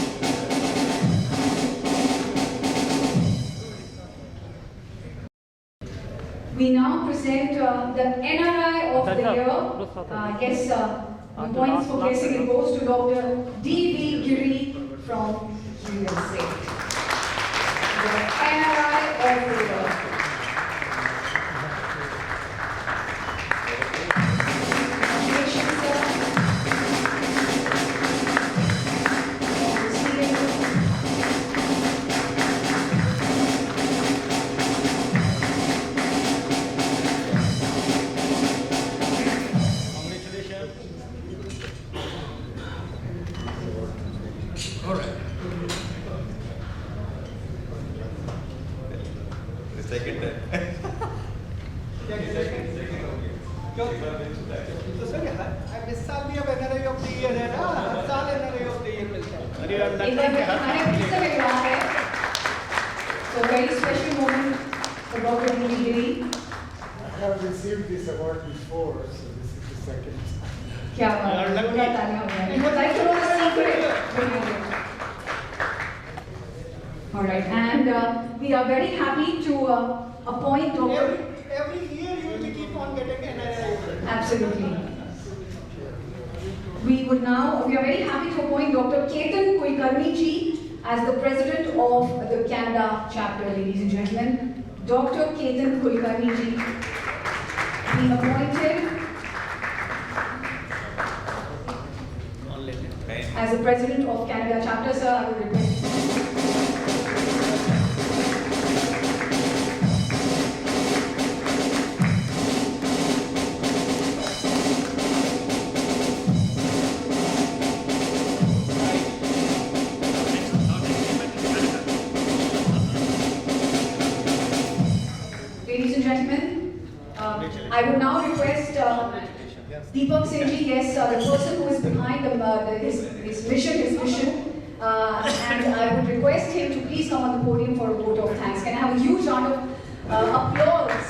We now present the NRI of the year. Yes, the points for guessing it goes to Dr. D.V. Giri from USA. The NRI of the year. Congratulations, sir. All right. Second time. तो sir इस साल भी अब NRI of the year है ना, हर साल NRI of the year मिलता है। So a very special moment for Dr. D.V. Giri. I have received this award before, so this is the second. क्या बात है, जोरदार तालियां हो जाएं। You would like to know the secret? All right, and we are very happy to appoint Dr. Every year you will keep on getting NRI. Absolutely. We are very happy to appoint Dr. Ketan Kulkarni ji as the president of the Canada chapter, ladies and gentlemen. Dr. Ketan Kulkarni ji being appointed as the president of Canada chapter, sir. I would request. Ladies and gentlemen, I would now request Deepak Singh ji, yes, the person who is behind his mission, and I would request him to please come on the podium for a vote of thanks. Can I have a huge round of applause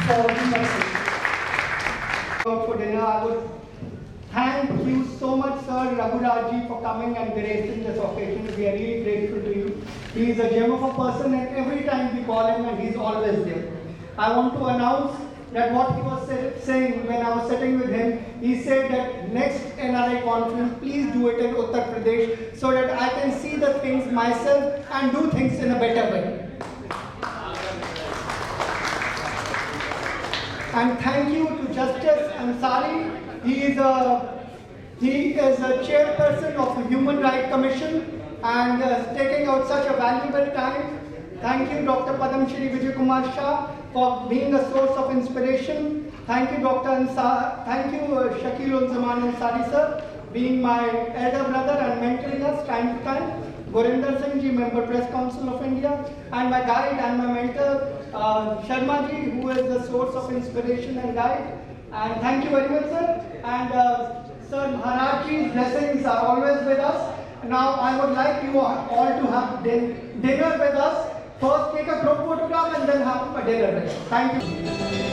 for Deepak Singh? For dinner, I would thank you so much, Sir Raghuraj ji, for coming and gracing this occasion. We are really grateful to you. He is a gem of a person, and every time we call him, and he's always there. I want to announce that what he was saying when I was sitting with him, he said that next NRI conference, please do it in Uttar Pradesh so that I can see the things myself and do things in a better way. And thank you to Justice Ansari. He is a chairperson of the Human Rights Commission and taking out such a valuable time. Thank you, Dr. Padam Shri Vijay Kumar Shah, for being a source of inspiration. Thank you, Shakil ul Zaman Ansari sir, being my elder brother and mentoring us time to time. Gurinder Singh ji, Member Press Council of India, and my guide and my mentor, Sharma ji, who is the source of inspiration and guide. And thank you very much, sir. And Sir Maharaj ji's blessings are always with us. Now I would like you all to have dinner with us. First take a group photograph and then have a dinner with us. Thank you.